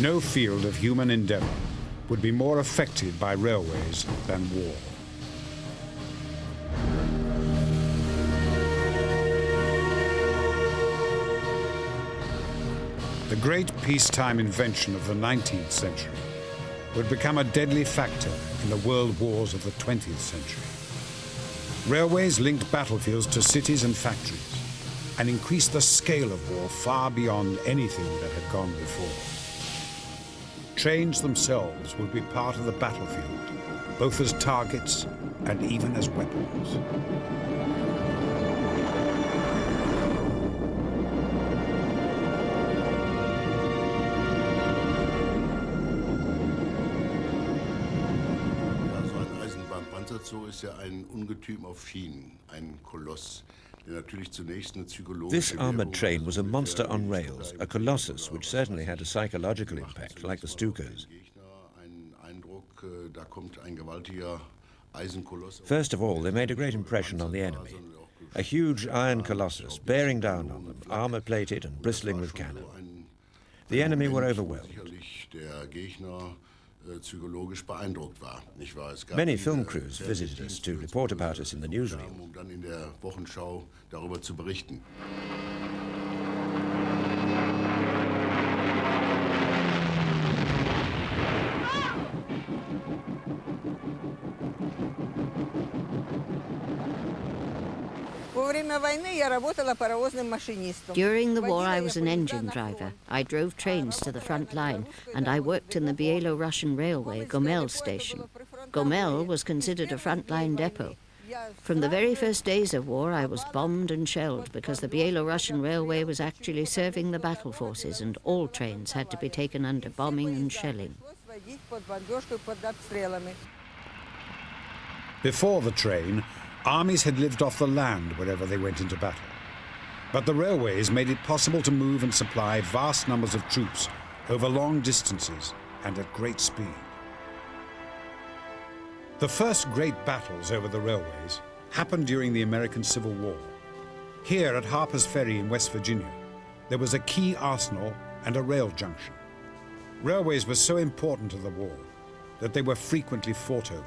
No field of human endeavour would be more affected by railways than war. The great peacetime invention of the 19th century would become a deadly factor in the world wars of the 20th century. Railways linked battlefields to cities and factories and increased the scale of war far beyond anything that had gone before. Trains themselves would be part of the battlefield, both as targets and even as weapons. So ist ja ein Ungetüm auf Schienen, ein Koloss, der natürlich zunächst eine psychologische. This armoured train was a monster on rails, a colossus which certainly had a psychological impact, like the Stukas. First of all, they made a great impression on the enemy. A huge iron colossus bearing down on them, armour-plated and bristling with cannon. The enemy were overwhelmed. Many film crews visited us to report about us in the newsreel. During the war, I was an engine driver. I drove trains to the front line, and I worked in the Bielo-Russian Railway, Gomel station. Gomel was considered a front-line depot. From the very first days of war, I was bombed and shelled because the Bielo-Russian Railway was actually serving the battle forces, and all trains had to be taken under bombing and shelling. Before the train, armies had lived off the land wherever they went into battle. But the railways made it possible to move and supply vast numbers of troops over long distances and at great speed. The first great battles over the railways happened during the American Civil War. Here at Harper's Ferry in West Virginia, there was a key arsenal and a rail junction. Railways were so important to the war that they were frequently fought over.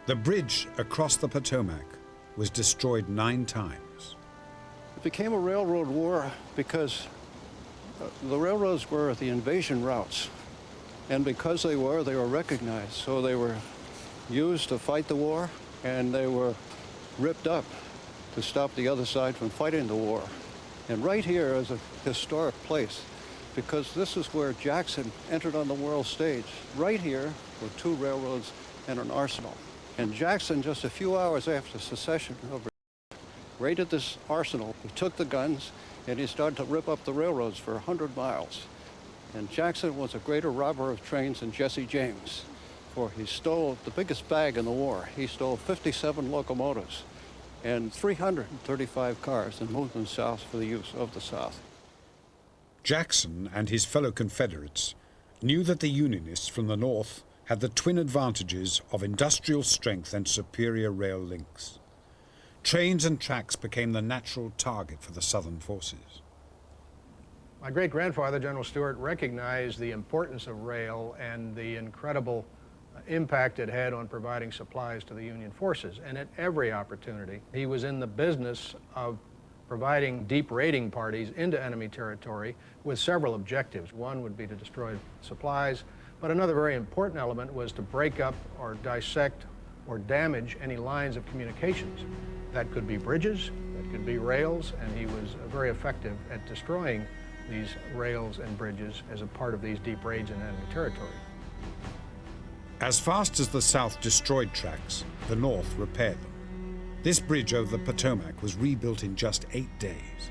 The bridge across the Potomac was destroyed 9 times. It became a railroad war because the railroads were the invasion routes. And because they were recognized. So they were used to fight the war, and they were ripped up to stop the other side from fighting the war. And right here is a historic place, because this is where Jackson entered on the world stage. Right here were 2 railroads and an arsenal. And Jackson, just a few hours after secession, raided this arsenal. He took the guns, and he started to rip up the railroads for 100 miles. And Jackson was a greater robber of trains than Jesse James, for he stole the biggest bag in the war. He stole 57 locomotives and 335 cars and moved them south for the use of the South. Jackson and his fellow Confederates knew that the Unionists from the North had the twin advantages of industrial strength and superior rail links. Trains and tracks became the natural target for the Southern forces. My great-grandfather, General Stewart, recognized the importance of rail and the incredible impact it had on providing supplies to the Union forces. And at every opportunity, he was in the business of providing deep raiding parties into enemy territory with several objectives. One would be to destroy supplies, but another very important element was to break up or dissect or damage any lines of communications. That could be bridges, that could be rails, and he was very effective at destroying these rails and bridges as a part of these deep raids in enemy territory. As fast as the South destroyed tracks, the North repaired them. This bridge over the Potomac was rebuilt in just 8 days.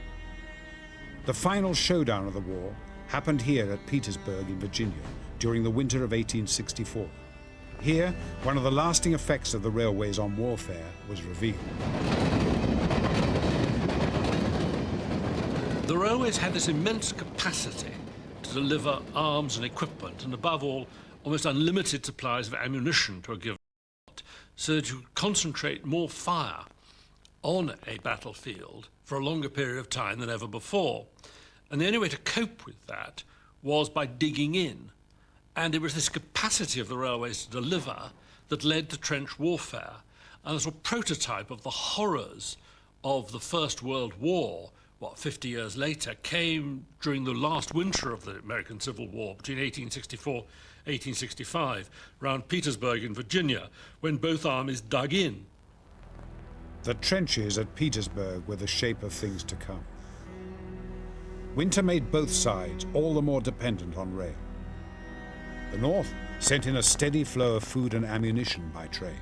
The final showdown of the war happened here at Petersburg in Virginia during the winter of 1864. Here, one of the lasting effects of the railways on warfare was revealed. The railways had this immense capacity to deliver arms and equipment, and above all, almost unlimited supplies of ammunition to a given front, so that you could concentrate more fire on a battlefield for a longer period of time than ever before. And the only way to cope with that was by digging in. And it was this capacity of the railways to deliver that led to trench warfare. And as a prototype of the horrors of the First World War, 50 years later, came during the last winter of the American Civil War, between 1864 and 1865, around Petersburg in Virginia, when both armies dug in. The trenches at Petersburg were the shape of things to come. Winter made both sides all the more dependent on rail. The North sent in a steady flow of food and ammunition by train.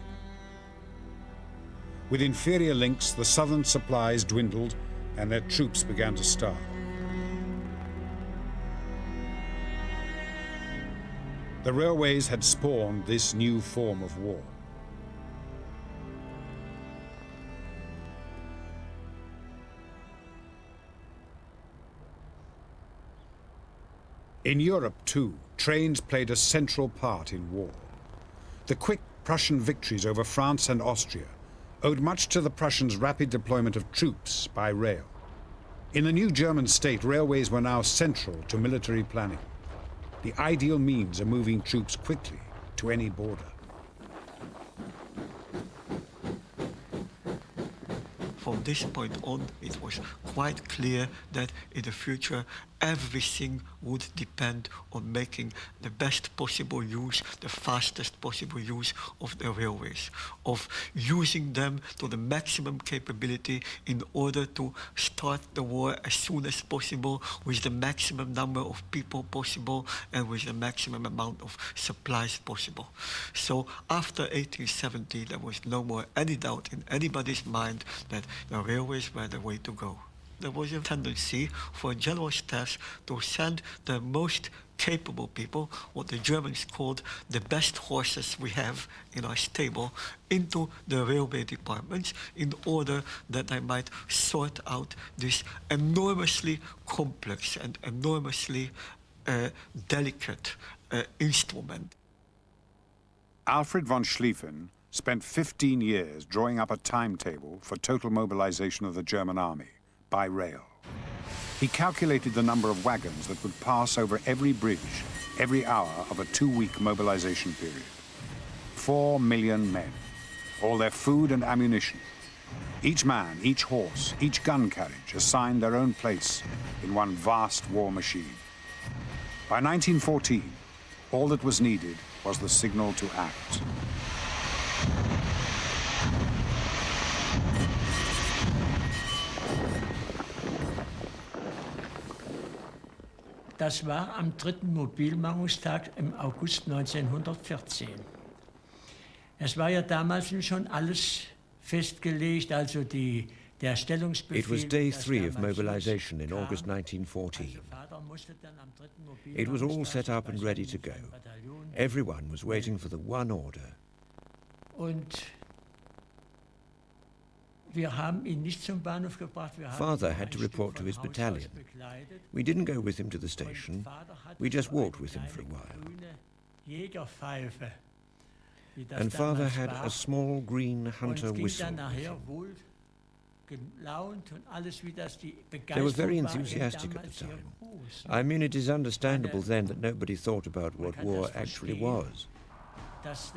With inferior links, the Southern supplies dwindled and their troops began to starve. The railways had spawned this new form of war. In Europe, too, trains played a central part in war. The quick Prussian victories over France and Austria owed much to the Prussians' rapid deployment of troops by rail. In the new German state, railways were now central to military planning, the ideal means of moving troops quickly to any border. From this point on, it was quite clear that in the future, everything would depend on making the best possible use, the fastest possible use of the railways, of using them to the maximum capability in order to start the war as soon as possible with the maximum number of people possible and with the maximum amount of supplies possible. So after 1870, there was no more any doubt in anybody's mind that the railways were the way to go. There was a tendency for general staffs to send the most capable people, what the Germans called the best horses we have in our stable, into the railway departments in order that they might sort out this enormously complex and enormously delicate instrument. Alfred von Schlieffen spent 15 years drawing up a timetable for total mobilization of the German army by rail. He calculated the number of wagons that would pass over every bridge every hour of a 2-week mobilization period. 4 million men, all their food and ammunition. Each man, each horse, each gun carriage assigned their own place in one vast war machine. By 1914, all that was needed was the signal to act. Das war am 3. Mobilmachungstag im August 1914. Es war ja damals schon alles festgelegt, also der Stellungsbefehl. It was day 3 of mobilization in August 1914. It was all set up and ready to go. Everyone was waiting for the one order. Und wir haben ihn nicht zum Bahnhof gebracht. Father had to report to his battalion. We didn't go with him to the station. We just walked with him for a while. And Father had a small green hunter whistle. They were very enthusiastic at the time. I mean, it is understandable then that nobody thought about what war actually was.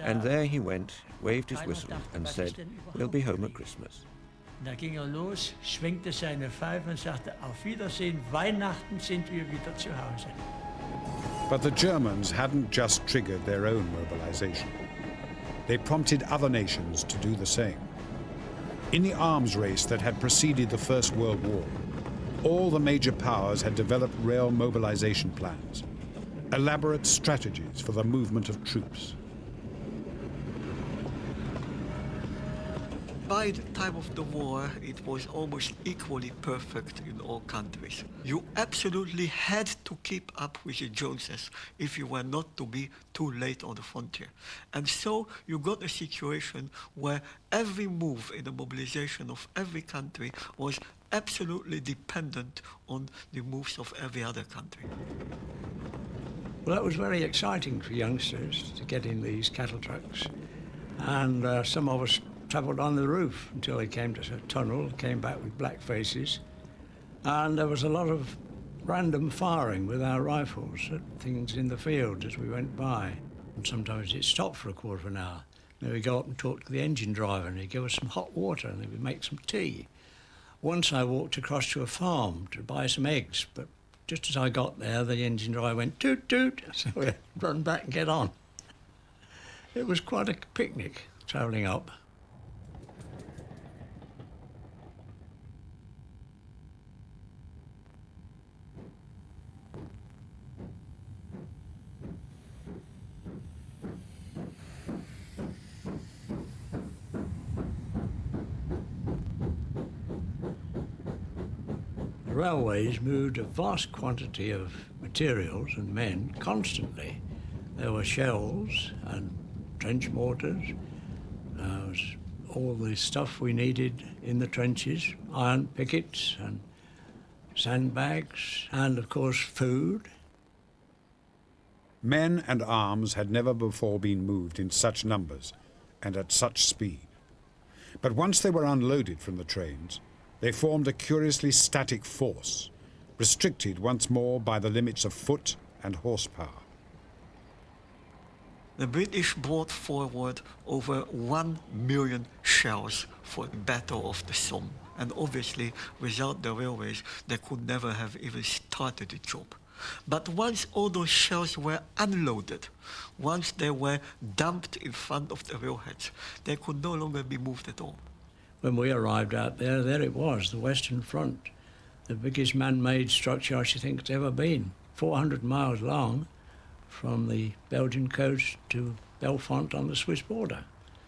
And there he went, waved his whistle and said, "We'll be home at Christmas." Da ging los, schwenkte seine Pfeife und sagte, "Auf Wiedersehen, Weihnachten sind wir wieder zu Hause." But the Germans hadn't just triggered their own mobilization. They prompted other nations to do the same. In the arms race that had preceded the First World War, all the major powers had developed rail mobilization plans, elaborate strategies for the movement of troops. By the time of the war, it was almost equally perfect in all countries. You absolutely had to keep up with the Joneses if you were not to be too late on the frontier. And so you got a situation where every move in the mobilization of every country was absolutely dependent on the moves of every other country. Well, that was very exciting for youngsters to get in these cattle trucks. And some of us travelled on the roof until they came to a tunnel, came back with black faces. And there was a lot of random firing with our rifles at things in the field as we went by. And sometimes it stopped for a quarter of an hour. Then we'd go up and talk to the engine driver and he'd give us some hot water and then we'd make some tea. Once I walked across to a farm to buy some eggs, but just as I got there, the engine driver went toot toot, so we had to run back and get on. It was quite a picnic, travelling up. The railways moved a vast quantity of materials and men constantly. There were shells and trench mortars, all the stuff we needed in the trenches, iron pickets and sandbags, and of course food. Men and arms had never before been moved in such numbers and at such speed. But once they were unloaded from the trains, they formed a curiously static force, restricted once more by the limits of foot and horsepower. The British brought forward over 1 million shells for the Battle of the Somme. And obviously, without the railways, they could never have even started the job. But once all those shells were unloaded, once they were dumped in front of the railheads, they could no longer be moved at all. When we arrived out there, there it was, the Western Front, the biggest man-made structure I should think it's ever been, 400 miles long, from the Belgian coast to Belfont on the Swiss border.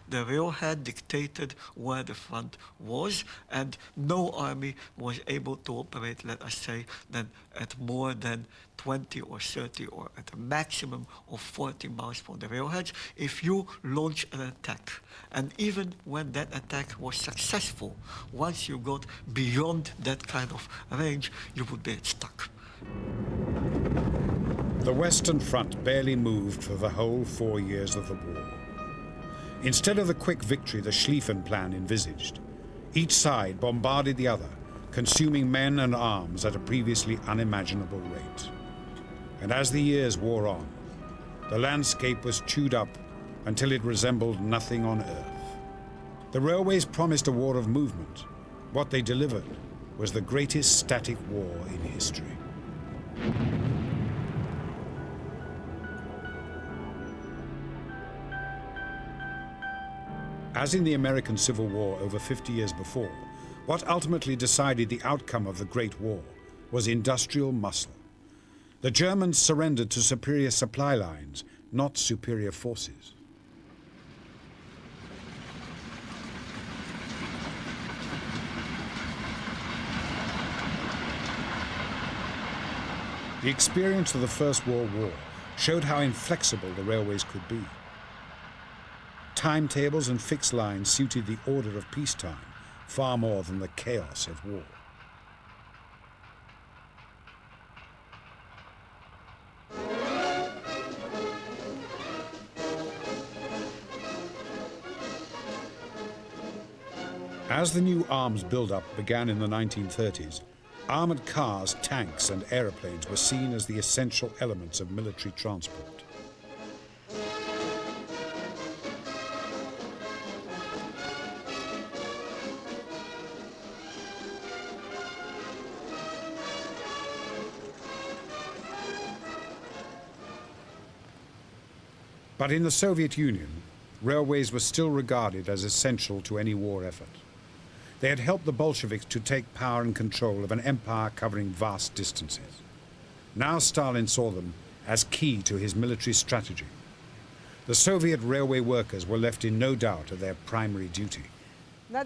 The railhead dictated where the front was, and no army was able to operate, let us say, then at more than 20 or 30 or at a maximum of 40 miles from the railheads if you launch an attack. And even when that attack was successful, once you got beyond that kind of range, you would be stuck. The Western Front barely moved for the whole 4 years of the war. Instead of the quick victory the Schlieffen Plan envisaged, each side bombarded the other, consuming men and arms at a previously unimaginable rate. And as the years wore on, the landscape was chewed up until it resembled nothing on earth. The railways promised a war of movement. What they delivered was the greatest static war in history. As in the American Civil War over 50 years before, what ultimately decided the outcome of the Great War was industrial muscle. The Germans surrendered to superior supply lines, not superior forces. The experience of the First World War showed how inflexible the railways could be. Timetables and fixed lines suited the order of peacetime far more than the chaos of war. As the new arms build-up began in the 1930s, armored cars, tanks and aeroplanes were seen as the essential elements of military transport. But in the Soviet Union, railways were still regarded as essential to any war effort. They had helped the Bolsheviks to take power and control of an empire covering vast distances. Now Stalin saw them as key to his military strategy. The Soviet railway workers were left in no doubt of their primary duty. On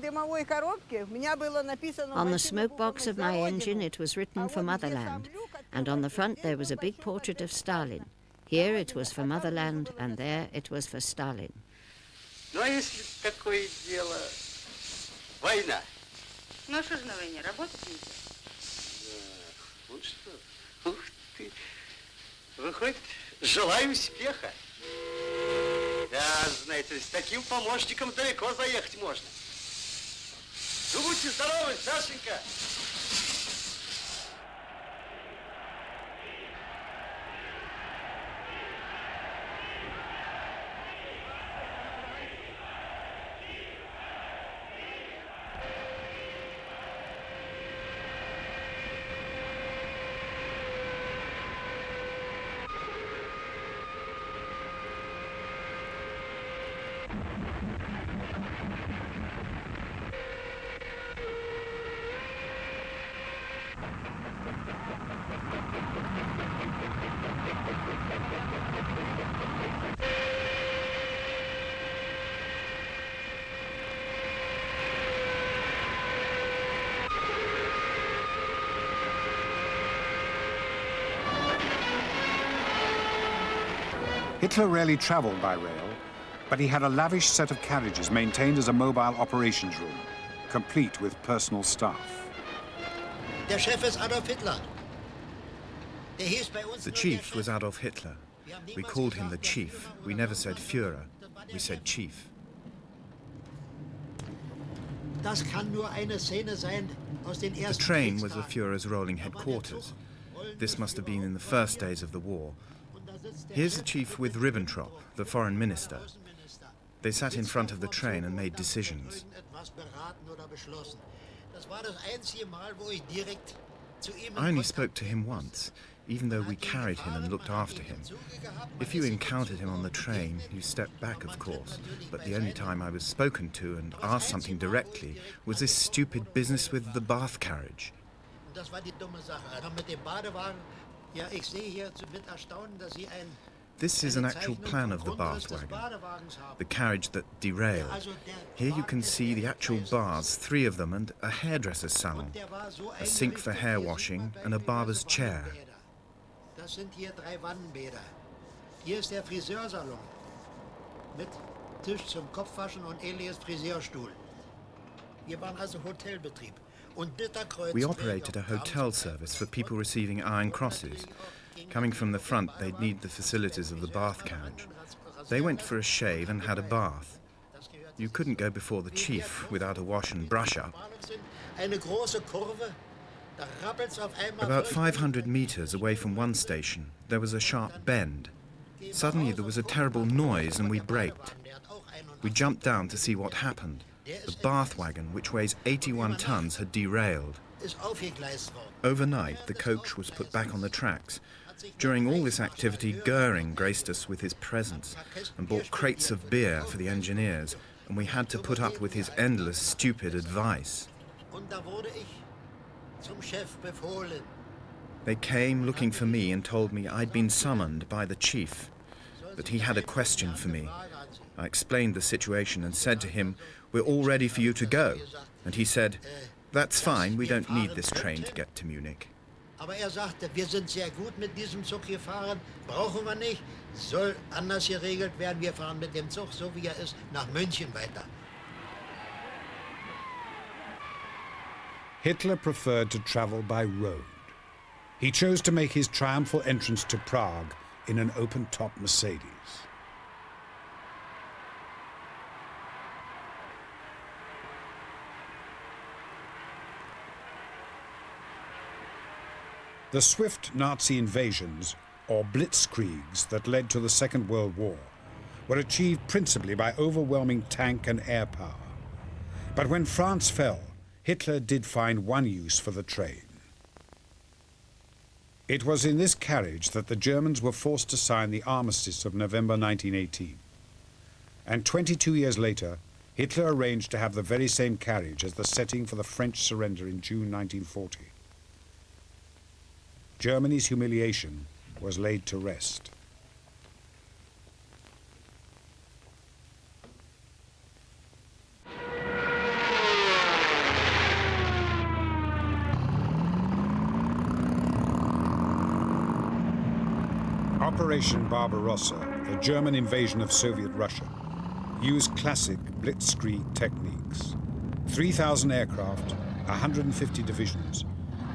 the smoke box of my engine it was written for Motherland, and on the front there was a big portrait of Stalin. Here it was for Motherland, and there it was for Stalin. Ну а если такое дело, война? Ну а что же на войне, работать нельзя? Да, вот что. Ух ты. Выходит, желаю успеха. Да, знаете, с таким помощником далеко заехать можно. Ну, будьте здоровы, Сашенька. 1945 – Hitler rarely traveled by rail, but he had a lavish set of carriages maintained as a mobile operations room, complete with personal staff. Der Chef ist Adolf Hitler. The chief was Adolf Hitler. We called him the chief. We never said Führer. We said chief. Das kann nur eine Szene sein aus den The ersten train was the Kriegstagen. Führer's rolling headquarters. This must have been in the first days of the war. Here's the chief with Ribbentrop, the foreign minister. They sat in front of the train and made decisions. I only spoke to him once, even though we carried him and looked after him. If you encountered him on the train, you stepped back, of course, but the only time I was spoken to and asked something directly was this stupid business with the bath carriage. Das war die dumme Sache. Aber mit dem Badewagen, ja, ich sehe hier mit Erstaunen, dass Sie ein This is an actual plan of the bath wagon, the carriage that derailed. Here you can see the actual baths, 3 of them, and a hairdresser's salon, a sink for hair washing, and a barber's chair. Das sind hier 3 Wannenbäder. Hier ist der Friseursalon mit Tisch zum Kopfwaschen und ähnliches Friseurstuhl. Wir waren also Hotelbetrieb. We operated a hotel service for people receiving Iron Crosses. Coming from the front, they'd need the facilities of the bath carriage. They went for a shave and had a bath. You couldn't go before the chief without a wash and brush up. About 500 meters away from one station, there was a sharp bend. Suddenly there was a terrible noise and we braked. We jumped down to see what happened. The bath wagon, which weighs 81 tons, had derailed. Overnight, the coach was put back on the tracks. During all this activity, Goering graced us with his presence and bought crates of beer for the engineers, and we had to put up with his endless, stupid advice. They came looking for me and told me I'd been summoned by the chief, that he had a question for me. I explained the situation and said to him, "We're all ready for you to go." And he said, "That's fine, we don't need this train to get to Munich." Aber sagte, wir sind sehr gut mit diesem Zug gefahren, brauchen wir nicht, soll anders geregelt werden, wir fahren mit dem Zug, so wie er ist, nach München weiter. Hitler preferred to travel by road. He chose to make his triumphal entrance to Prague in an open-top Mercedes. The swift Nazi invasions, or blitzkriegs, that led to the Second World War were achieved principally by overwhelming tank and air power. But when France fell, Hitler did find one use for the train. It was in this carriage that the Germans were forced to sign the armistice of November 1918. And 22 years later, Hitler arranged to have the very same carriage as the setting for the French surrender in June 1940. Germany's humiliation was laid to rest. Operation Barbarossa, the German invasion of Soviet Russia, used classic blitzkrieg techniques. 3,000 aircraft, 150 divisions,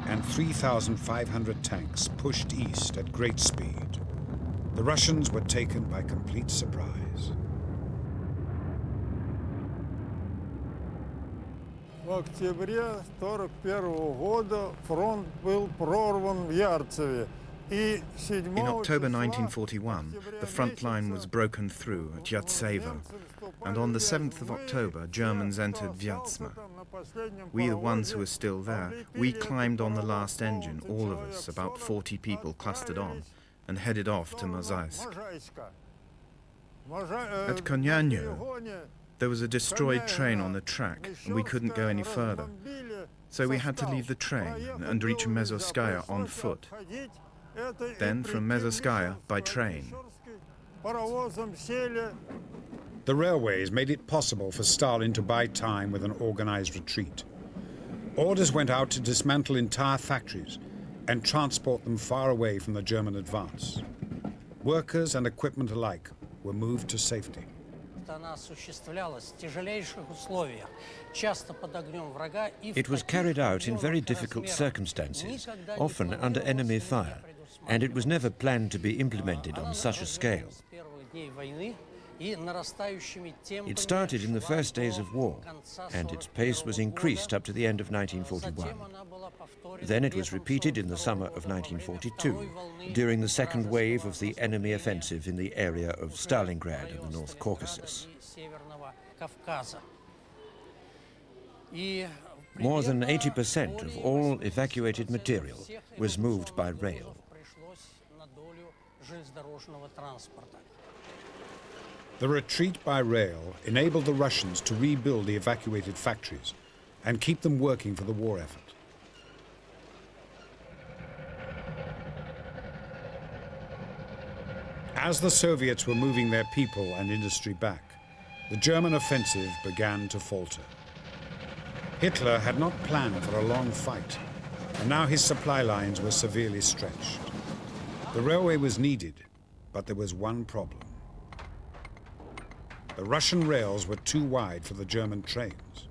and 3,500 tanks pushed east at great speed. The Russians were taken by complete surprise. В октябре 1941 года фронт был прорван в Ярцеве. In October 1941, the front line was broken through at Yartsevo, and on the 7th of October, Germans entered Vyazma. We, the ones who were still there, we climbed on the last engine, all of us, about 40 people clustered on, and headed off to Mozaisk. At Konyano, There was a destroyed train on the track, and we couldn't go any further. So we had to leave the train and reach Mezotskaya on foot. Then from Mezotskaya by train. The railways made it possible for Stalin to buy time with an organized retreat. Orders went out to dismantle entire factories and transport them far away from the German advance. Workers and equipment alike were moved to safety. It was carried out in very difficult circumstances, often under enemy fire, and it was never planned to be implemented on such a scale. It started in the first days of war, and its pace was increased up to the end of 1941. Then it was repeated in the summer of 1942, during the second wave of the enemy offensive in the area of Stalingrad and the North Caucasus. More than 80% of all evacuated material was moved by rail. The retreat by rail enabled the Russians to rebuild the evacuated factories and keep them working for the war effort. As the Soviets were moving their people and industry back, the German offensive began to falter. Hitler had not planned for a long fight, and now his supply lines were severely stretched. The railway was needed, but there was one problem. The Russian rails were too wide for the German trains.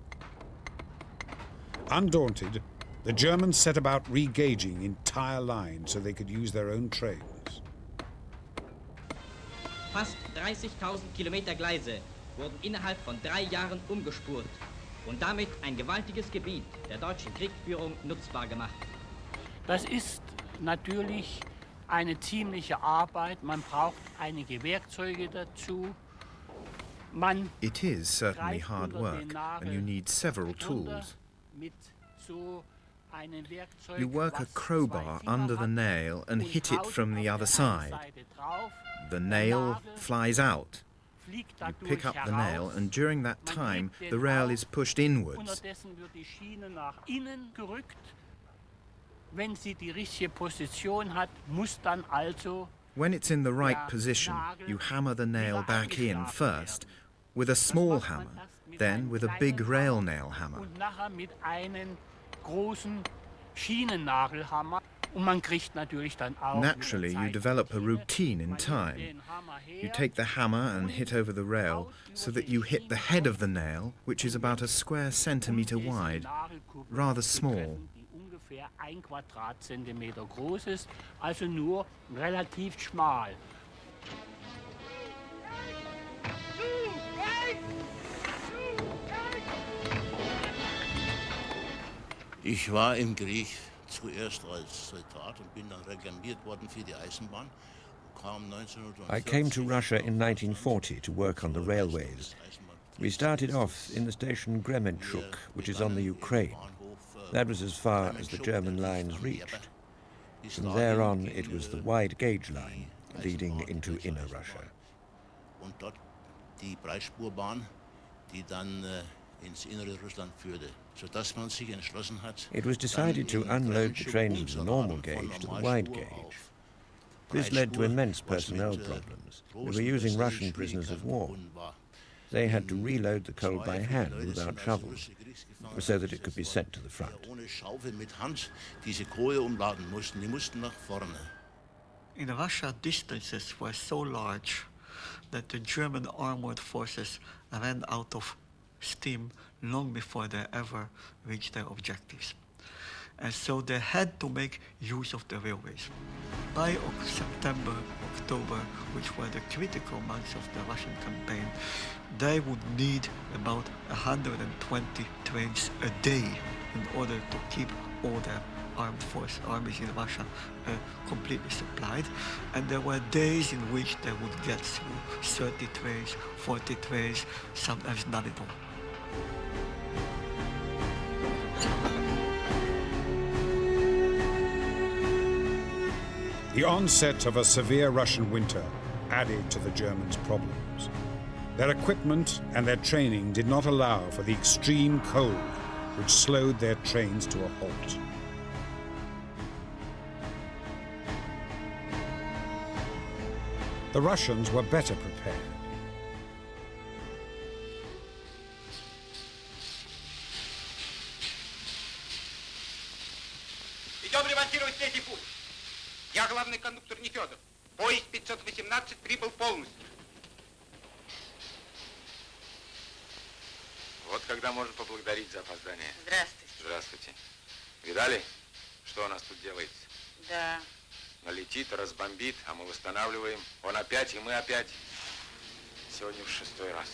Undaunted, the Germans set about regauging entire lines so they could use their own trains. Fast 30.000 Kilometer Gleise wurden innerhalb von 3 Jahren umgespurt und damit ein gewaltiges Gebiet der deutschen Kriegführung nutzbar gemacht. Das ist natürlich eine ziemliche Arbeit. Man braucht einige Werkzeuge dazu. It is certainly hard work, and you need several tools. You work a crowbar under the nail and hit it from the other side. The nail flies out. You pick up the nail, and during that time, the rail is pushed inwards. When it's in the right position, you hammer the nail back in first with a small hammer, then with a big rail nail hammer. Naturally, you develop a routine in time. You take the hammer and hit over the rail so that you hit the head of the nail, which is about a square centimeter wide, rather small. Ein Quadratzentimeter groß ist, also nur relativ schmal. Ich war im Krieg zuerst als Soldat und bin dann reklamiert worden für die Eisenbahn. I came to Russia in 1940 to work on the railways. We started off in the station Kremenchuk, which is on the Ukraine. That was as far as the German lines reached. From there on, it was the wide gauge line leading into inner Russia. Und dort die Breitspurbahn, die dann ins innere Russland führte, sodass man sich entschlossen hat. It was decided to unload the trains from the normal gauge to the wide gauge. This led to immense personnel problems. We were using Russian prisoners of war. They had to reload the coal by hand without shovels, so that it could be sent to the front. In Russia, distances were so large that the German armored forces ran out of steam long before they ever reached their objectives. And so they had to make use of the railways. By September, October, which were the critical months of the Russian campaign, they would need about 120 trains a day in order to keep all their armies in Russia completely supplied. And there were days in which they would get through 30 trains, 40 trains, sometimes none at all. The onset of a severe Russian winter added to the Germans' problems. Their equipment and their training did not allow for the extreme cold which slowed their trains to a halt. The Russians were better prepared. Идем ремонтировать третий путь. Я главный кондуктор Нефедов. Поезд 518 прибыл полностью. Вот когда можно поблагодарить за опоздание. Здравствуйте. Здравствуйте. Видали, что у нас тут делается? Да. Налетит, разбомбит, а мы восстанавливаем. Он опять, и мы опять. Сегодня в 6-й раз.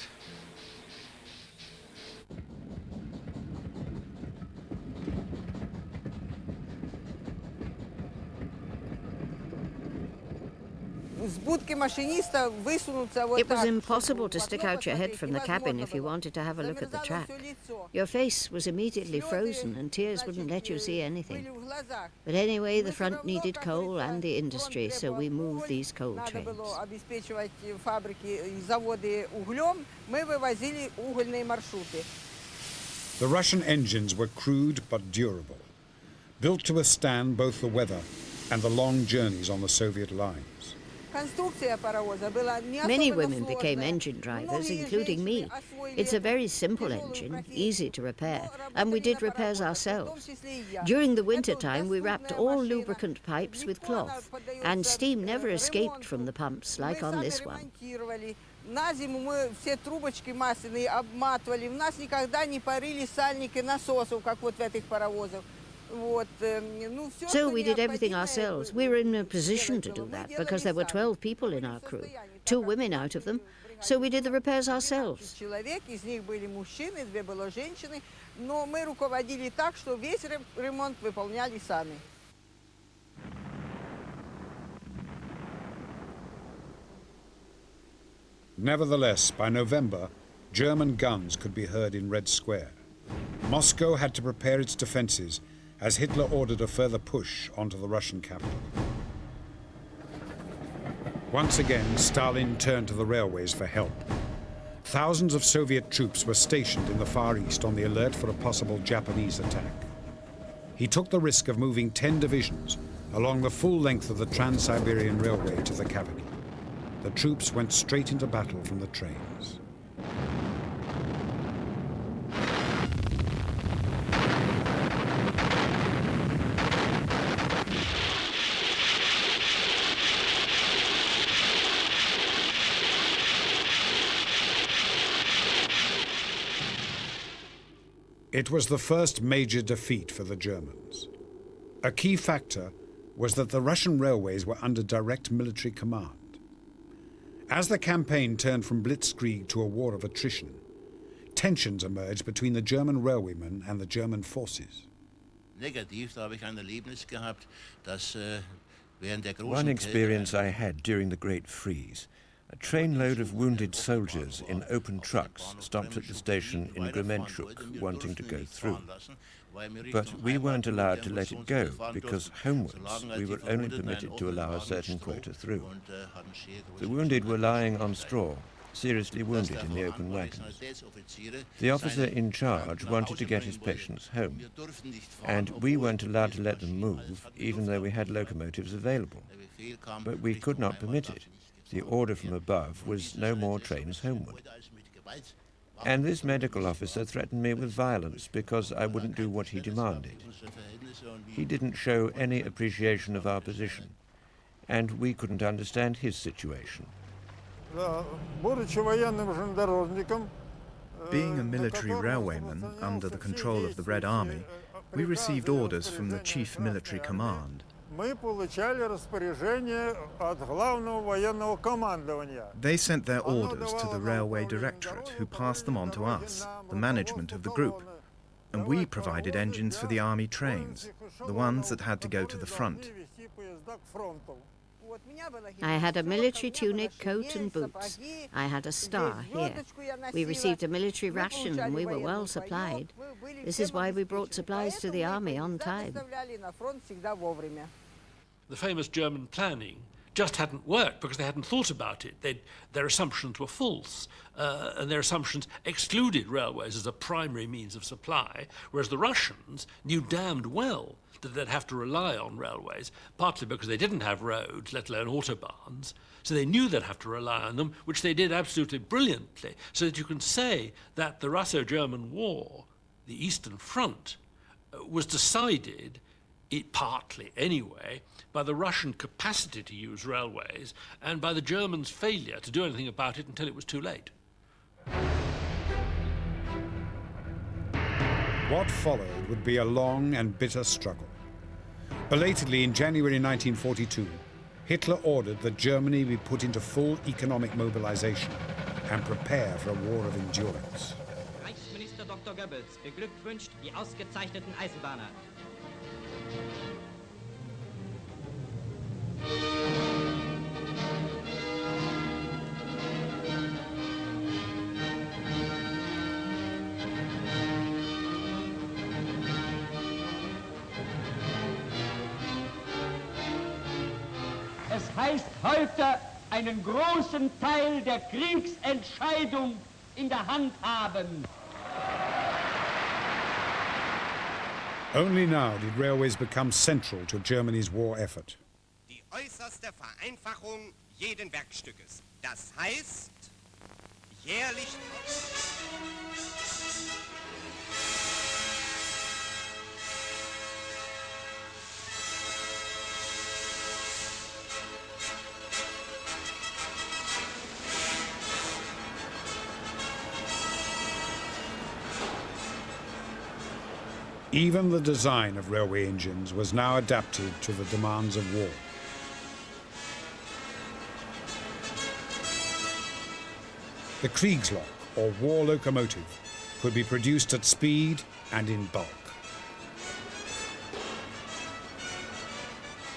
It was impossible to stick out your head from the cabin if you wanted to have a look at the track. Your face was immediately frozen and tears wouldn't let you see anything. But anyway, the front needed coal and the industry, so we moved these coal trains. The Russian engines were crude but durable, built to withstand both the weather and the long journeys on the Soviet lines. Many women became engine drivers, including me. It's a very simple engine, easy to repair, and we did repairs ourselves. During the winter time, we wrapped all lubricant pipes with cloth, and steam never escaped from the pumps like on this one. На зиму мы все трубочки масляные обматывали. У нас никогда не парили сальники насосов, как вот в этих паровозах. So we did everything ourselves. We were in a position to do that because there were 12 people in our crew, 2 women out of them, so we did the repairs ourselves. Человек, из них были мужчины, 2 было женщины, но мы руководили так, что весь ремонт выполняли сами. Nevertheless, by November, German guns could be heard in Red Square. Moscow had to prepare its defenses as Hitler ordered a further push onto the Russian capital. Once again, Stalin turned to the railways for help. Thousands of Soviet troops were stationed in the Far East on the alert for a possible Japanese attack. He took the risk of moving 10 divisions along the full length of the Trans-Siberian Railway to the capital. The troops went straight into battle from the trains. It was the first major defeat for the Germans. A key factor was that the Russian railways were under direct military command. As the campaign turned from blitzkrieg to a war of attrition, tensions emerged between the German railwaymen and the German forces. One experience I had during the Great Freeze, a trainload of wounded soldiers in open trucks stopped at the station in Kremenchuk wanting to go through. But we weren't allowed to let it go because homewards we were only permitted to allow a certain quota through. The wounded were lying on straw, seriously wounded in the open wagons. The officer in charge wanted to get his patients home, and we weren't allowed to let them move even though we had locomotives available. But we could not permit it. The order from above was no more trains homeward. And this medical officer threatened me with violence because I wouldn't do what he demanded. He didn't show any appreciation of our position, and we couldn't understand his situation. Being a military railwayman under the control of the Red Army, we received orders from the Chief Military Command. They sent their orders to the Railway Directorate, who passed them on to us, the management of the group. And we provided engines for the army trains, the ones that had to go to the front. I had a military tunic, coat and boots. I had a star here. We received a military ration and we were well supplied. This is why we brought supplies to the army on time. The famous German planning just hadn't worked because they hadn't thought about it. Their assumptions were false, and their assumptions excluded railways as a primary means of supply, whereas the Russians knew damned well that they'd have to rely on railways, partly because they didn't have roads, let alone autobahns, so they knew they'd have to rely on them, which they did absolutely brilliantly, so that you can say that the Russo-German War, the Eastern Front, was decided, partly anyway, by the Russian capacity to use railways and by the Germans' failure to do anything about it until it was too late. What followed would be a long and bitter struggle. Belatedly in January 1942, Hitler ordered that Germany be put into full economic mobilization and prepare for a war of endurance. Reichsminister Dr. Goebbels beglückwünscht die ausgezeichneten Eisenbahner. Es heißt heute, einen großen Teil der Kriegsentscheidung in der Hand haben. Only now did railways become central to Germany's war effort. Die äußerste Vereinfachung jeden Werkstückes. Das heißt, jährlich... Even the design of railway engines was now adapted to the demands of war. The Kriegslok, or war locomotive, could be produced at speed and in bulk.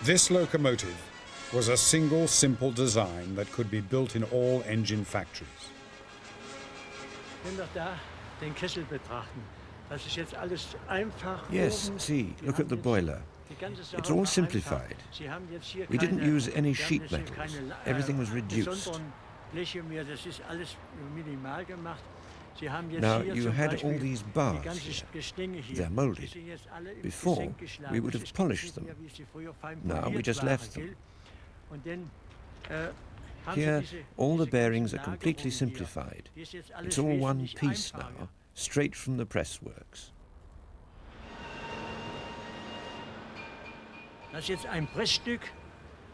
This locomotive was a single, simple design that could be built in all engine factories. Wenn wir da den Kessel betrachten, das ist jetzt alles einfach. Yes, see, look at the boiler. It's all simplified. We didn't use any sheet metals. Everything was reduced. Now, you had all these bars here. They're molded. Before, we would have polished them. Now, we just left them. Here, all the bearings are completely simplified. It's all one piece now, straight from the pressworks. Das ist jetzt ein Pressstück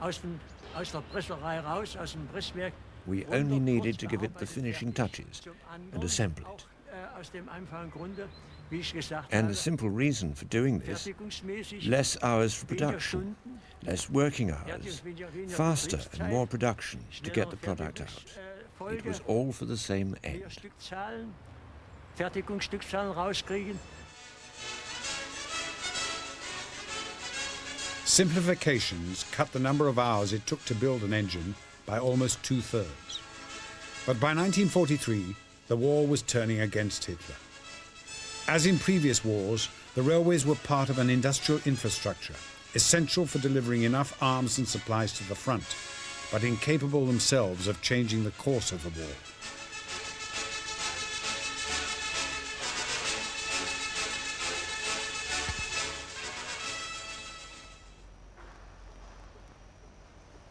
aus der Presserei raus, aus dem Presswerk. We only needed to give it the finishing touches and assemble it. And the simple reason for doing this, less hours for production, less working hours, faster and more production to get the product out. It was all for the same end. Fertigungsstückzahlen rauskriegen. Simplifications cut the number of hours it took to build an engine by almost 2/3. But by 1943, the war was turning against Hitler. As in previous wars, the railways were part of an industrial infrastructure, essential for delivering enough arms and supplies to the front, but incapable themselves of changing the course of the war.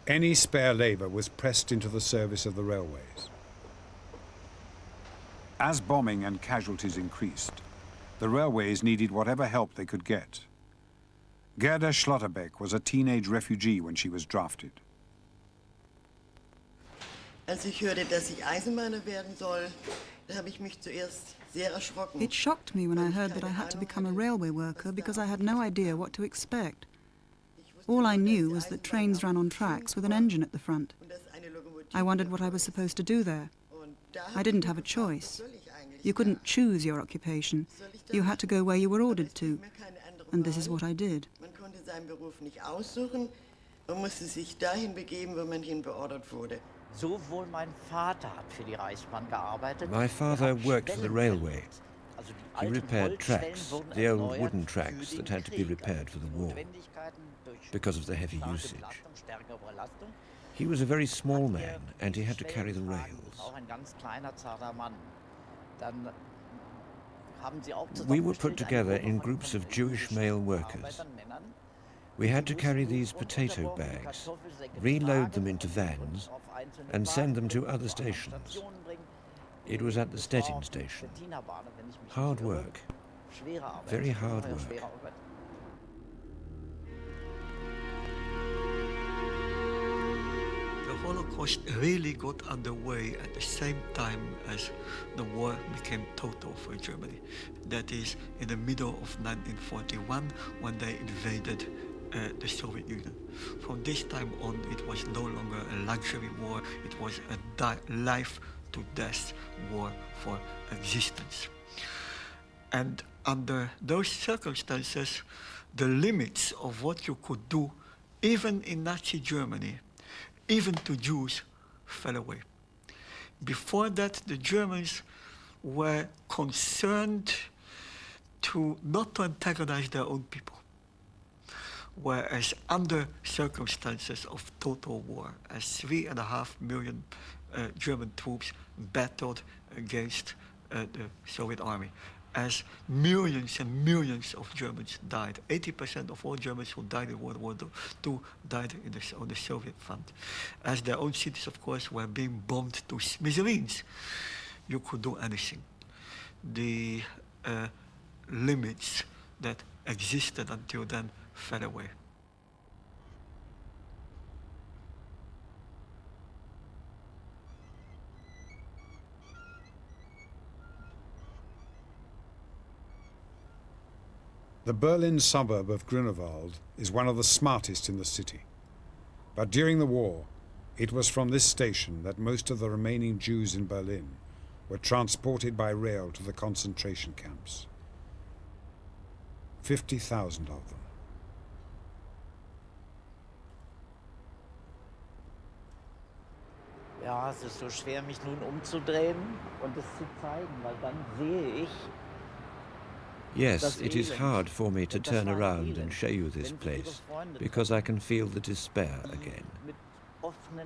Any spare labour was pressed into the service of the railways. As bombing and casualties increased, the railways needed whatever help they could get. Gerda Schlotterbeck was a teenage refugee when she was drafted. Als ich hörte, dass ich Eisenbahner werden soll, da habe ich mich zuerst sehr erschrocken. It shocked me when I heard that I had to become a railway worker because I had no idea what to expect. All I knew was that trains ran on tracks with an engine at the front. I wondered what I was supposed to do there. I didn't have a choice. You couldn't choose your occupation. You had to go where you were ordered to. And this is what I did. Man konnte seinen Beruf nicht aussuchen. Man musste sich dahin begeben, wo man hin beordert wurde. Sowohl mein Vater hat für die Reichsbahn gearbeitet. My father worked for the railway. He repaired tracks, the old wooden tracks that had to be repaired for the war, because of the heavy usage. He was a very small man, and he had to carry the rails. We were put together in groups of Jewish male workers. We had to carry these potato bags, reload them into vans, and send them to other stations. It was at the Stettin station. Hard work. Very hard work. The Holocaust really got underway at the same time as the war became total for Germany. That is, in the middle of 1941, when they invaded the Soviet Union. From this time on, it was no longer a luxury war, it was a life-to-death war for existence. And under those circumstances, the limits of what you could do, even in Nazi Germany, even to Jews, fell away. Before that, the Germans were concerned not to antagonize their own people. Whereas under circumstances of total war, as 3.5 million German troops battled against the Soviet army, as millions and millions of Germans died. 80% of all Germans who died in World War II died on the Soviet front. As their own cities, of course, were being bombed to smithereens. You could do anything. The limits that existed until then fell away. The Berlin suburb of Grunewald is one of the smartest in the city. But during the war, it was from this station that most of the remaining Jews in Berlin were transported by rail to the concentration camps. 50,000 of them. Ja, es ist so schwer, mich nun umzudrehen und es zu zeigen, weil dann sehe ich. Yes, it is hard for me to turn around and show you this place, because I can feel the despair again.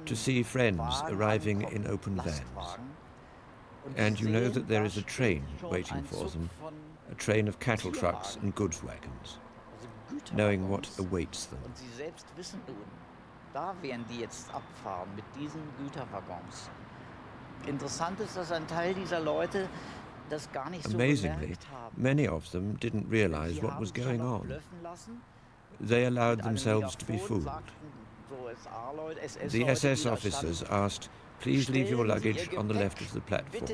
To see friends arriving in open vans. And you know that there is a train waiting for them, a train of cattle trucks and goods wagons, knowing what awaits them. Und sie selbst wissen nun, da werden die jetzt abfahren mit diesen Güterwaggons. Interessant ist, dass ein Teil dieser Leute das gar nicht so Amazingly, many of them didn't realize what was going on. They allowed themselves to be fooled. The SS officers asked, "Please leave your luggage on the left of the platform.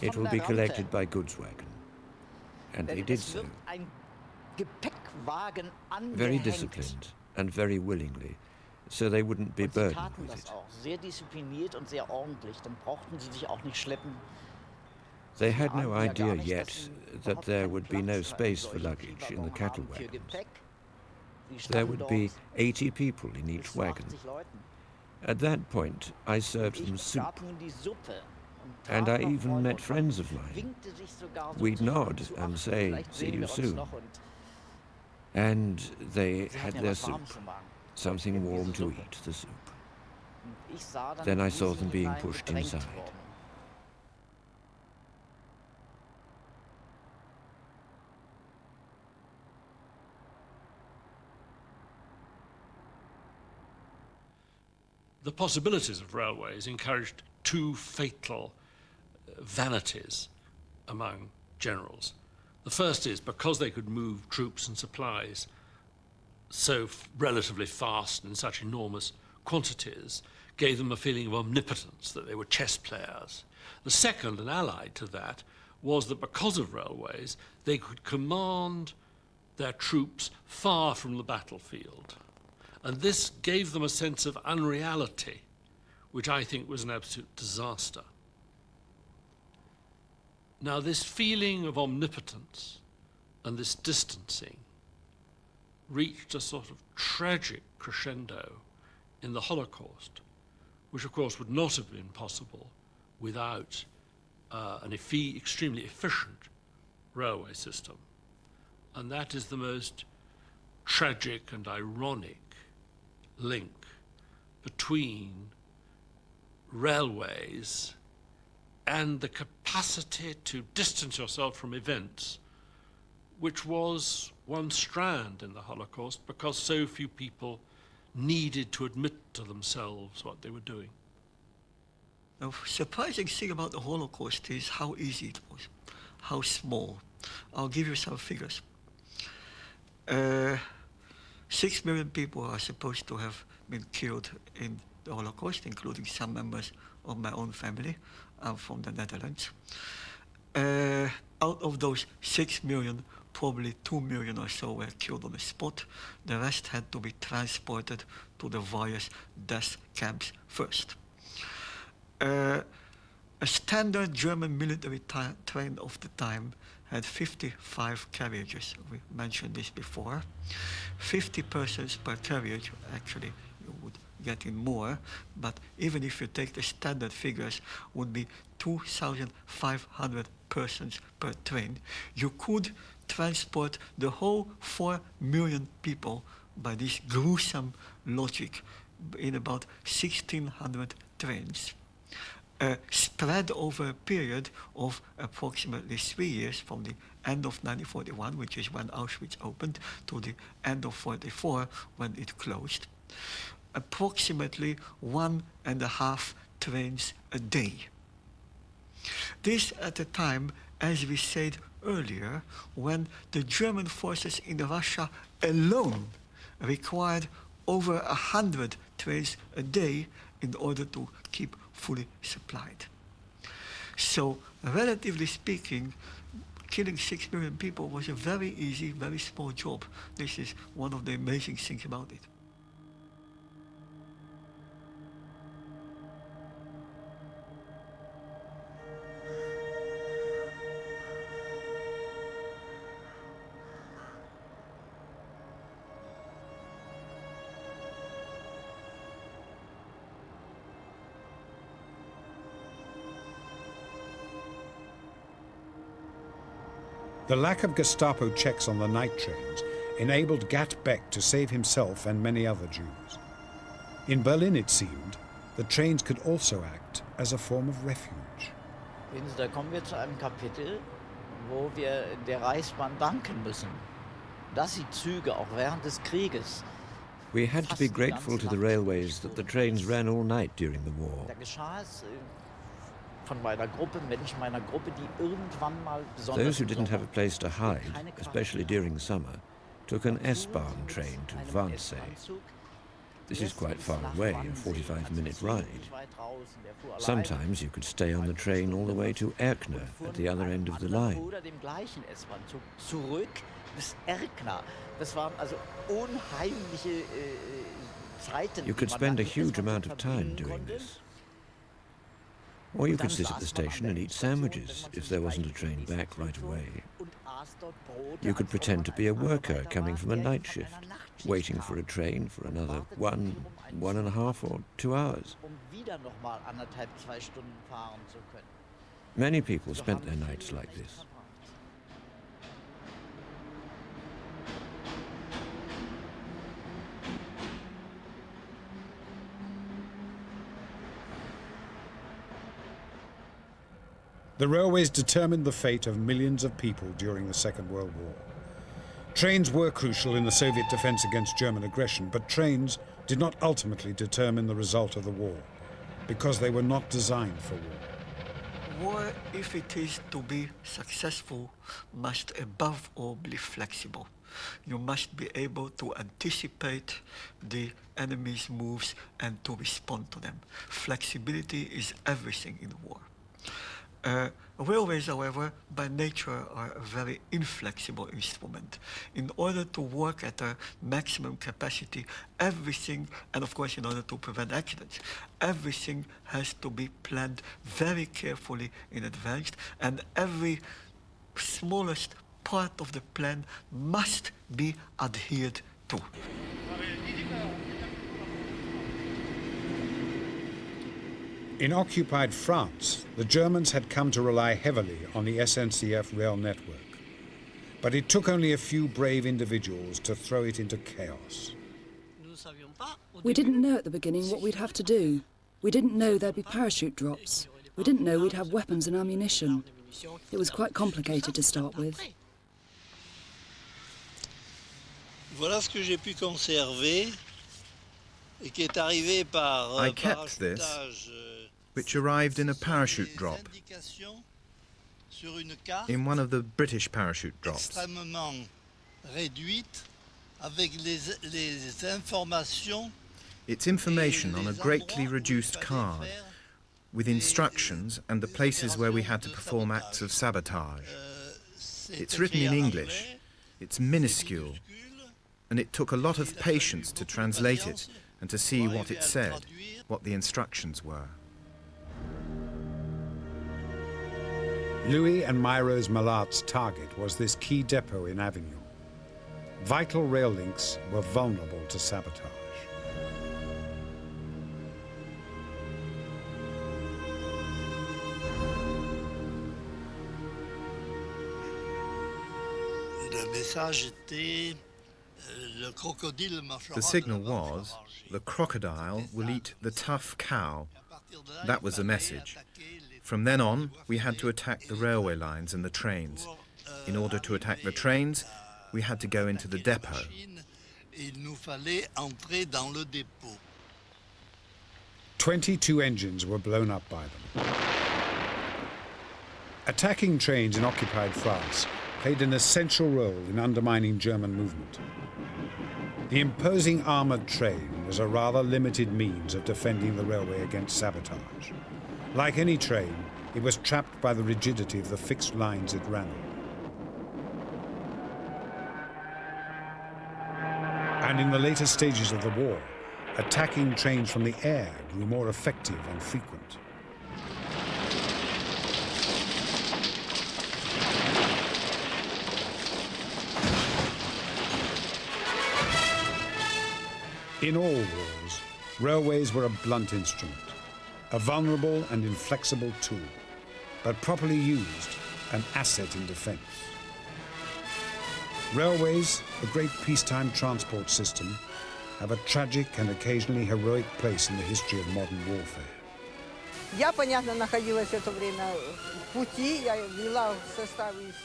It will be collected by goods wagon." And they did so. Very disciplined and very willingly, so they wouldn't be burdened with it. Sehr diszipliniert und sehr ordentlich, dann brauchten sie sich auch nicht schleppen. They had no idea yet that there would be no space for luggage in the cattle wagons. There would be 80 people in each wagon. At that point, I served them soup. And I even met friends of mine. We'd nod and say, "See you soon." And they had their soup, something warm to eat, the soup. Then I saw them being pushed inside. The possibilities of railways encouraged two fatal vanities among generals. The first is because they could move troops and supplies so relatively fast and in such enormous quantities, gave them a feeling of omnipotence, that they were chess players. The second, and allied to that, was that because of railways, they could command their troops far from the battlefield. And this gave them a sense of unreality, which I think was an absolute disaster. Now, this feeling of omnipotence and this distancing reached a sort of tragic crescendo in the Holocaust, which of course would not have been possible without an extremely efficient railway system. And that is the most tragic and ironic link between railways and the capacity to distance yourself from events, which was one strand in the Holocaust because so few people needed to admit to themselves what they were doing. The surprising thing about the Holocaust is how easy it was, how small. I'll give you some figures. 6 million people are supposed to have been killed in the Holocaust, including some members of my own family. I'm from the Netherlands. Out of those 6 million, probably 2 million or so were killed on the spot. The rest had to be transported to the various death camps first. A standard German military train of the time had 55 carriages. We mentioned this before. 50 persons per carriage. Actually, you would get in more, but even if you take the standard figures, would be 2,500 persons per train. You could transport the whole 4 million people by this gruesome logic in about 1,600 trains. Spread over a period of approximately 3 years from the end of 1941, which is when Auschwitz opened, to the end of 1944, when it closed. Approximately 1.5 trains a day. This at a time, as we said earlier, when the German forces in Russia alone required over 100 trains a day in order to keep fully supplied. So, relatively speaking, killing 6 million people was a very easy, very small job. This is one of the amazing things about it. The lack of Gestapo checks on the night trains enabled Gat Beck to save himself and many other Jews. In Berlin, it seemed, the trains could also act as a form of refuge. Da kommen wir zu einem Kapitel, wo wir der Reichsbahn danken müssen, dass sie Züge auch während des Krieges. We had to be grateful to the railways that the trains ran all night during the war. Those who didn't have a place to hide, especially during summer, took an S-Bahn train to Wannsee. This is quite far away, a 45-minute ride. Sometimes you could stay on the train all the way to Erkner at the other end of the line. You could spend a huge amount of time doing this. Or you could sit at the station and eat sandwiches if there wasn't a train back right away. You could pretend to be a worker coming from a night shift, waiting for a train for another 1.5 or 2 hours. Many people spent their nights like this. The railways determined the fate of millions of people during the Second World War. Trains were crucial in the Soviet defense against German aggression, but trains did not ultimately determine the result of the war, because they were not designed for war. War, if it is to be successful, must above all be flexible. You must be able to anticipate the enemy's moves and to respond to them. Flexibility is everything in war. Railways, however, by nature are a very inflexible instrument. In order to work at a maximum capacity, everything, and of course in order to prevent accidents, everything has to be planned very carefully in advance, and every smallest part of the plan must be adhered to. In occupied France, the Germans had come to rely heavily on the SNCF rail network. But it took only a few brave individuals to throw it into chaos. We didn't know at the beginning what we'd have to do. We didn't know there'd be parachute drops. We didn't know we'd have weapons and ammunition. It was quite complicated to start with. Voilà ce que j'ai pu conserver et qui est arrivé par I kept this, which arrived in a parachute drop, in one of the British parachute drops. extrêmement réduite avec les informations. It's information on a greatly reduced card, with instructions and the places where we had to perform acts of sabotage. It's written in English, it's minuscule, and it took a lot of patience to translate it and to see what it said, what the instructions were. Louis and Myros Malart's target was this key depot in Avignon. Vital rail links were vulnerable to sabotage. The signal was, the crocodile will eat the tough cow. That was the message. From then on, we had to attack the railway lines and the trains. In order to attack the trains, we had to go into the depot. 22 engines were blown up by them. Attacking trains in occupied France played an essential role in undermining German movement. The imposing armoured train was a rather limited means of defending the railway against sabotage. Like any train, it was trapped by the rigidity of the fixed lines it ran on. And in the later stages of the war, attacking trains from the air grew more effective and frequent. In all wars, railways were a blunt instrument, a vulnerable and inflexible tool, but properly used, an asset in defense. Railways, a great peacetime transport system, have a tragic and occasionally heroic place in the history of modern warfare.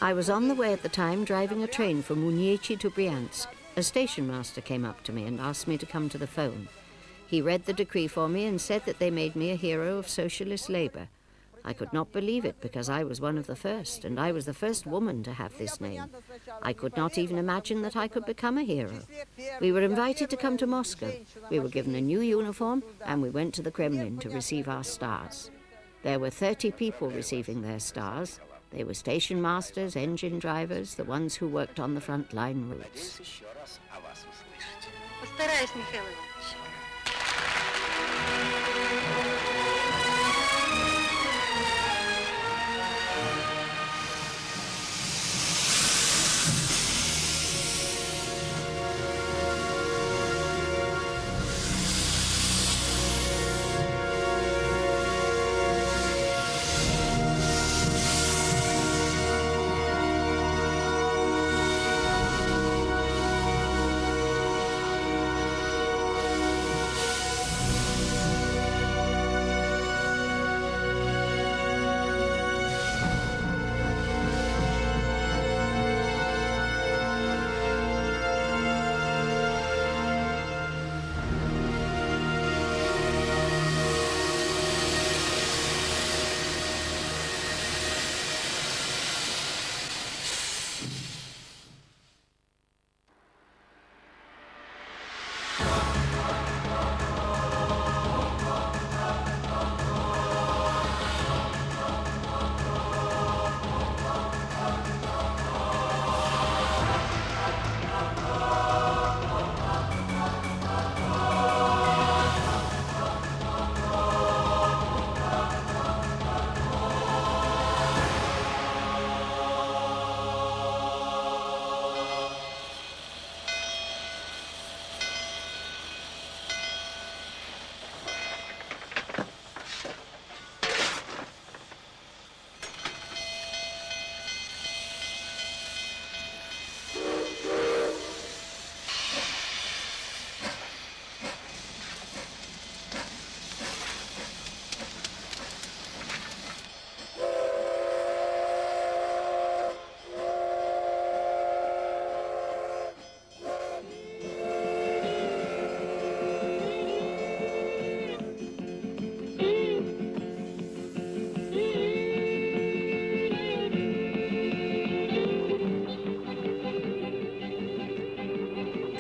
I was on the way at the time driving a train from Munieci to Briansk. A station master came up to me and asked me to come to the phone. He read the decree for me and said that they made me a hero of socialist labour. I could not believe it because I was one of the first, and I was the first woman to have this name. I could not even imagine that I could become a hero. We were invited to come to Moscow. We were given a new uniform, and we went to the Kremlin to receive our stars. There were 30 people receiving their stars. They were station masters, engine drivers, the ones who worked on the front line routes. Постараюсь, Михаил Иванович.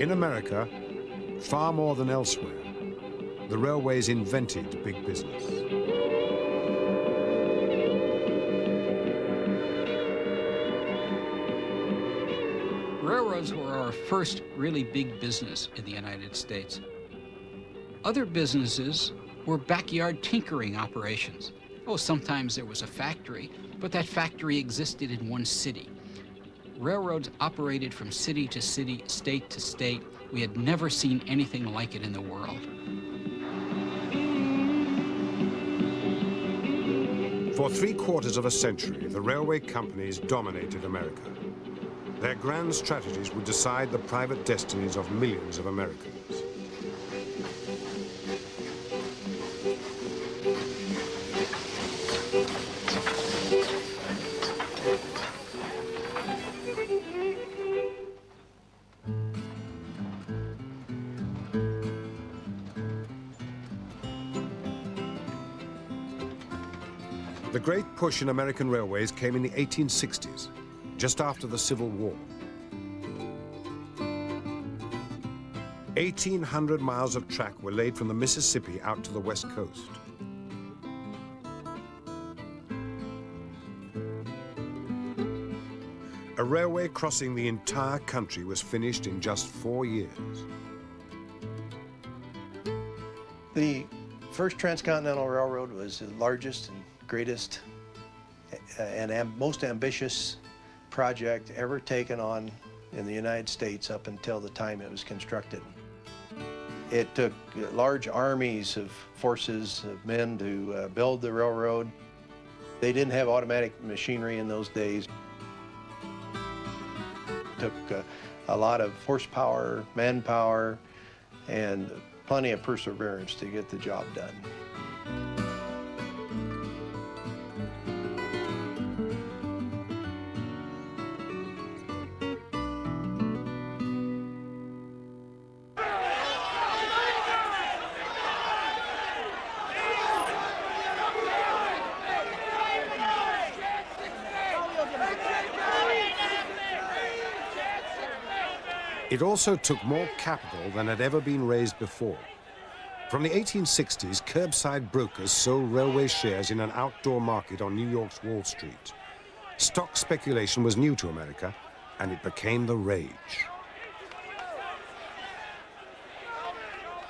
In America, far more than elsewhere, the railways invented big business. Railroads were our first really big business in the United States. Other businesses were backyard tinkering operations. Oh, sometimes there was a factory, but that factory existed in one city. Railroads operated from city to city, state to state. We had never seen anything like it in the world. For 3/4 of a century, the railway companies dominated America. Their grand strategies would decide the private destinies of millions of Americans. The great push in American railways came in the 1860s, just after the Civil War. 1,800 miles of track were laid from the Mississippi out to the West Coast. A railway crossing the entire country was finished in just 4 years. The first transcontinental railroad was the largest and greatest and most ambitious project ever taken on in the United States up until the time it was constructed. It took large armies of forces of men to build the railroad. They didn't have automatic machinery in those days. It took a lot of horsepower, manpower, and plenty of perseverance to get the job done. It also took more capital than had ever been raised before. From the 1860s, curbside brokers sold railway shares in an outdoor market on New York's Wall Street. Stock speculation was new to America, and it became the rage.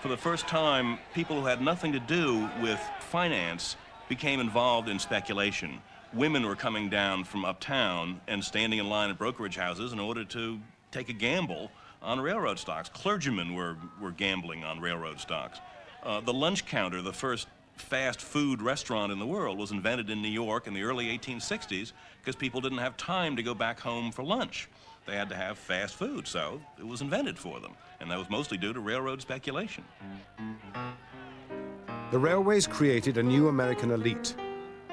For the first time, people who had nothing to do with finance became involved in speculation. Women were coming down from uptown and standing in line at brokerage houses in order to take a gamble on railroad stocks. Clergymen were gambling on railroad stocks. The lunch counter, the first fast food restaurant in the world, was invented in New York in the early 1860s because people didn't have time to go back home for lunch. They had to have fast food, so it was invented for them. And that was mostly due to railroad speculation. The railways created a new American elite.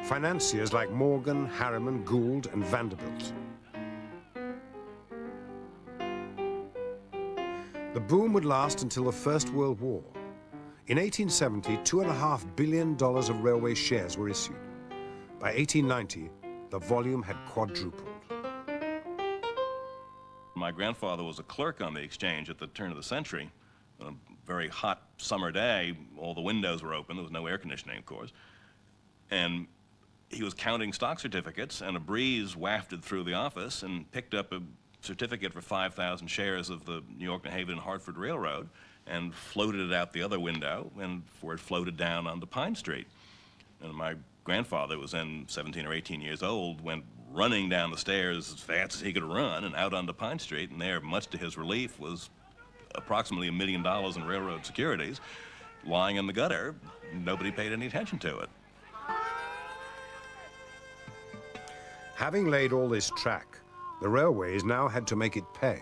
Financiers like Morgan, Harriman, Gould, and Vanderbilt. The boom would last until the First World War. In 1870, $2.5 billion of railway shares were issued. By 1890, the volume had quadrupled. My grandfather was a clerk on the exchange at the turn of the century. On a very hot summer day, all the windows were open. There was no air conditioning, of course. And he was counting stock certificates, and a breeze wafted through the office and picked up a certificate for 5,000 shares of the New York, New Haven, and Hartford Railroad and floated it out the other window, and before it floated down onto Pine Street. And my grandfather was then 17 or 18 years old, went running down the stairs as fast as he could run and out onto Pine Street, and there, much to his relief, was approximately $1 million in railroad securities lying in the gutter. Nobody paid any attention to it. Having laid all this track, the railways now had to make it pay.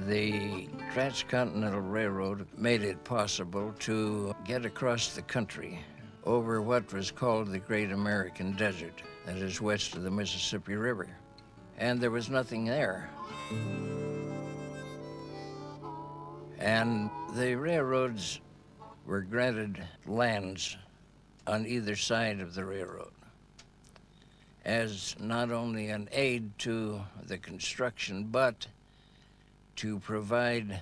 The Transcontinental Railroad made it possible to get across the country over what was called the Great American Desert, that is west of the Mississippi River. And there was nothing there. And the railroads were granted lands on either side of the railroad. as not only an aid to the construction, but to provide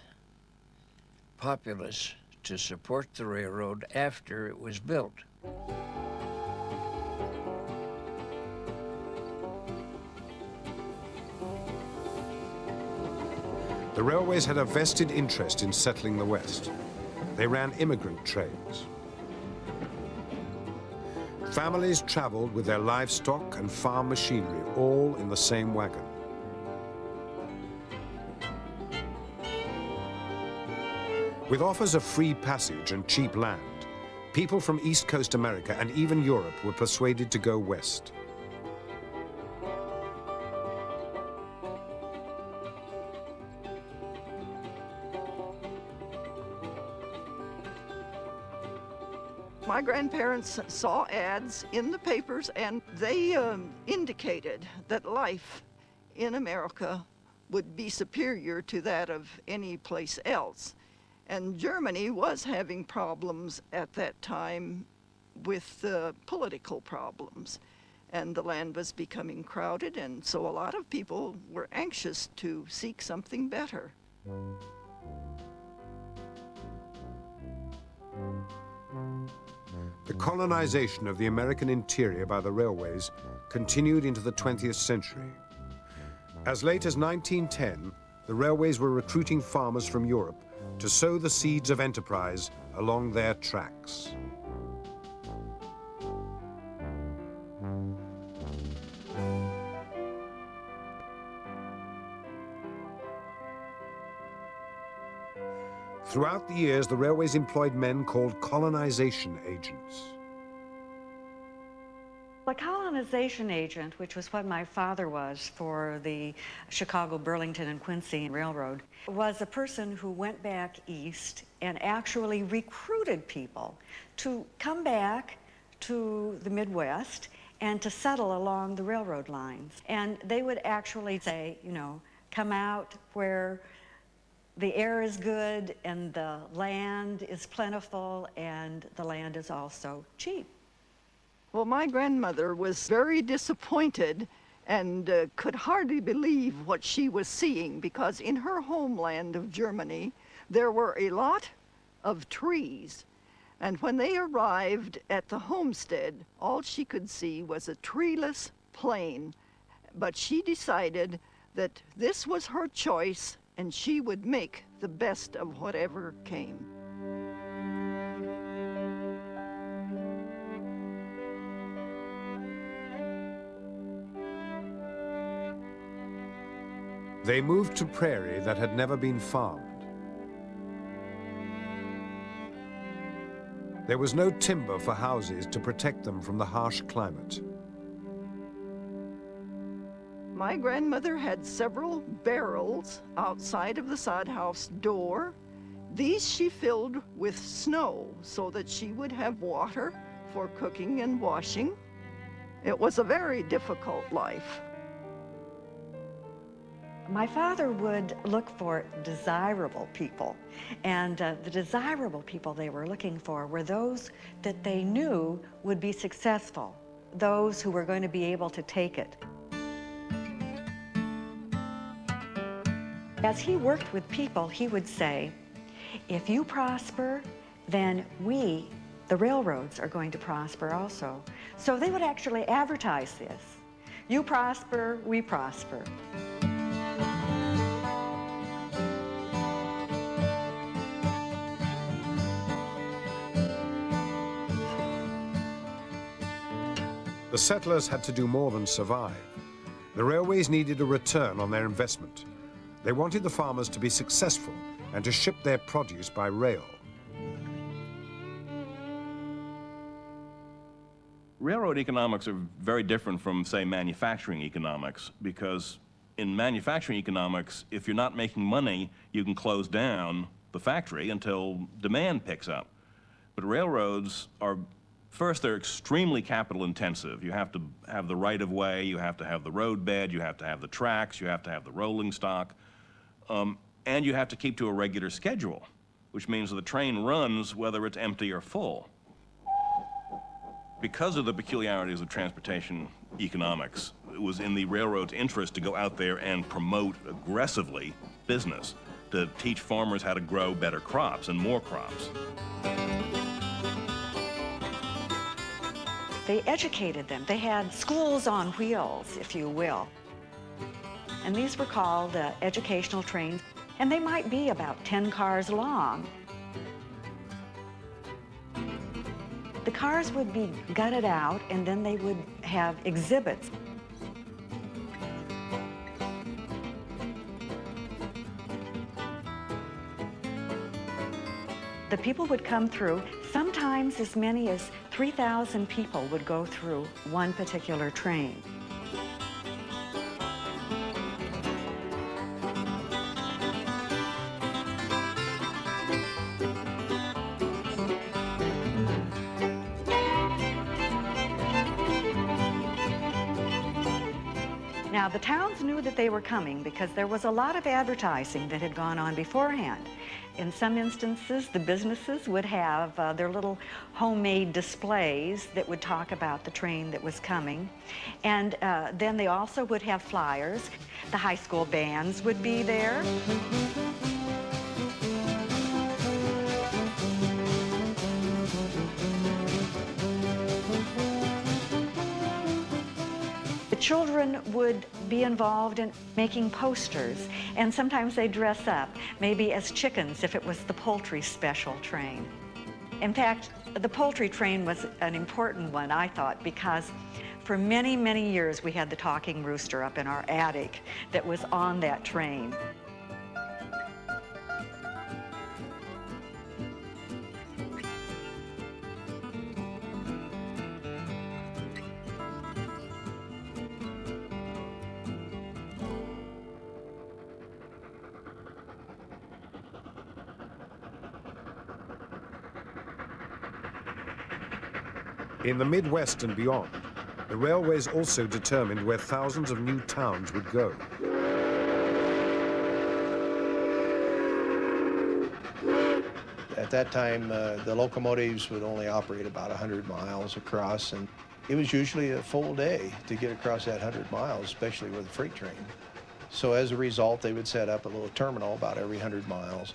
populace to support the railroad after it was built. The railways had a vested interest in settling the West. They ran immigrant trains. Families traveled with their livestock and farm machinery, all in the same wagon. With offers of free passage and cheap land, people from East Coast America and even Europe were persuaded to go west. My grandparents saw ads in the papers, and they indicated that life in America would be superior to that of any place else. And Germany was having problems at that time with political problems. And the land was becoming crowded, and so a lot of people were anxious to seek something better. The colonization of the American interior by the railways continued into the 20th century. As late as 1910, the railways were recruiting farmers from Europe to sow the seeds of enterprise along their tracks. Throughout the years, the railways employed men called colonization agents. A colonization agent, which was what my father was for the Chicago, Burlington, and Quincy Railroad, was a person who went back east and actually recruited people to come back to the Midwest and to settle along the railroad lines. And they would actually say, you know, come out where the air is good and the land is plentiful and the land is also cheap. Well, my grandmother was very disappointed and could hardly believe what she was seeing, because in her homeland of Germany, there were a lot of trees. And when they arrived at the homestead, all she could see was a treeless plain. But she decided that this was her choice, and she would make the best of whatever came. They moved to prairie that had never been farmed. There was no timber for houses to protect them from the harsh climate. My grandmother had several barrels outside of the sod house door. These she filled with snow so that she would have water for cooking and washing. It was a very difficult life. My father would look for desirable people, and the desirable people they were looking for were those that they knew would be successful, those who were going to be able to take it. As he worked with people, he would say, if you prosper, then we, the railroads, are going to prosper also. So they would actually advertise this. You prosper, we prosper. The settlers had to do more than survive. The railways needed a return on their investment. They wanted the farmers to be successful and to ship their produce by rail. Railroad economics are very different from, say, manufacturing economics, because in manufacturing economics, if you're not making money, you can close down the factory until demand picks up. But railroads are, first, they're extremely capital intensive. You have to have the right of way, you have to have the road bed, you have to have the tracks, you have to have the rolling stock, and you have to keep to a regular schedule, which means the train runs whether it's empty or full. Because of the peculiarities of transportation economics, it was in the railroad's interest to go out there and promote aggressively business, to teach farmers how to grow better crops and more crops. They educated them. They had schools on wheels, if you will. And these were called educational trains, and they might be about 10 cars long. The cars would be gutted out, and then they would have exhibits. The people would come through. Sometimes as many as 3,000 people would go through one particular train. Now, the towns knew that they were coming because there was a lot of advertising that had gone on beforehand. In some instances, the businesses would have their little homemade displays that would talk about the train that was coming. And then they also would have flyers. The high school bands would be there. Children would be involved in making posters, and sometimes they dress up, maybe as chickens if it was the poultry special train. In fact, the poultry train was an important one, I thought, because for many, many years we had the talking rooster up in our attic that was on that train. In the Midwest and beyond, the railways also determined where thousands of new towns would go. At that time, the locomotives would only operate about 100 miles across, and it was usually a full day to get across that 100 miles, especially with a freight train. So as a result, they would set up a little terminal about every 100 miles.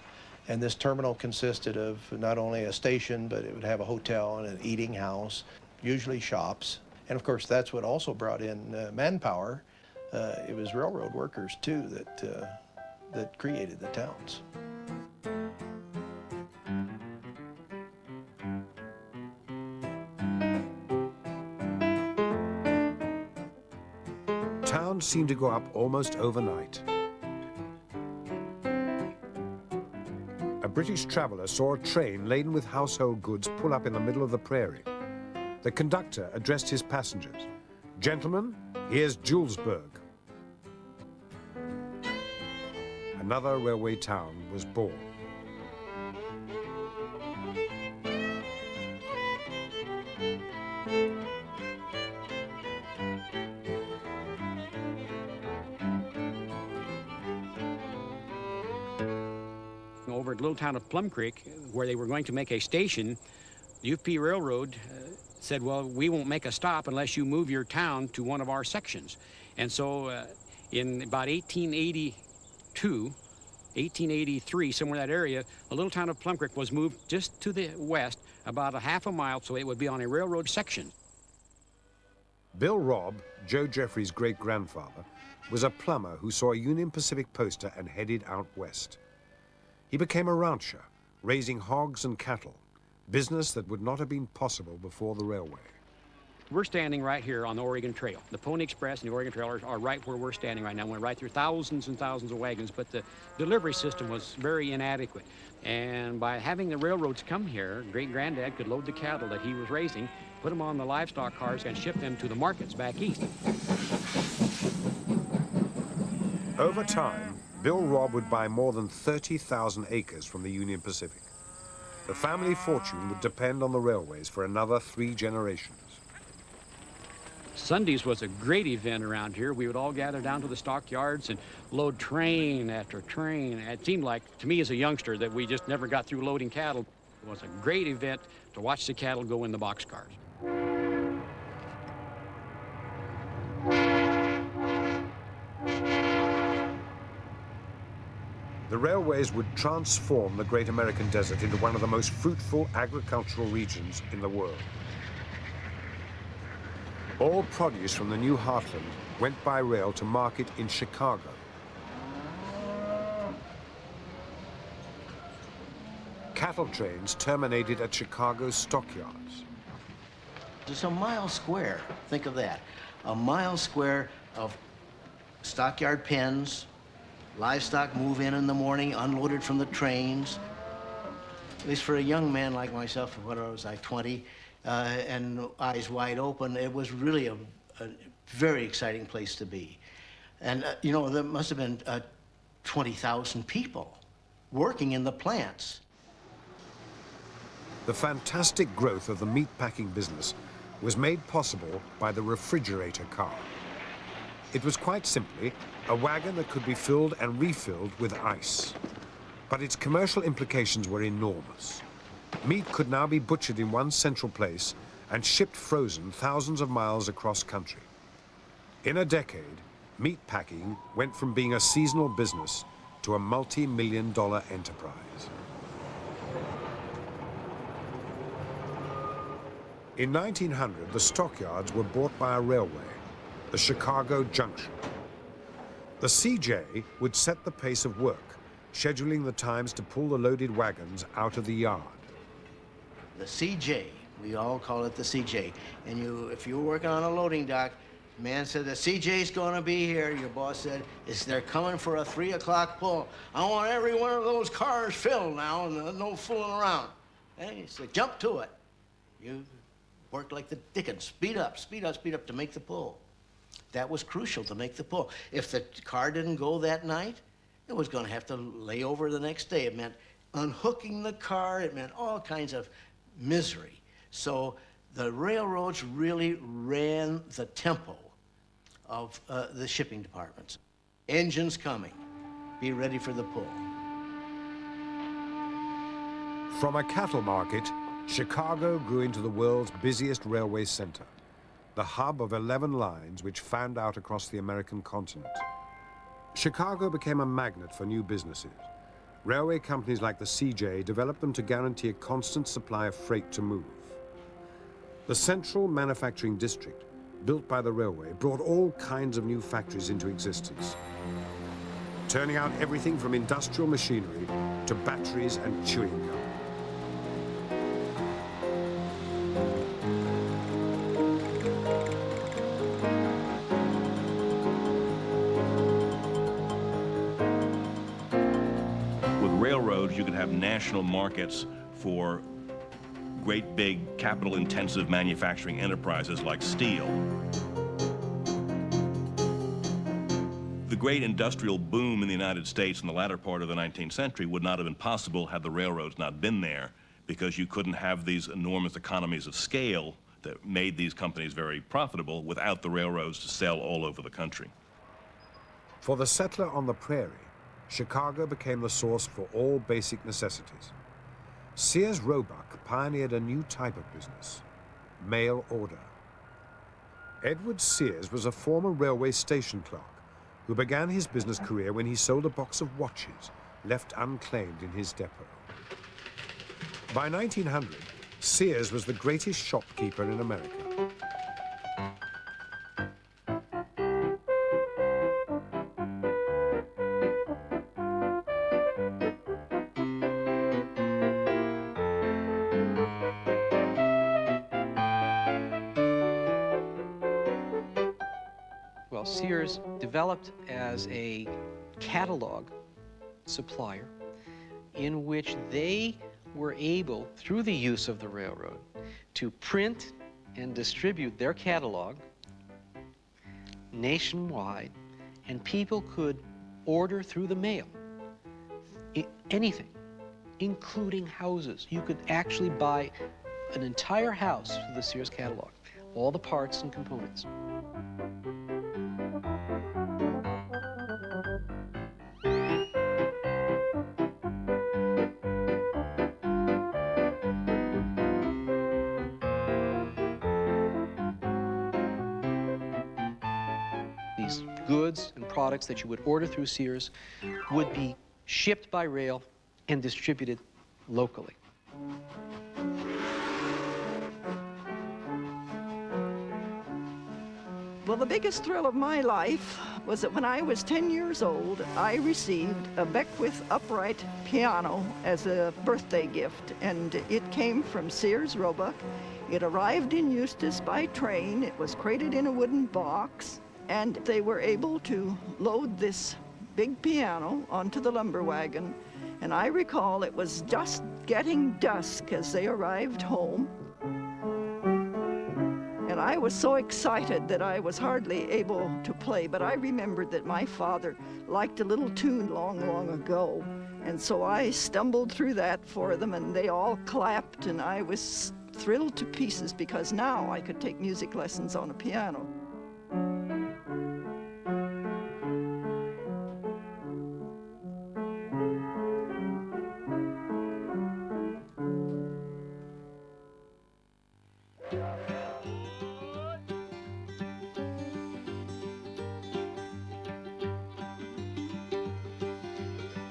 And this terminal consisted of not only a station, but it would have a hotel and an eating house, usually shops. And of course, that's what also brought in manpower. It was railroad workers, too, that created the towns. Towns seemed to go up almost overnight. A British traveller saw a train laden with household goods pull up in the middle of the prairie. The conductor addressed his passengers. "Gentlemen, here's Julesburg." Another railway town was born. Over at the little town of Plum Creek, where they were going to make a station, the UP Railroad said, well, we won't make a stop unless you move your town to one of our sections. And so in about 1882, 1883, somewhere in that area, the little town of Plum Creek was moved just to the west, about a half a mile, so it would be on a railroad section. Bill Robb, Joe Jeffrey's great-grandfather, was a plumber who saw a Union Pacific poster and headed out west. He became a rancher, raising hogs and cattle, business that would not have been possible before the railway. We're standing right here on the Oregon Trail. The Pony Express and the Oregon Trail are right where we're standing right now. We went right through thousands and thousands of wagons, but the delivery system was very inadequate. And by having the railroads come here, great-granddad could load the cattle that he was raising, put them on the livestock cars, and ship them to the markets back east. Over time, Bill Robb would buy more than 30,000 acres from the Union Pacific. The family fortune would depend on the railways for another 3 generations. Sundays was a great event around here. We would all gather down to the stockyards and load train after train. It seemed like, to me as a youngster, that we just never got through loading cattle. It was a great event to watch the cattle go in the boxcars. the railways would transform the Great American Desert into one of the most fruitful agricultural regions in the world. All produce from the new heartland went by rail to market in Chicago. Cattle trains terminated at Chicago's stockyards. It's a mile square, think of that. A mile square of stockyard pens, livestock move in the morning, unloaded from the trains. At least for a young man like myself, what was I, 20, and eyes wide open, it was really a very exciting place to be. And, you know, there must have been 20,000 people working in the plants. The fantastic growth of the meatpacking business was made possible by the refrigerator car. It was quite simply a wagon that could be filled and refilled with ice. But its commercial implications were enormous. Meat could now be butchered in one central place and shipped frozen thousands of miles across country. In a decade, meatpacking went from being a seasonal business to a multi-million-dollar enterprise. In 1900, the stockyards were bought by a railway, the Chicago Junction. The CJ would set the pace of work, scheduling the times to pull the loaded wagons out of the yard. The CJ, we all call it the CJ. And if you were working on a loading dock, man said, the CJ's gonna be here. Your boss said, they're coming for a 3 o'clock pull. I want every one of those cars filled now, and no fooling around. Hey, so jump to it. You worked like the dickens. Speed up, speed up, speed up to make the pull. That was crucial to make the pull. If the car didn't go that night, it was going to have to lay over the next day. It meant unhooking the car. It meant all kinds of misery. So the railroads really ran the tempo of the shipping departments. Engines coming. Be ready for the pull. From a cattle market, Chicago grew into the world's busiest railway center, the hub of 11 lines which fanned out across the American continent. Chicago became a magnet for new businesses. Railway companies like the CJ developed them to guarantee a constant supply of freight to move. The central manufacturing district, built by the railway, brought all kinds of new factories into existence, turning out everything from industrial machinery to batteries and chewing gum. You could have national markets for great big capital-intensive manufacturing enterprises like steel. The great industrial boom in the United States in the latter part of the 19th century would not have been possible had the railroads not been there, because you couldn't have these enormous economies of scale that made these companies very profitable without the railroads to sell all over the country. For the settler on the prairie, Chicago became the source for all basic necessities. Sears Roebuck pioneered a new type of business, mail order. Edward Sears was a former railway station clerk who began his business career when he sold a box of watches left unclaimed in his depot. By 1900, Sears was the greatest shopkeeper in America. Sears developed as a catalog supplier in which they were able, through the use of the railroad, to print and distribute their catalog nationwide, and people could order through the mail anything, including houses. You could actually buy an entire house through the Sears catalog, all the parts and components. These goods and products that you would order through Sears would be shipped by rail, and distributed locally. Well, the biggest thrill of my life was that when I was 10 years old, I received a Beckwith upright piano as a birthday gift, and it came from Sears Roebuck. It arrived in Eustis by train. It was crated in a wooden box, and they were able to load this big piano onto the lumber wagon. And I recall it was just getting dusk as they arrived home. And I was so excited that I was hardly able to play, but I remembered that my father liked a little tune long, long ago. And so I stumbled through that for them, and they all clapped, and I was thrilled to pieces because now I could take music lessons on a piano.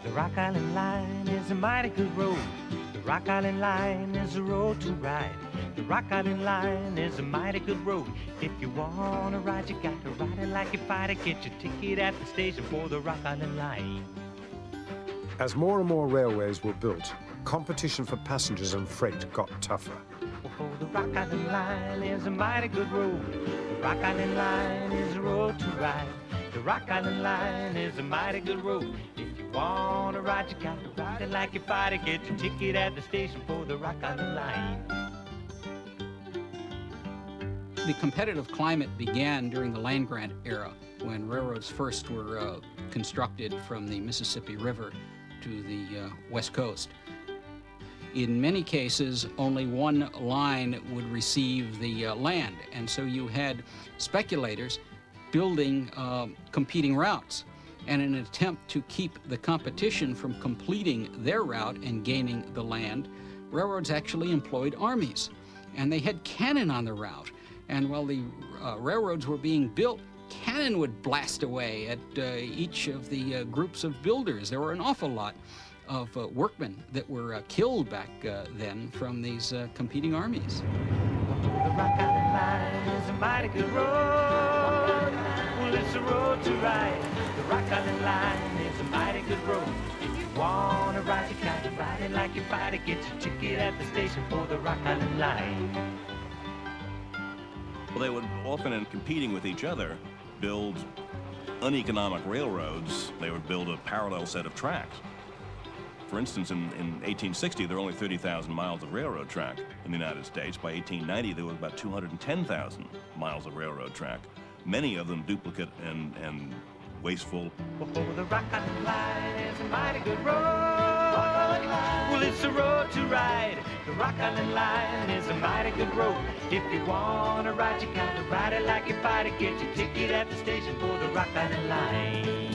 The Rock Island Line is a mighty good road. The Rock Island Line is a road to ride. The Rock Island Line is a mighty good road. If you wanna ride, you got to ride it like you fight it. Get your ticket at the station for the Rock Island Line. As more and more railways were built, competition for passengers and freight got tougher. Oh, the Rock Island Line is a mighty good road. The Rock Island Line is a road to ride. The Rock Island Line is a mighty good road. If you wanna ride, you got to ride it like you fight it. Get your ticket at the station for the Rock Island Line. The competitive climate began during the land grant era, when railroads first were constructed from the Mississippi River to the West Coast. In many cases, only one line would receive the land, and so you had speculators building competing routes. And in an attempt to keep the competition from completing their route and gaining the land, railroads actually employed armies, and they had cannon on the route. And while the railroads were being built, cannon would blast away at each of the groups of builders. There were an awful lot of workmen that were killed back then from these competing armies. The Rock Island Line is a mighty good road. Well, it's a road to ride. The Rock Island Line is a mighty good road. If you wanna ride, you got to ride it like you fight it. Get your ticket at the station for the Rock Island Line. Well, they would often, in competing with each other, build uneconomic railroads. They would build a parallel set of tracks. For instance, in 1860, there were only 30,000 miles of railroad track in the United States. By 1890, there was about 210,000 miles of railroad track, many of them duplicate and wasteful. Oh, the Rock Island Line is a mighty good road. Well, it's a road to ride. The Rock Island Line is a mighty good road. If you wanna ride, you got to ride it like you fight it. Get your ticket at the station for the Rock Island Line.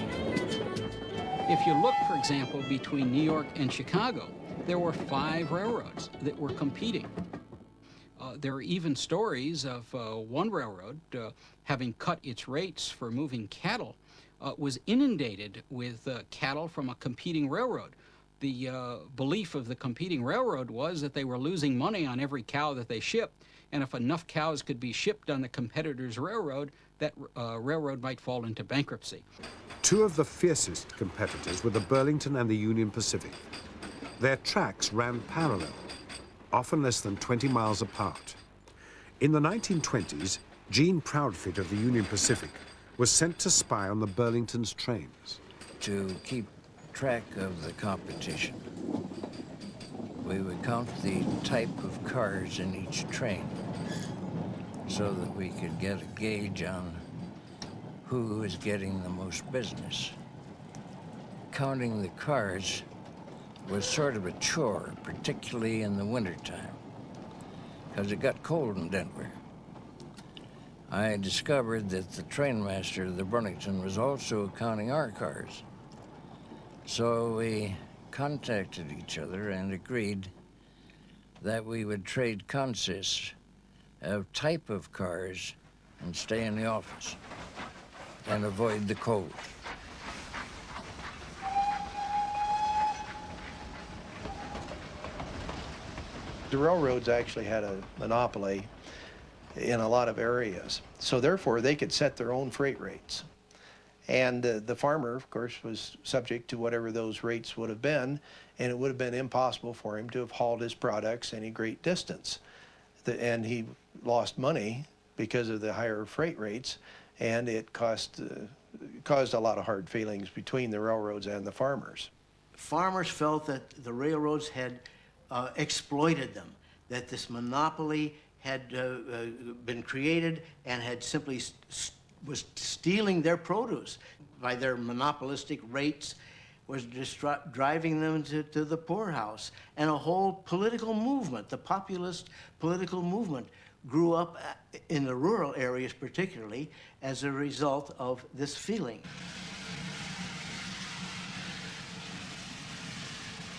If you look, for example, between New York and Chicago, there were 5 railroads that were competing. There are even stories of one railroad having cut its rates for moving cattle, was inundated with cattle from a competing railroad. The belief of the competing railroad was that they were losing money on every cow that they shipped, and if enough cows could be shipped on the competitor's railroad, that railroad might fall into bankruptcy. Two of the fiercest competitors were the Burlington and the Union Pacific. Their tracks ran parallel, often less than 20 miles apart. In the 1920s, Gene Proudfit of the Union Pacific was sent to spy on the Burlington's trains. To keep track of the competition, we would count the type of cars in each train so that we could get a gauge on who is getting the most business. Counting the cars was sort of a chore, particularly in the wintertime, because it got cold in Denver. I discovered that the trainmaster of the Burlington was also counting our cars. So we contacted each other and agreed that we would trade consists of type of cars and stay in the office and avoid the cold. The railroads actually had a monopoly in a lot of areas, so therefore they could set their own freight rates. And the farmer, of course, was subject to whatever those rates would have been, and it would have been impossible for him to have hauled his products any great distance. And he lost money because of the higher freight rates, and it caused a lot of hard feelings between the railroads and the farmers. Farmers felt that the railroads had exploited them, that this monopoly had been created and had simply was stealing their produce by their monopolistic rates, was just driving them to the poorhouse. And a whole political movement, the populist political movement, grew up in the rural areas particularly as a result of this feeling.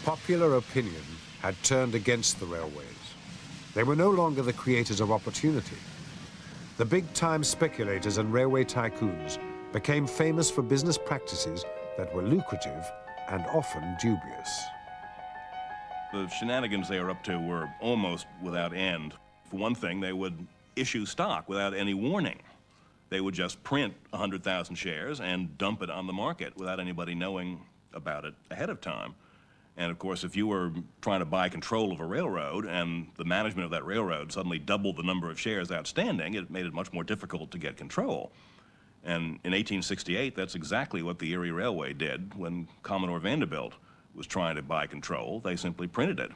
Popular opinion had turned against the railways. They were no longer the creators of opportunity. The big-time speculators and railway tycoons became famous for business practices that were lucrative and often dubious. The shenanigans they were up to were almost without end. For one thing, they would issue stock without any warning. They would just print 100,000 shares and dump it on the market without anybody knowing about it ahead of time. And of course, if you were trying to buy control of a railroad and the management of that railroad suddenly doubled the number of shares outstanding, it made it much more difficult to get control. And in 1868, that's exactly what the Erie Railway did when Commodore Vanderbilt was trying to buy control. They simply printed it.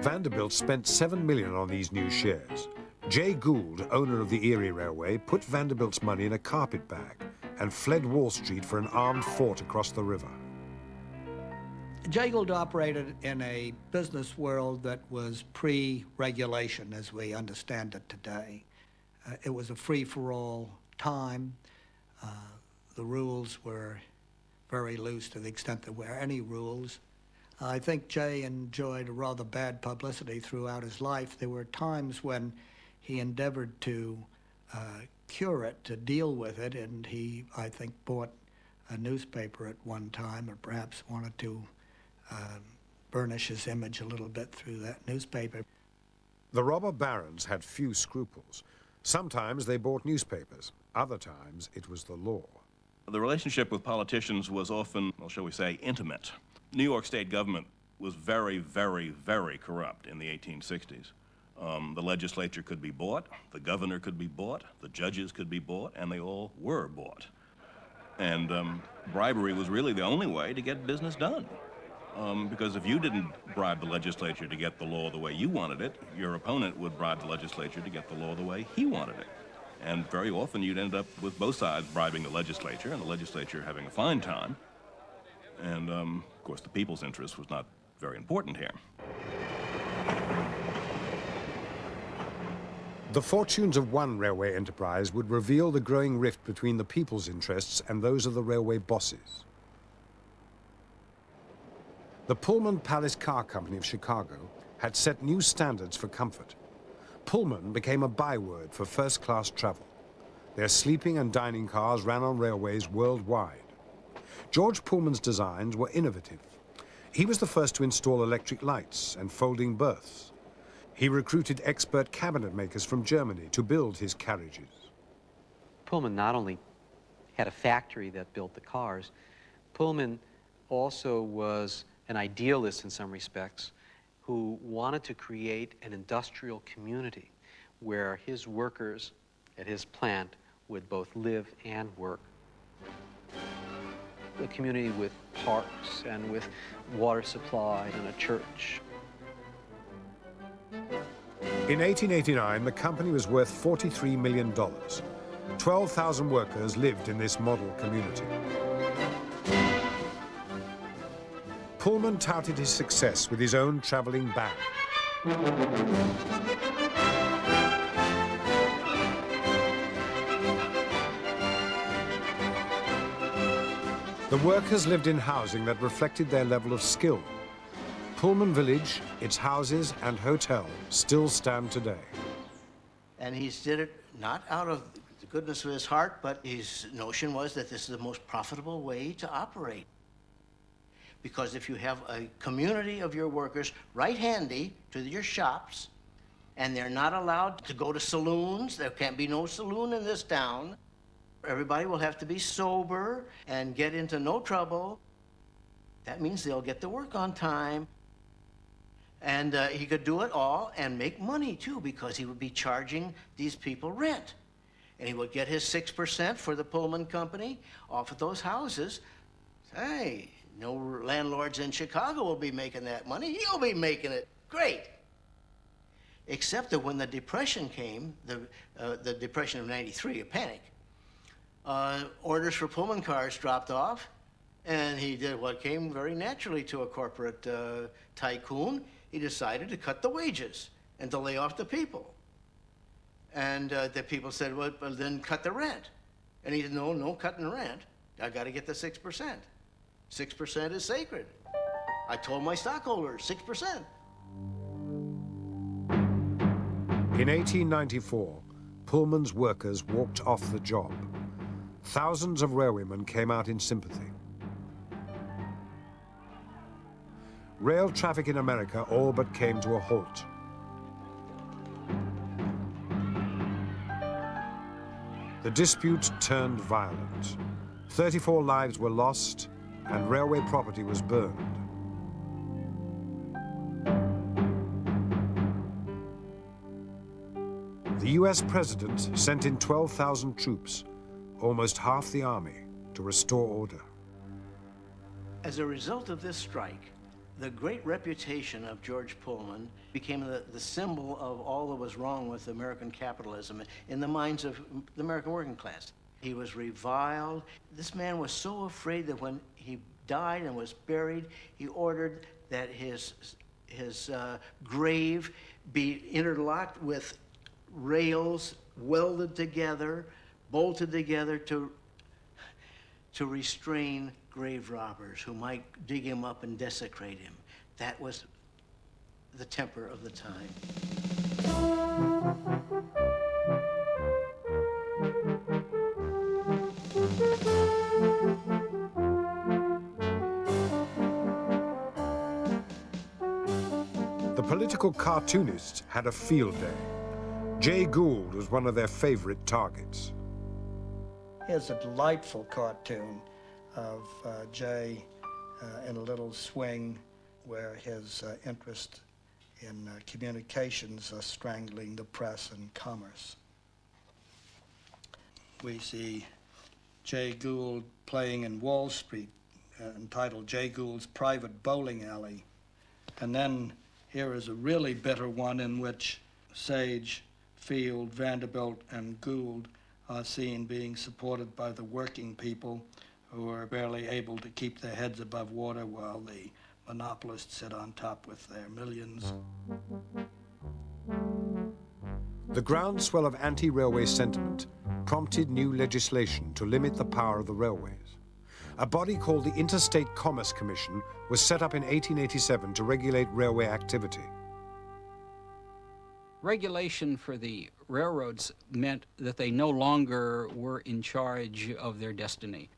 Vanderbilt spent $7 million on these new shares. Jay Gould, owner of the Erie Railway, put Vanderbilt's money in a carpet bag and fled Wall Street for an armed fort across the river. Jay Gould operated in a business world that was pre-regulation as we understand it today. It was a free-for-all time. The rules were very loose to the extent there were any rules. I think Jay enjoyed a rather bad publicity throughout his life. There were times when he endeavored to cure it, to deal with it, and he, I think, bought a newspaper at one time, or perhaps wanted to burnish his image a little bit through that newspaper. The robber barons had few scruples. Sometimes they bought newspapers. Other times it was the law. The relationship with politicians was often, well, shall we say, intimate. New York State government was very, very, very corrupt in the 1860s. The legislature could be bought, the governor could be bought, the judges could be bought, and they all were bought. And bribery was really the only way to get business done. Because if you didn't bribe the legislature to get the law the way you wanted it, your opponent would bribe the legislature to get the law the way he wanted it. And very often you'd end up with both sides bribing the legislature and the legislature having a fine time. And of course the people's interest was not very important here. The fortunes of one railway enterprise would reveal the growing rift between the people's interests and those of the railway bosses. The Pullman Palace Car Company of Chicago had set new standards for comfort. Pullman became a byword for first-class travel. Their sleeping and dining cars ran on railways worldwide. George Pullman's designs were innovative. He was the first to install electric lights and folding berths. He recruited expert cabinet makers from Germany to build his carriages. Pullman not only had a factory that built the cars, Pullman also was an idealist in some respects who wanted to create an industrial community where his workers at his plant would both live and work. A community with parks and with water supply and a church. In 1889, the company was worth $43 million. 12,000 workers lived in this model community. Pullman touted his success with his own traveling band. The workers lived in housing that reflected their level of skill. Pullman Village, its houses and hotel still stand today. And he did it not out of the goodness of his heart, but his notion was that this is the most profitable way to operate. Because if you have a community of your workers right handy to your shops, and they're not allowed to go to saloons, there can't be no saloon in this town, everybody will have to be sober and get into no trouble. That means they'll get to work on time. And he could do it all and make money, too, because he would be charging these people rent. And he would get his 6% for the Pullman Company off of those houses. Hey, no landlords in Chicago will be making that money. He'll be making it. Great. Except that when the Depression came, the Depression of '93, a panic, orders for Pullman cars dropped off, and he did what came very naturally to a corporate tycoon. He decided to cut the wages and to lay off the people. And the people said, well, then cut the rent. And he said, no cutting rent. I got to get the 6%. 6% is sacred. I told my stockholders, 6%. In 1894, Pullman's workers walked off the job. Thousands of railwaymen came out in sympathy. Rail traffic in America all but came to a halt. The dispute turned violent. 34 lives were lost, and railway property was burned. The US president sent in 12,000 troops, almost half the army, to restore order. As a result of this strike, the great reputation of George Pullman became the symbol of all that was wrong with American capitalism in the minds of the American working class. He was reviled. This man was so afraid that when he died and was buried, he ordered that his grave be interlocked with rails welded together, bolted together to restrain grave robbers who might dig him up and desecrate him. That was the temper of the time. The political cartoonists had a field day. Jay Gould was one of their favorite targets. Here's a delightful cartoon of Jay in a little swing where his interest in communications are strangling the press and commerce. We see Jay Gould playing in Wall Street, entitled Jay Gould's Private Bowling Alley. And then here is a really bitter one in which Sage, Field, Vanderbilt, and Gould are seen being supported by the working people who are barely able to keep their heads above water while the monopolists sit on top with their millions. The groundswell of anti-railway sentiment prompted new legislation to limit the power of the railways. A body called the Interstate Commerce Commission was set up in 1887 to regulate railway activity. Regulation for the railroads meant that they no longer were in charge of their destiny.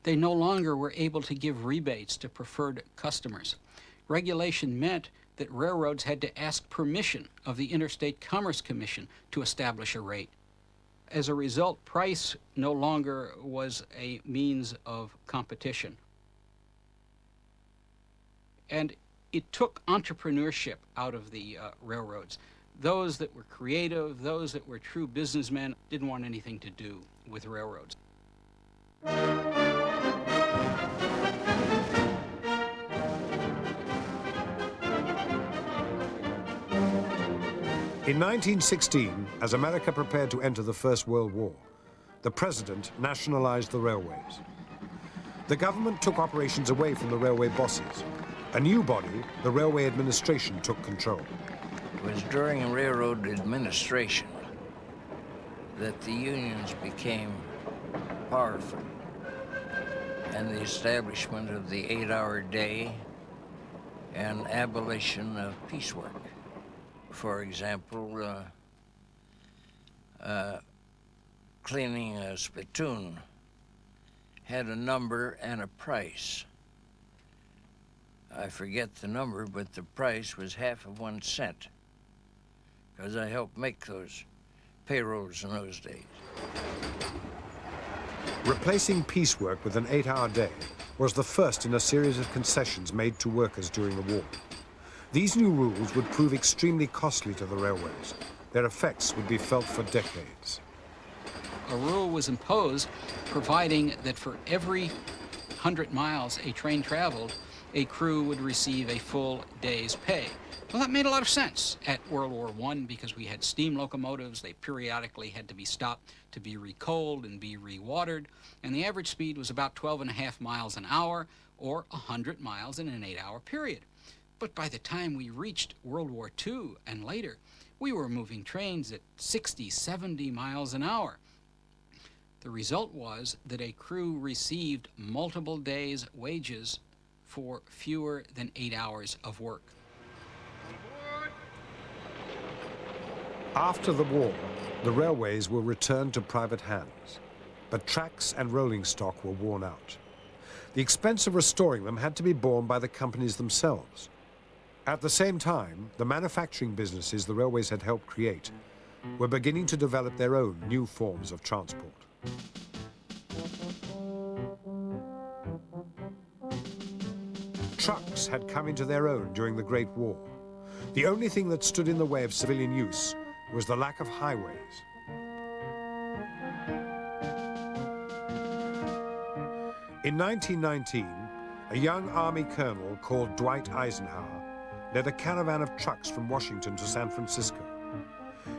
They no longer were able to give rebates to preferred customers. Regulation meant that railroads had to ask permission of the Interstate Commerce Commission to establish a rate. As a result, price no longer was a means of competition. And it took entrepreneurship out of the railroads. Those that were creative, those that were true businessmen, didn't want anything to do with railroads. In 1916, as America prepared to enter the First World War, the president nationalized the railways. The government took operations away from the railway bosses. A new body, the Railway Administration, took control. It was during railroad administration that the unions became powerful, and the establishment of the 8-hour day and abolition of piecework. For example, cleaning a spittoon had a number and a price. I forget the number, but the price was half of 1 cent, because I helped make those payrolls in those days. Replacing piecework with an 8-hour day was the first in a series of concessions made to workers during the war. These new rules would prove extremely costly to the railways. Their effects would be felt for decades. A rule was imposed providing that for every 100 miles a train traveled, a crew would receive a full day's pay. Well, that made a lot of sense at World War I because we had steam locomotives. They periodically had to be stopped to be recoaled and be rewatered, and the average speed was about 12.5 miles an hour, or 100 miles in an 8-hour period. But by the time we reached World War II and later, we were moving trains at 60, 70 miles an hour. The result was that a crew received multiple days' wages for fewer than 8 hours of work. After the war, the railways were returned to private hands, but tracks and rolling stock were worn out. The expense of restoring them had to be borne by the companies themselves. At the same time, the manufacturing businesses the railways had helped create were beginning to develop their own new forms of transport. Trucks had come into their own during the Great War. The only thing that stood in the way of civilian use was the lack of highways. In 1919, a young Army colonel called Dwight Eisenhower led a caravan of trucks from Washington to San Francisco.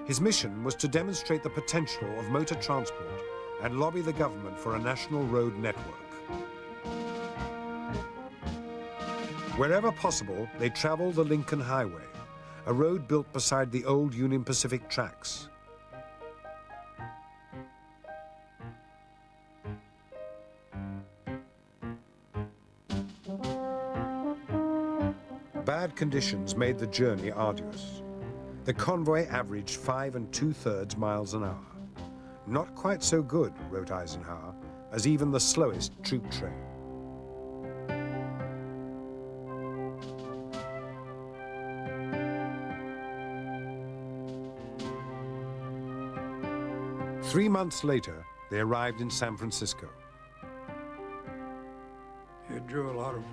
His mission was to demonstrate the potential of motor transport and lobby the government for a national road network. Wherever possible, they traveled the Lincoln Highway, a road built beside the old Union Pacific tracks. Bad conditions made the journey arduous. The convoy averaged 5 2/3 miles an hour. Not quite so good, wrote Eisenhower, as even the slowest troop train. Three months later, they arrived in San Francisco. It drew a lot of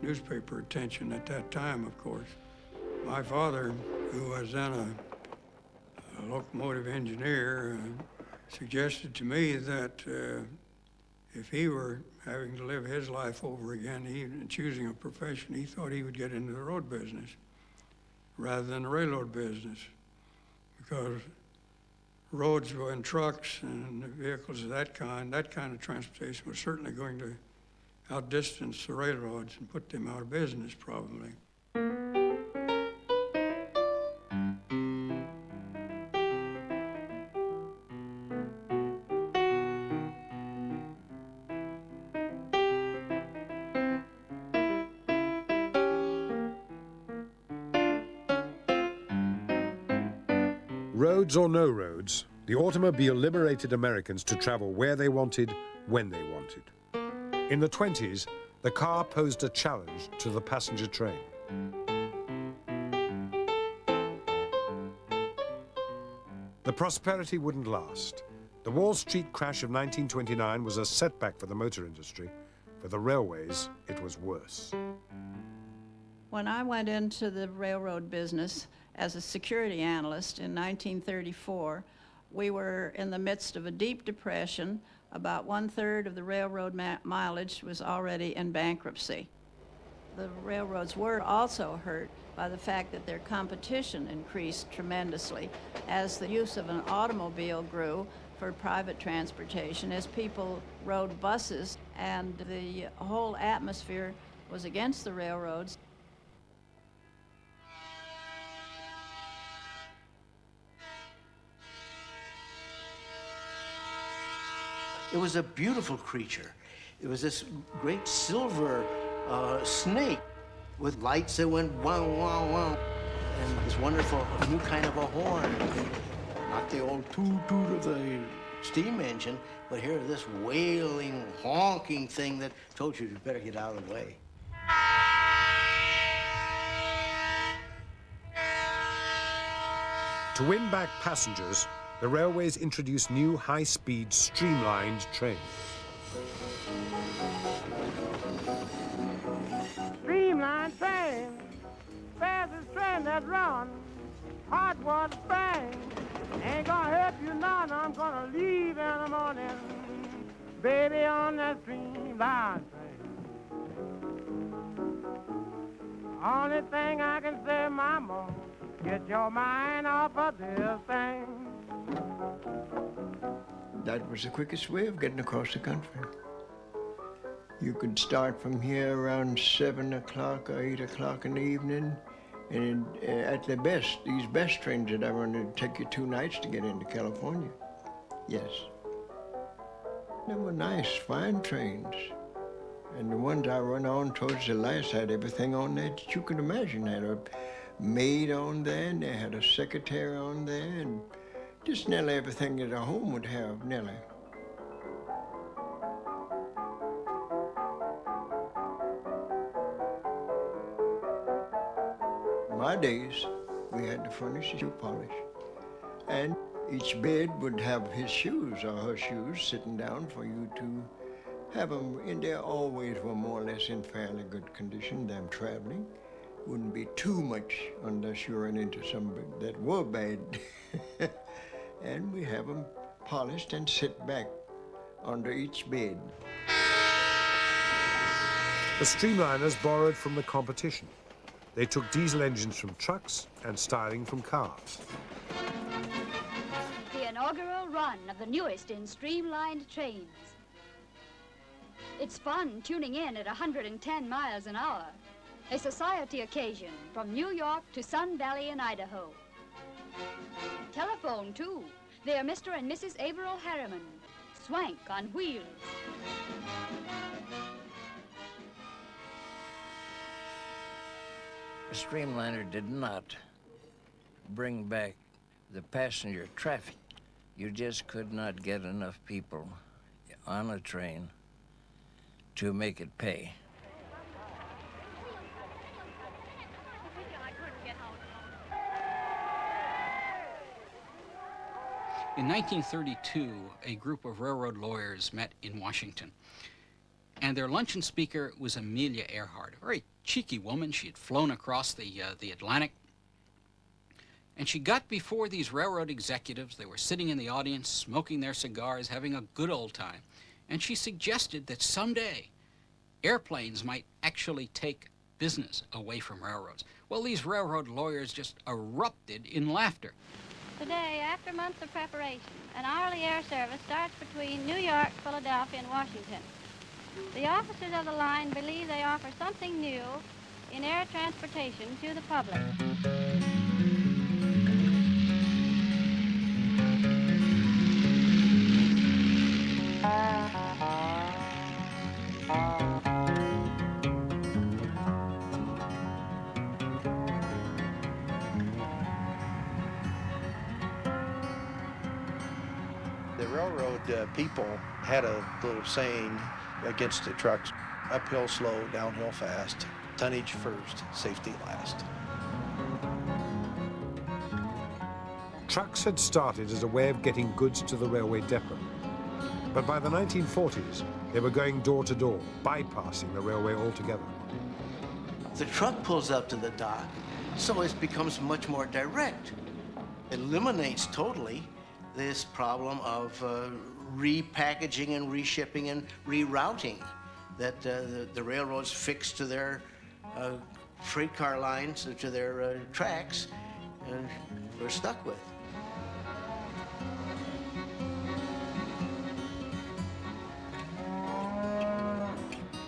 newspaper attention at that time, of course. My father, who was then a locomotive engineer, suggested to me that if he were having to live his life over again, choosing a profession, he thought he would get into the road business rather than the railroad business, because roads and trucks and vehicles of that kind of transportation was certainly going to outdistance the railroads and put them out of business, probably. Roads or no roads, the automobile liberated Americans to travel where they wanted, when they wanted. In the 20s, the car posed a challenge to the passenger train. The prosperity wouldn't last. The Wall Street crash of 1929 was a setback for the motor industry. For the railways, it was worse. When I went into the railroad business as a security analyst in 1934, we were in the midst of a deep depression. About 1/3 of the railroad mileage was already in bankruptcy. The railroads were also hurt by the fact that their competition increased tremendously as the use of an automobile grew for private transportation, as people rode buses, and the whole atmosphere was against the railroads. It was a beautiful creature. It was this great silver snake with lights that went wow, wow, wow, and this wonderful new kind of a horn. Not the old toot toot of the steam engine, but here this wailing, honking thing that told you better get out of the way. To win back passengers, the railways introduced new high-speed streamlined trains. Streamlined train, fastest train that run, hot water spring. Ain't gonna help you none, I'm gonna leave in the morning, baby, on that streamlined train. Only thing I can say, mama, get your mind off of this thing. That was the quickest way of getting across the country. You could start from here around 7 o'clock or 8 o'clock in the evening, and at the best, these best trains that I run, it'd take you 2 nights to get into California. Yes. They were nice, fine trains. And the ones I run on towards the last had everything on there that you could imagine. They had a maid on there, and they had a secretary on there, and just nearly everything that a home would have, nearly. In my days, we had to furnish shoe polish. And each bed would have his shoes or her shoes sitting down for you to have them, and they always were more or less in fairly good condition. Them traveling wouldn't be too much unless you ran into some that were bad. And we have them polished and sit back under each bed. The streamliners borrowed from the competition. They took diesel engines from trucks and styling from cars. The inaugural run of the newest in streamlined trains. It's fun tuning in at 110 miles an hour. A society occasion from New York to Sun Valley in Idaho. Telephone, too. They're Mr. and Mrs. Averill Harriman. Swank on wheels. The streamliner did not bring back the passenger traffic. You just could not get enough people on a train to make it pay. In 1932, a group of railroad lawyers met in Washington, and their luncheon speaker was Amelia Earhart, a very cheeky woman. She had flown across the Atlantic, and she got before these railroad executives. They were sitting in the audience, smoking their cigars, having a good old time, and she suggested that someday airplanes might actually take business away from railroads. Well, these railroad lawyers just erupted in laughter. Today, after months of preparation, an hourly air service starts between New York, Philadelphia, and Washington. The officers of the line believe they offer something new in air transportation to the public. The railroad people had a little saying against the trucks: uphill slow, downhill fast, tonnage first, safety last. Trucks had started as a way of getting goods to the railway depot. But by the 1940s, they were going door to door, bypassing the railway altogether. The truck pulls up to the dock, so it becomes much more direct. It eliminates totally this problem of repackaging and reshipping and rerouting that the railroads fix to their freight car lines, to their tracks, and we're stuck with.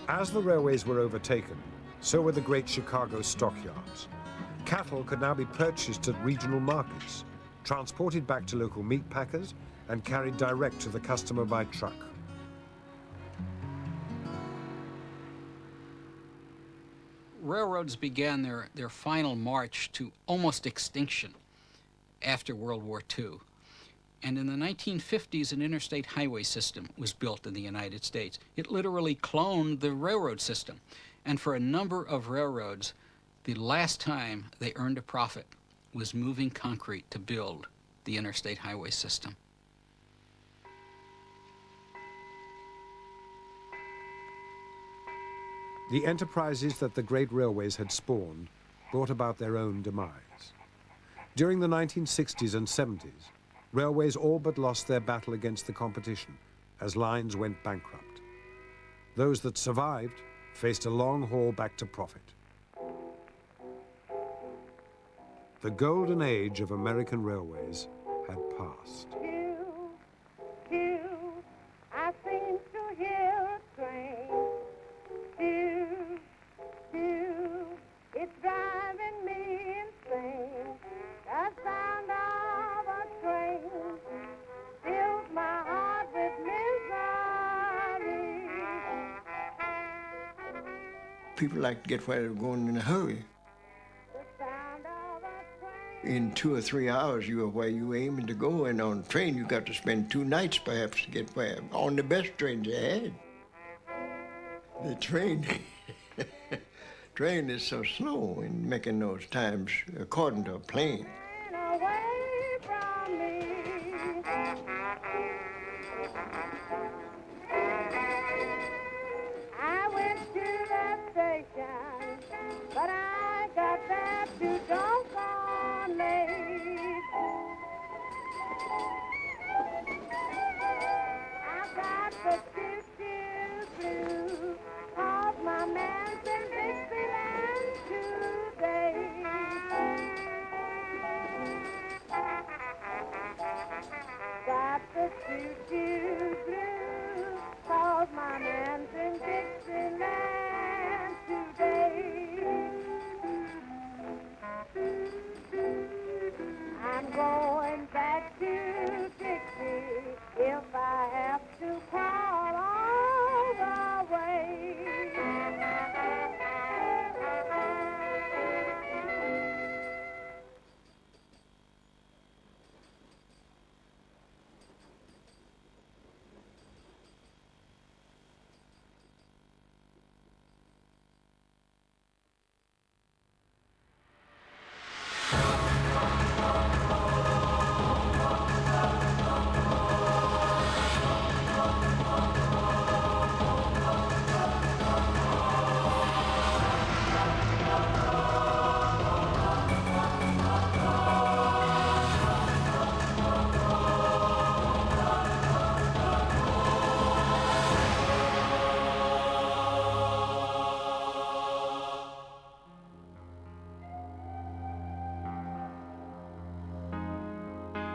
As the railways were overtaken, so were the great Chicago stockyards. Cattle could now be purchased at regional markets, transported back to local meat packers, and carried direct to the customer by truck. Railroads began their final march to almost extinction after World War II. And in the 1950s, an interstate highway system was built in the United States. It literally cloned the railroad system. And for a number of railroads, the last time they earned a profit was moving concrete to build the interstate highway system. The enterprises that the great railways had spawned brought about their own demise. During the 1960s and 70s, railways all but lost their battle against the competition as lines went bankrupt. Those that survived faced a long haul back to profit. The golden age of American railways had passed. I seem to hear a train. It's driving me insane. The sound of a train fills my heart with misery. People like to get where they're going in a hurry. In 2 or 3 hours, you are where you aiming to go, and on a train, you got to spend 2 nights perhaps to get where, on the best trains they had. The train is so slow in making those times according to a plane. Away from me. I went to the station, but I got there too doggone late. I got the choo-choo blues, 'cause my man's in Dixieland today. Got the choo-choo blues, 'cause my man's in Dixieland today. I'm going back to Dixie if I have to crawl all the way.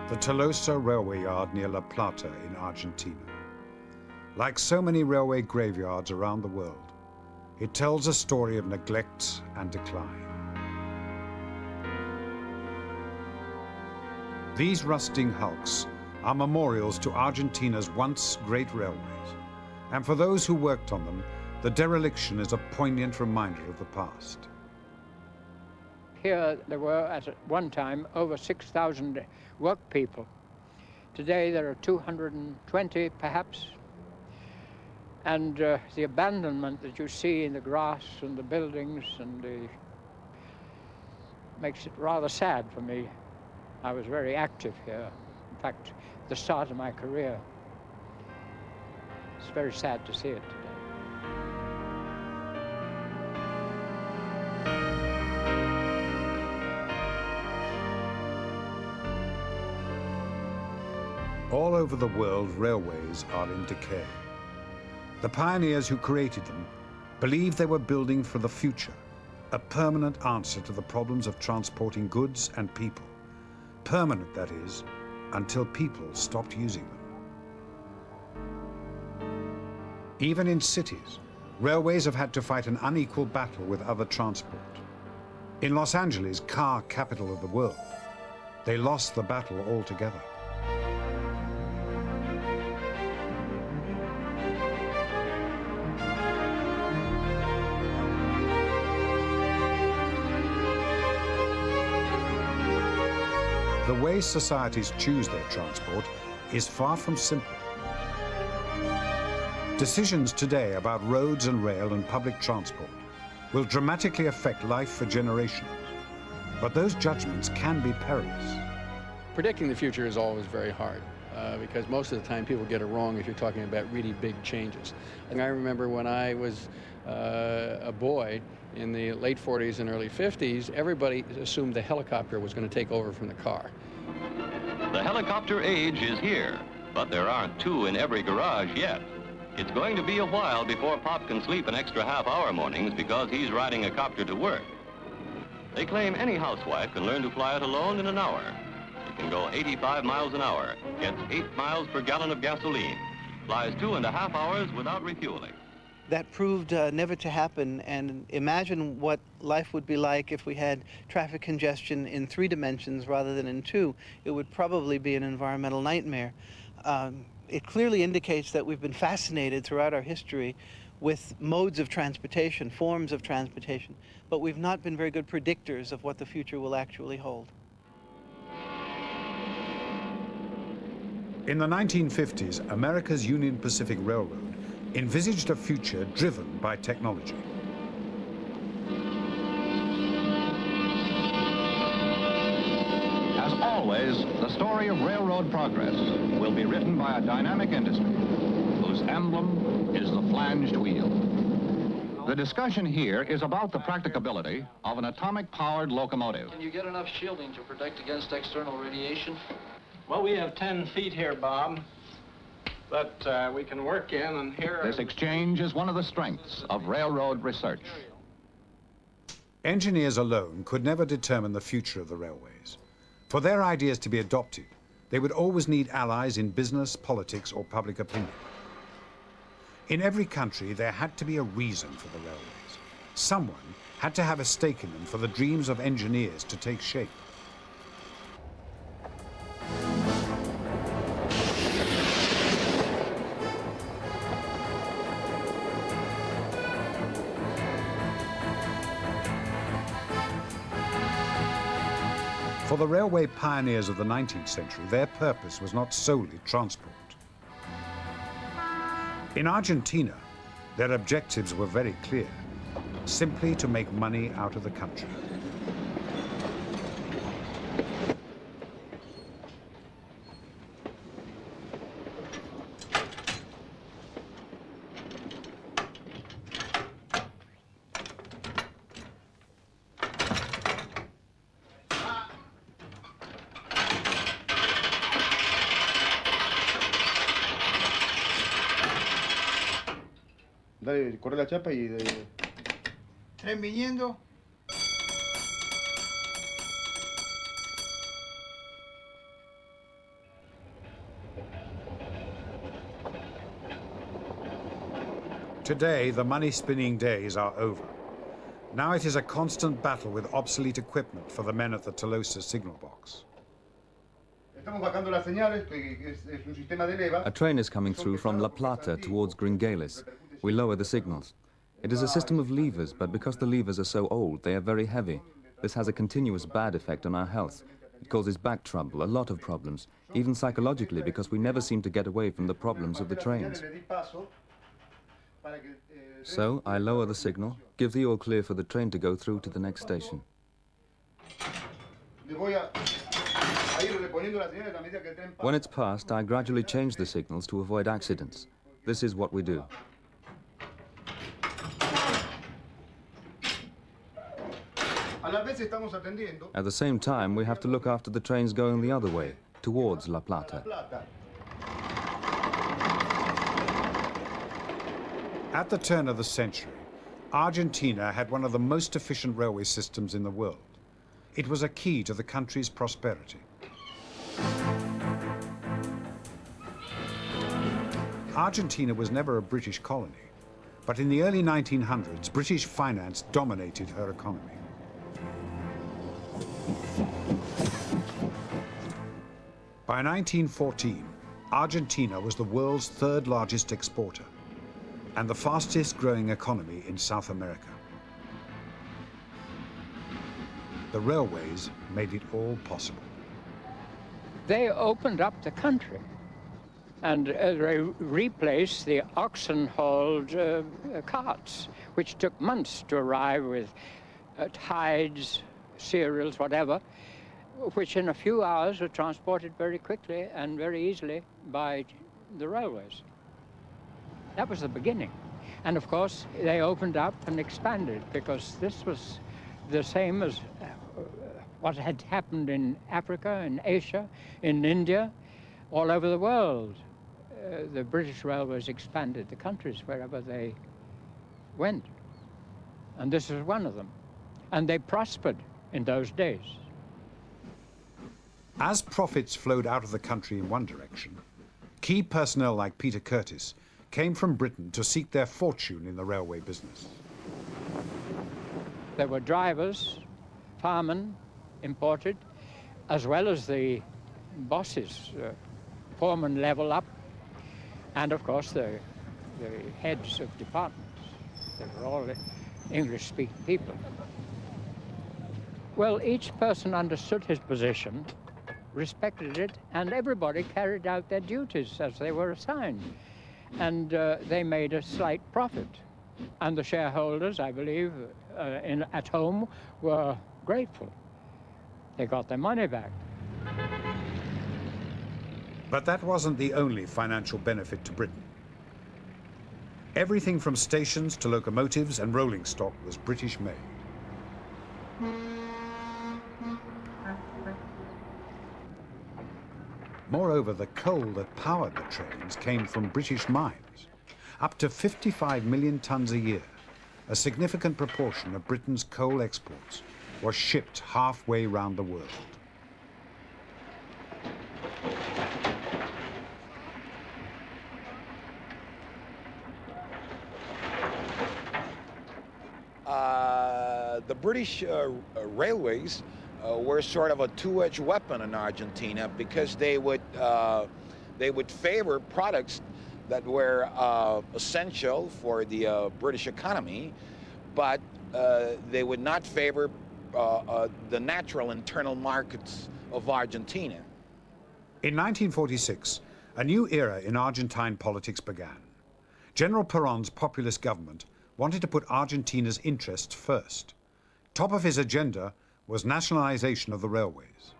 The Tolosa railway yard near La Plata in Argentina. Like so many railway graveyards around the world, it tells a story of neglect and decline. These rusting hulks are memorials to Argentina's once great railways, and for those who worked on them, the dereliction is a poignant reminder of the past. Here there were at one time over 6,000 work people. Today there are 220 perhaps. And the abandonment that you see in the grass and the buildings makes it rather sad for me. I was very active here. In fact, at the start of my career. It's very sad to see it today. All over the world, railways are in decay. The pioneers who created them believed they were building for the future, a permanent answer to the problems of transporting goods and people. Permanent, that is, until people stopped using them. Even in cities, railways have had to fight an unequal battle with other transport. In Los Angeles, car capital of the world, they lost the battle altogether. The way societies choose their transport is far from simple. Decisions today about roads and rail and public transport will dramatically affect life for generations. But those judgments can be perilous. Predicting the future is always very hard because most of the time people get it wrong if you're talking about really big changes. And I remember when I was a boy in the late 40s and early 50s, everybody assumed the helicopter was going to take over from the car. The helicopter age is here, but there aren't two in every garage yet. It's going to be a while before Pop can sleep an extra half-hour mornings because he's riding a copter to work. They claim any housewife can learn to fly it alone in an hour. It can go 85 miles an hour, gets 8 miles per gallon of gasoline, flies 2.5 hours without refueling. That proved never to happen, and imagine what life would be like if we had traffic congestion in 3 dimensions rather than in 2. It would probably be an environmental nightmare. It clearly indicates that we've been fascinated throughout our history with modes of transportation, forms of transportation, but we've not been very good predictors of what the future will actually hold. In the 1950s, America's Union Pacific Railroad envisaged a future driven by technology. As always, the story of railroad progress will be written by a dynamic industry whose emblem is the flanged wheel. The discussion here is about the practicability of an atomic-powered locomotive. Can you get enough shielding to protect against external radiation? Well, we have 10 feet here, Bob, but we can work in, and here... This exchange is one of the strengths of railroad research. Engineers alone could never determine the future of the railways. For their ideas to be adopted, they would always need allies in business, politics, or public opinion. In every country, there had to be a reason for the railways. Someone had to have a stake in them for the dreams of engineers to take shape. For the railway pioneers of the 19th century, their purpose was not solely transport. In Argentina, their objectives were very clear: simply to make money out of the country. Dale, corre la chapa y... Tren viniendo. Today, the money-spinning days are over. Now it is a constant battle with obsolete equipment for the men at the Tolosa signal box. A train is coming through from La Plata towards Gringeles. We lower the signals. It is a system of levers, but because the levers are so old, they are very heavy. This has a continuous bad effect on our health. It causes back trouble, a lot of problems, even psychologically, because we never seem to get away from the problems of the trains. So I lower the signal, give the all clear for the train to go through to the next station. When it's passed, I gradually change the signals to avoid accidents. This is what we do. At the same time, we have to look after the trains going the other way, towards La Plata. At the turn of the century, Argentina had one of the most efficient railway systems in the world. It was a key to the country's prosperity. Argentina was never a British colony, but in the early 1900s, British finance dominated her economy. By 1914, Argentina was the world's third largest exporter and the fastest growing economy in South America. The railways made it all possible. They opened up the country and they replaced the oxen-hauled carts, which took months to arrive with hides, cereals, whatever, which in a few hours were transported very quickly and very easily by the railways. That was the beginning. And of course, they opened up and expanded, because this was the same as what had happened in Africa, in Asia, in India, all over the world. The British railways expanded the countries wherever they went. And this was one of them. And they prospered in those days. As profits flowed out of the country in one direction, key personnel like Peter Curtis came from Britain to seek their fortune in the railway business. There were drivers, firemen imported, as well as the bosses, foreman level up, and of course the heads of departments. They were all English-speaking people. Well, each person understood his position, respected it, and everybody carried out their duties as they were assigned. And they made a slight profit. And the shareholders, I believe, at home were grateful. They got their money back. But that wasn't the only financial benefit to Britain. Everything from stations to locomotives and rolling stock was British made. Moreover, the coal that powered the trains came from British mines, up to 55 million tons a year. A significant proportion of Britain's coal exports was shipped halfway round the world. The British railways were sort of a two-edged weapon in Argentina, because they would favor products that were essential for the British economy, but they would not favor the natural internal markets of Argentina. In 1946, a new era in Argentine politics began. General Perón's populist government wanted to put Argentina's interests first. Top of his agenda was nationalization of the railways.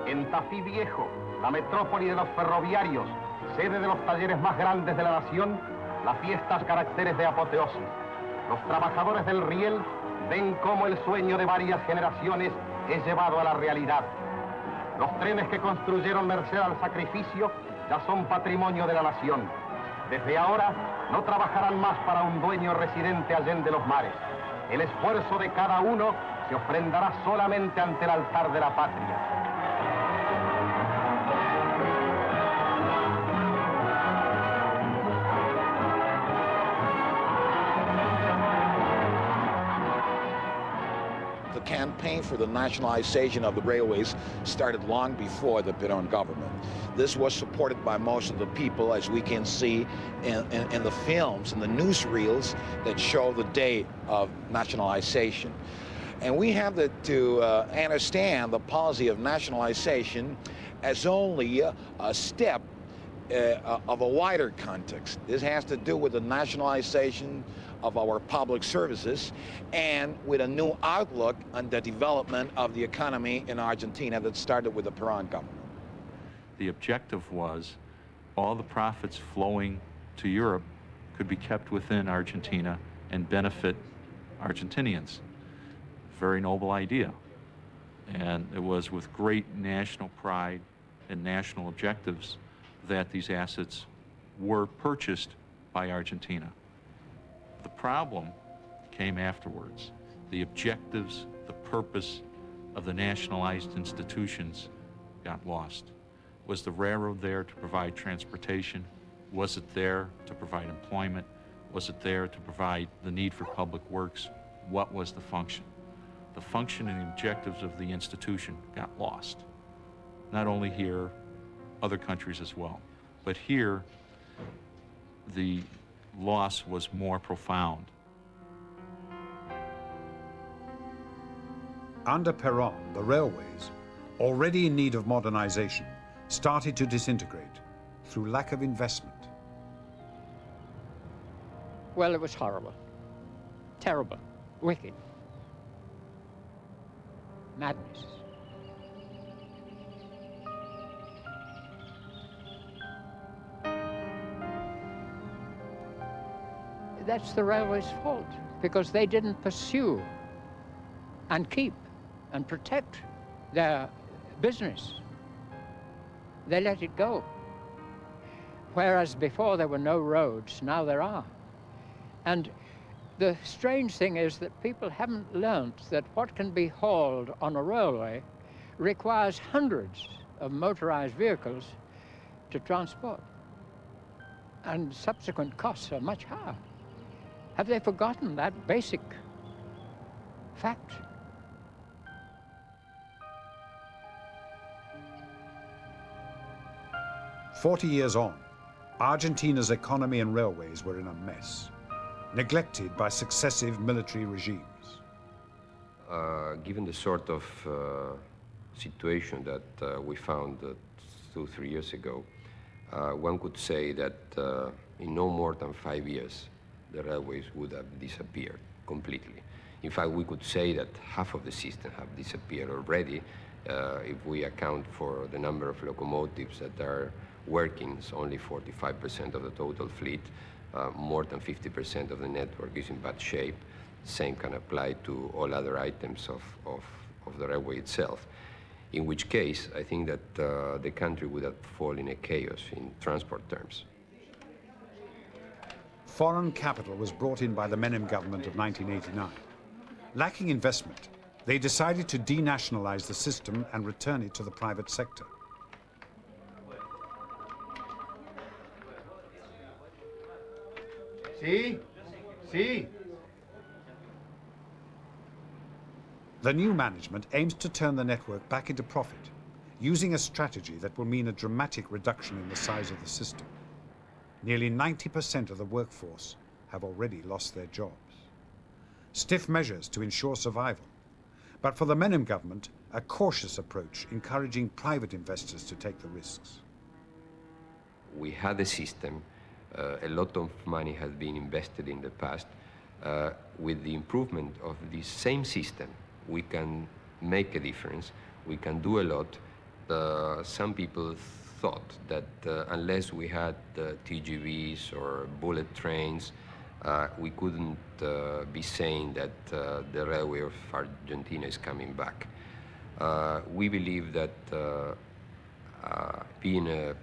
En Tafí Viejo, la metrópoli de los ferroviarios, sede de los talleres más grandes de la nación, las fiestas caracteres de apoteosis. Los trabajadores del riel ven cómo el sueño de varias generaciones es llevado a la realidad. Los trenes que construyeron merced al sacrificio ya son patrimonio de la nación. Desde ahora no trabajarán más para un dueño residente allende los mares. El esfuerzo de cada uno se ofrendará solamente ante el altar de la patria. The campaign for the nationalization of the railways started long before the Perón government. This was supported by most of the people, as we can see in the films and the newsreels that show the day of nationalization. And we have to understand the policy of nationalization as only a step of a wider context. This has to do with the nationalization of our public services and with a new outlook on the development of the economy in Argentina that started with the Perón government. The objective was all the profits flowing to Europe could be kept within Argentina and benefit Argentinians. Very noble idea. And it was with great national pride and national objectives that these assets were purchased by Argentina. The problem came afterwards. The objectives, the purpose of the nationalized institutions got lost. Was the railroad there to provide transportation? Was it there to provide employment? Was it there to provide the need for public works? What was the function? The function and the objectives of the institution got lost. Not only here, other countries as well. But here, the loss was more profound. Under Perón, the railways, already in need of modernization, started to disintegrate through lack of investment. Well, it was horrible, terrible. wicked. Madness. That's the railway's fault, because they didn't pursue and keep and protect their business. They let it go. Whereas before there were no roads, now there are. And the strange thing is that people haven't learnt that what can be hauled on a railway requires hundreds of motorized vehicles to transport. And subsequent costs are much higher. Have they forgotten that basic fact? "40 years on, Argentina's economy and railways were in a mess, neglected by successive military regimes. Given the sort of situation that we found 2-3 years ago, one could say that in no more than 5 years, the railways would have disappeared completely. In fact, we could say that half of the system have disappeared already. If we account for the number of locomotives that are working, it's only 45% of the total fleet. More than 50% of the network is in bad shape. Same can apply to all other items of the railway itself. In which case, I think that the country would have fallen in a chaos in transport terms. Foreign capital was brought in by the Menem government of 1989. Lacking investment, they decided to denationalize the system and return it to the private sector. See? See? The new management aims to turn the network back into profit, using a strategy that will mean a dramatic reduction in the size of the system. Nearly 90% of the workforce have already lost their jobs. Stiff measures to ensure survival, but for the Menem government, a cautious approach encouraging private investors to take the risks. We had a system, a lot of money has been invested in the past. With the improvement of this same system, we can make a difference, we can do a lot. Some people thought that unless we had TGVs or bullet trains, we couldn't be saying that the railway of Argentina is coming back. We believe that being a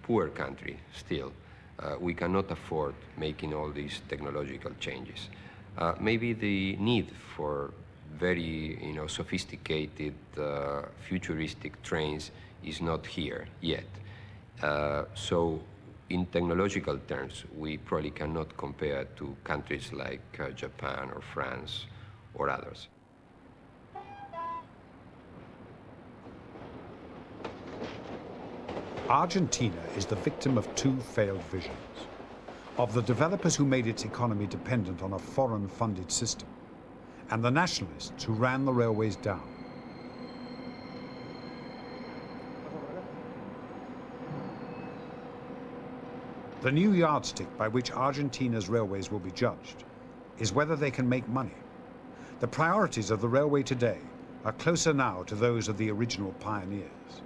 poor country still, we cannot afford making all these technological changes. Maybe the need for very sophisticated, futuristic trains is not here yet. So in technological terms, we probably cannot compare to countries like Japan or France or others. Argentina is the victim of two failed visions: of the developers who made its economy dependent on a foreign-funded system, and the nationalists who ran the railways down. The new yardstick by which Argentina's railways will be judged is whether they can make money. The priorities of the railway today are closer now to those of the original pioneers.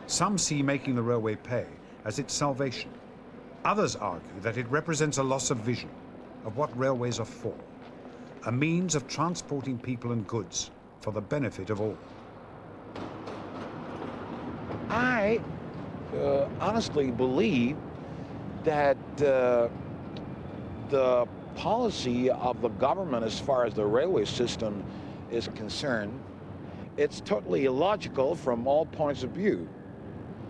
Some see making the railway pay as its salvation. Others argue that it represents a loss of vision of what railways are for, a means of transporting people and goods for the benefit of all. I honestly believe that the policy of the government as far as the railway system is concerned, it's totally illogical from all points of view.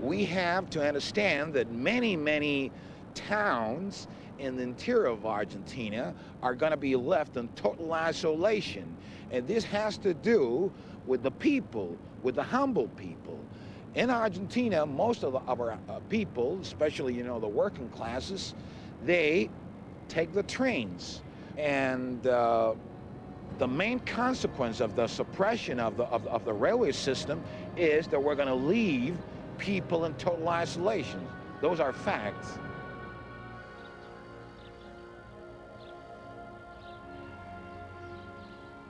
We have to understand that many towns in the interior of Argentina are going to be left in total isolation. And this has to do with the people, with the humble people. In Argentina, most of our people, especially, the working classes, they take the trains. And the main consequence of the suppression of the railway system is that we're going to leave people in total isolation. Those are facts.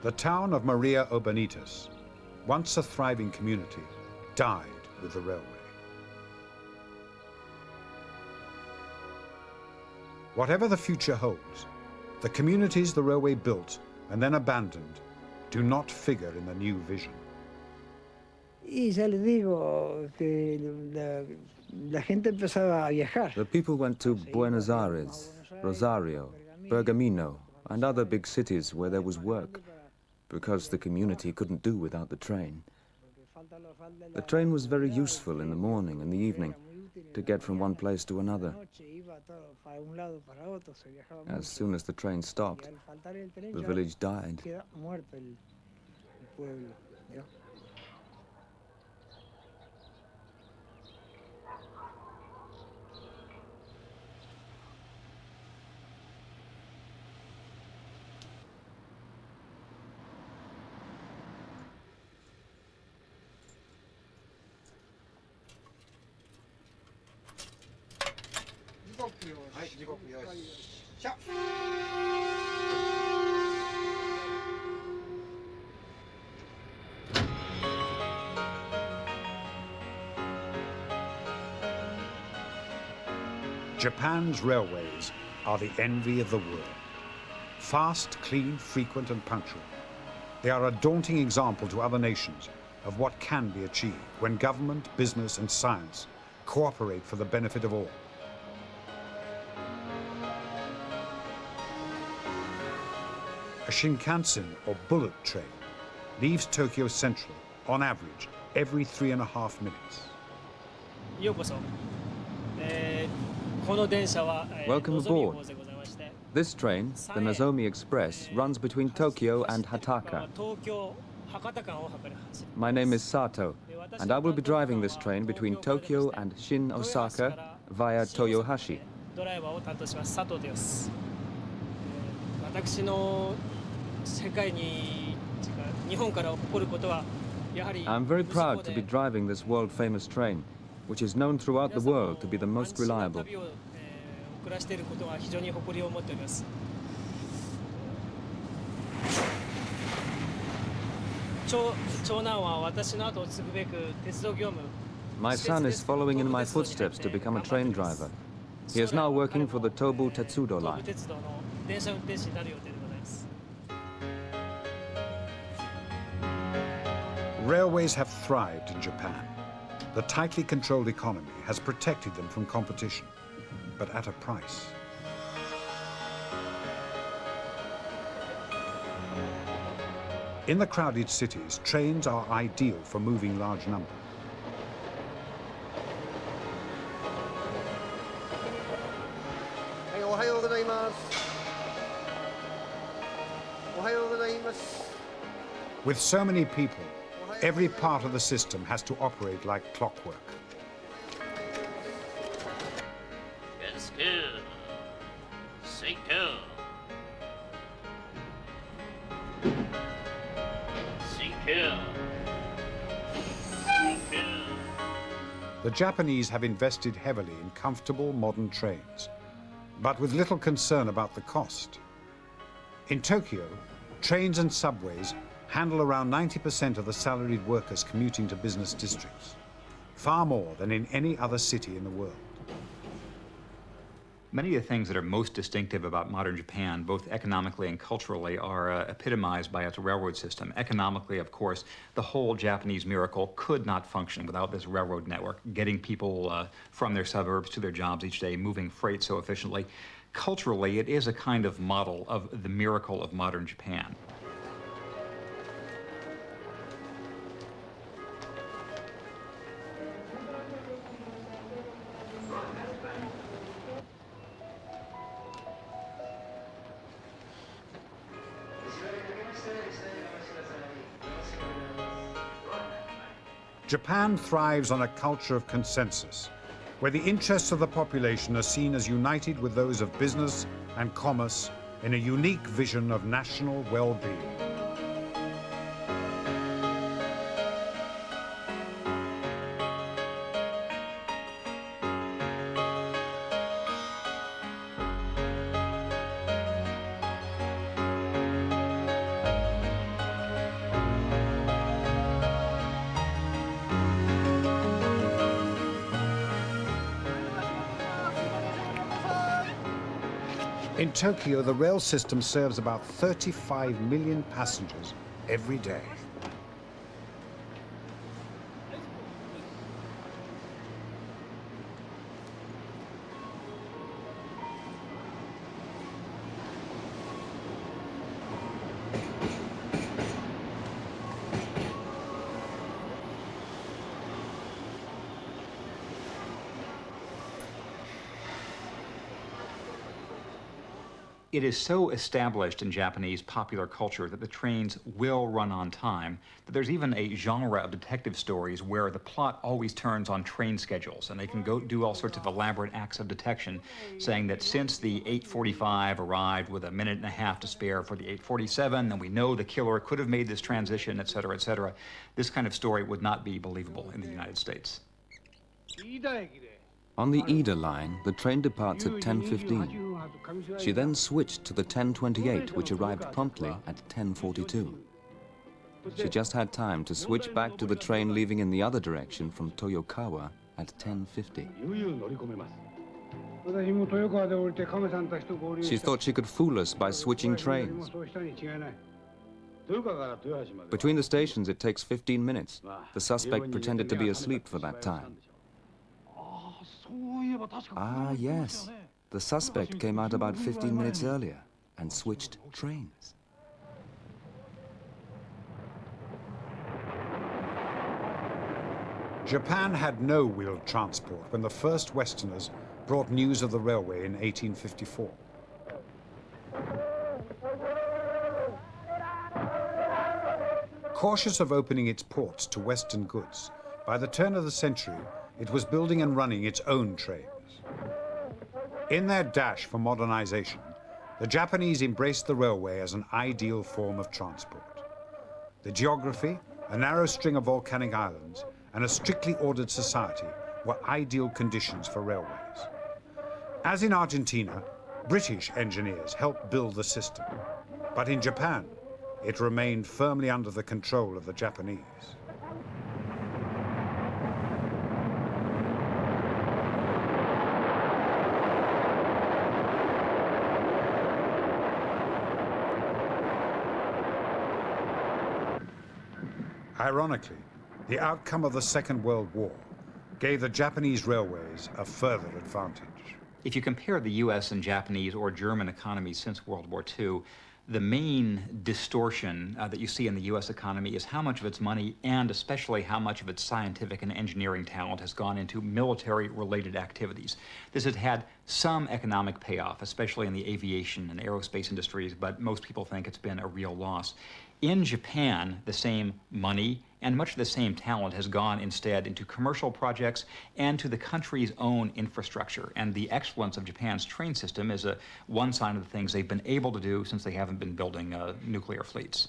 The town of Maria Obanitas, once a thriving community, died with the railway. Whatever the future holds, the communities the railway built and then abandoned do not figure in the new vision. The people went to Buenos Aires, Rosario, Bergamino, and other big cities where there was work, because the community couldn't do without the train. The train was very useful in the morning and the evening to get from one place to another. As soon as the train stopped, the village died. Japan's railways are the envy of the world. Fast, clean, frequent, and punctual. They are a daunting example to other nations of what can be achieved when government, business, and science cooperate for the benefit of all. A Shinkansen, or bullet train, leaves Tokyo Central, on average, every 3.5 minutes. Welcome aboard. This train, the Nozomi Express, runs between Tokyo and Hataka. My name is Sato, and I will be driving this train between Tokyo and Shin Osaka via Toyohashi. I'm very proud to be driving this world-famous train, which is known throughout the world to be the most reliable. My son is following in my footsteps to become a train driver. He is now working for the Tobu Tetsudo line. Railways have thrived in Japan. The tightly controlled economy has protected them from competition, but at a price. In the crowded cities, trains are ideal for moving large numbers. With so many people, every part of the system has to operate like clockwork. The Japanese have invested heavily in comfortable modern trains, but with little concern about the cost. In Tokyo, trains and subways handle around 90% of the salaried workers commuting to business districts, far more than in any other city in the world. Many of the things that are most distinctive about modern Japan, both economically and culturally, are epitomized by its railroad system. Economically, of course, the whole Japanese miracle could not function without this railroad network, getting people from their suburbs to their jobs each day, moving freight so efficiently. Culturally, it is a kind of model of the miracle of modern Japan. Japan thrives on a culture of consensus, where the interests of the population are seen as united with those of business and commerce in a unique vision of national well-being. In Tokyo, the rail system serves about 35 million passengers every day. It is so established in Japanese popular culture that the trains will run on time that there's even a genre of detective stories where the plot always turns on train schedules, and they can go do all sorts of elaborate acts of detection, saying that since the 8:45 arrived with a minute and a half to spare for the 8:47, then we know the killer could have made this transition, et cetera, et cetera. This kind of story would not be believable in the United States. On the Ida line, the train departs at 10:15. She then switched to the 10:28, which arrived promptly at 10:42. She just had time to switch back to the train leaving in the other direction from Toyokawa at 10:50. She thought she could fool us by switching trains. Between the stations, it takes 15 minutes. The suspect pretended to be asleep for that time. Ah, yes. The suspect came out about 15 minutes earlier and switched trains. Japan had no wheeled transport when the first Westerners brought news of the railway in 1854. Cautious of opening its ports to Western goods, by the turn of the century, it was building and running its own trains. In their dash for modernization, the Japanese embraced the railway as an ideal form of transport. The geography, a narrow string of volcanic islands, and a strictly ordered society were ideal conditions for railways. As in Argentina, British engineers helped build the system. But in Japan, it remained firmly under the control of the Japanese. Ironically, the outcome of the Second World War gave the Japanese railways a further advantage. If you compare the U.S. and Japanese or German economies since World War II, the main distortion that you see in the U.S. economy is how much of its money and especially how much of its scientific and engineering talent has gone into military-related activities. This has had some economic payoff, especially in the aviation and aerospace industries, but most people think it's been a real loss. In Japan, the same money and much of the same talent has gone instead into commercial projects and to the country's own infrastructure. And the excellence of Japan's train system is one sign of the things they've been able to do since they haven't been building nuclear fleets.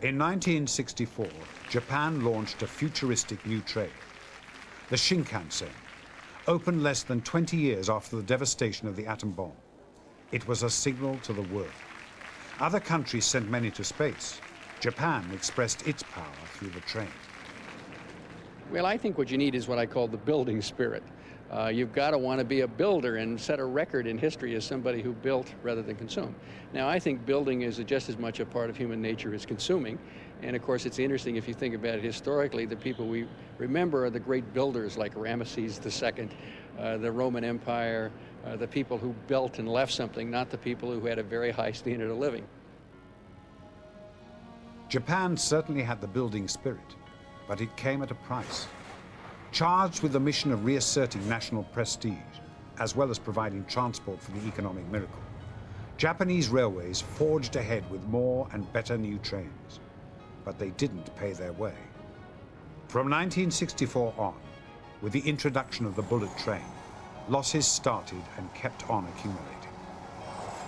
In 1964, Japan launched a futuristic new train, the Shinkansen, opened less than 20 years after the devastation of the atom bomb. It was a signal to the world. Other countries sent many to space. Japan expressed its power through the train. Well, I think what you need is what I call the building spirit. You've got to want to be a builder and set a record in history as somebody who built rather than consumed. Now, I think building is just as much a part of human nature as consuming. And of course, it's interesting if you think about it historically, the people we remember are the great builders like Ramesses II, the Roman Empire, the people who built and left something, not the people who had a very high standard of living. Japan certainly had the building spirit, but it came at a price. Charged with the mission of reasserting national prestige, as well as providing transport for the economic miracle, Japanese railways forged ahead with more and better new trains, but they didn't pay their way. From 1964 on, with the introduction of the bullet train, losses started and kept on accumulating.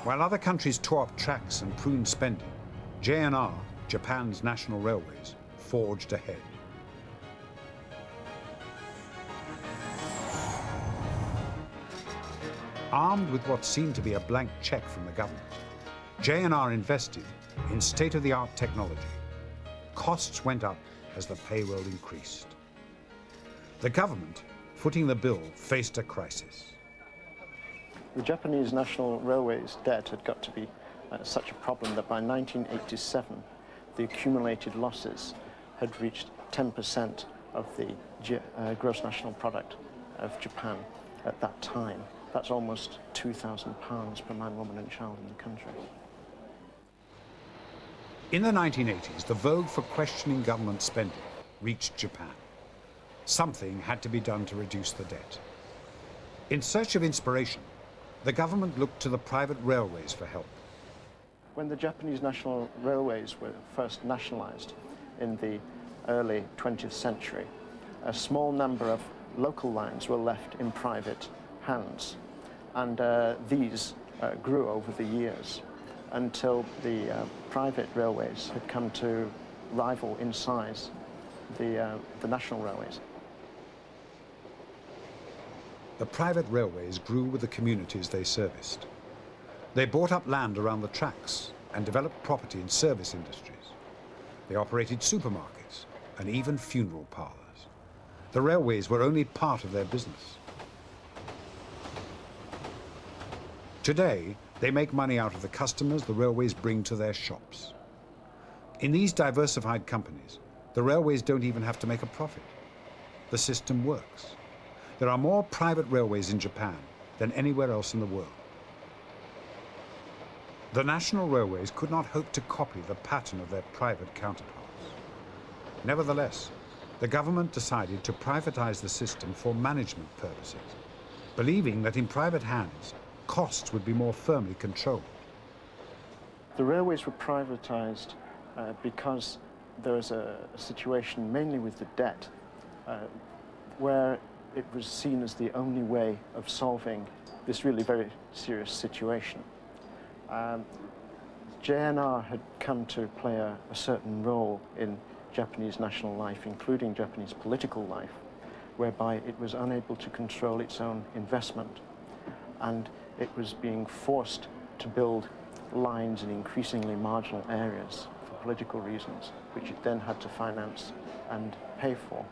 While other countries tore up tracks and pruned spending, JNR, Japan's national railways, forged ahead. Armed with what seemed to be a blank check from the government, JNR invested in state-of-the-art technology. Costs went up as the payroll increased. The government, footing the bill, faced a crisis. The Japanese National Railways debt had got to be such a problem that by 1987, the accumulated losses had reached 10% of the gross national product of Japan at that time. That's almost £2,000 per man, woman and child in the country. In the 1980s, the vogue for questioning government spending reached Japan. Something had to be done to reduce the debt. In search of inspiration, the government looked to the private railways for help. When the Japanese National Railways were first nationalized in the early 20th century, a small number of local lines were left in private hands, and these grew over the years until the private railways had come to rival in size the national railways. The private railways grew with the communities they serviced. They bought up land around the tracks and developed property in service industries. They operated supermarkets and even funeral parlors. The railways were only part of their business. Today, they make money out of the customers the railways bring to their shops. In these diversified companies, the railways don't even have to make a profit. The system works. There are more private railways in Japan than anywhere else in the world. The national railways could not hope to copy the pattern of their private counterparts. Nevertheless, the government decided to privatize the system for management purposes, believing that in private hands, costs would be more firmly controlled. The railways were privatized because there was a situation, mainly with the debt, where it was seen as the only way of solving this really very serious situation. JNR had come to play a certain role in Japanese national life, including Japanese political life, whereby it was unable to control its own investment, and it was being forced to build lines in increasingly marginal areas for political reasons, which it then had to finance and pay for.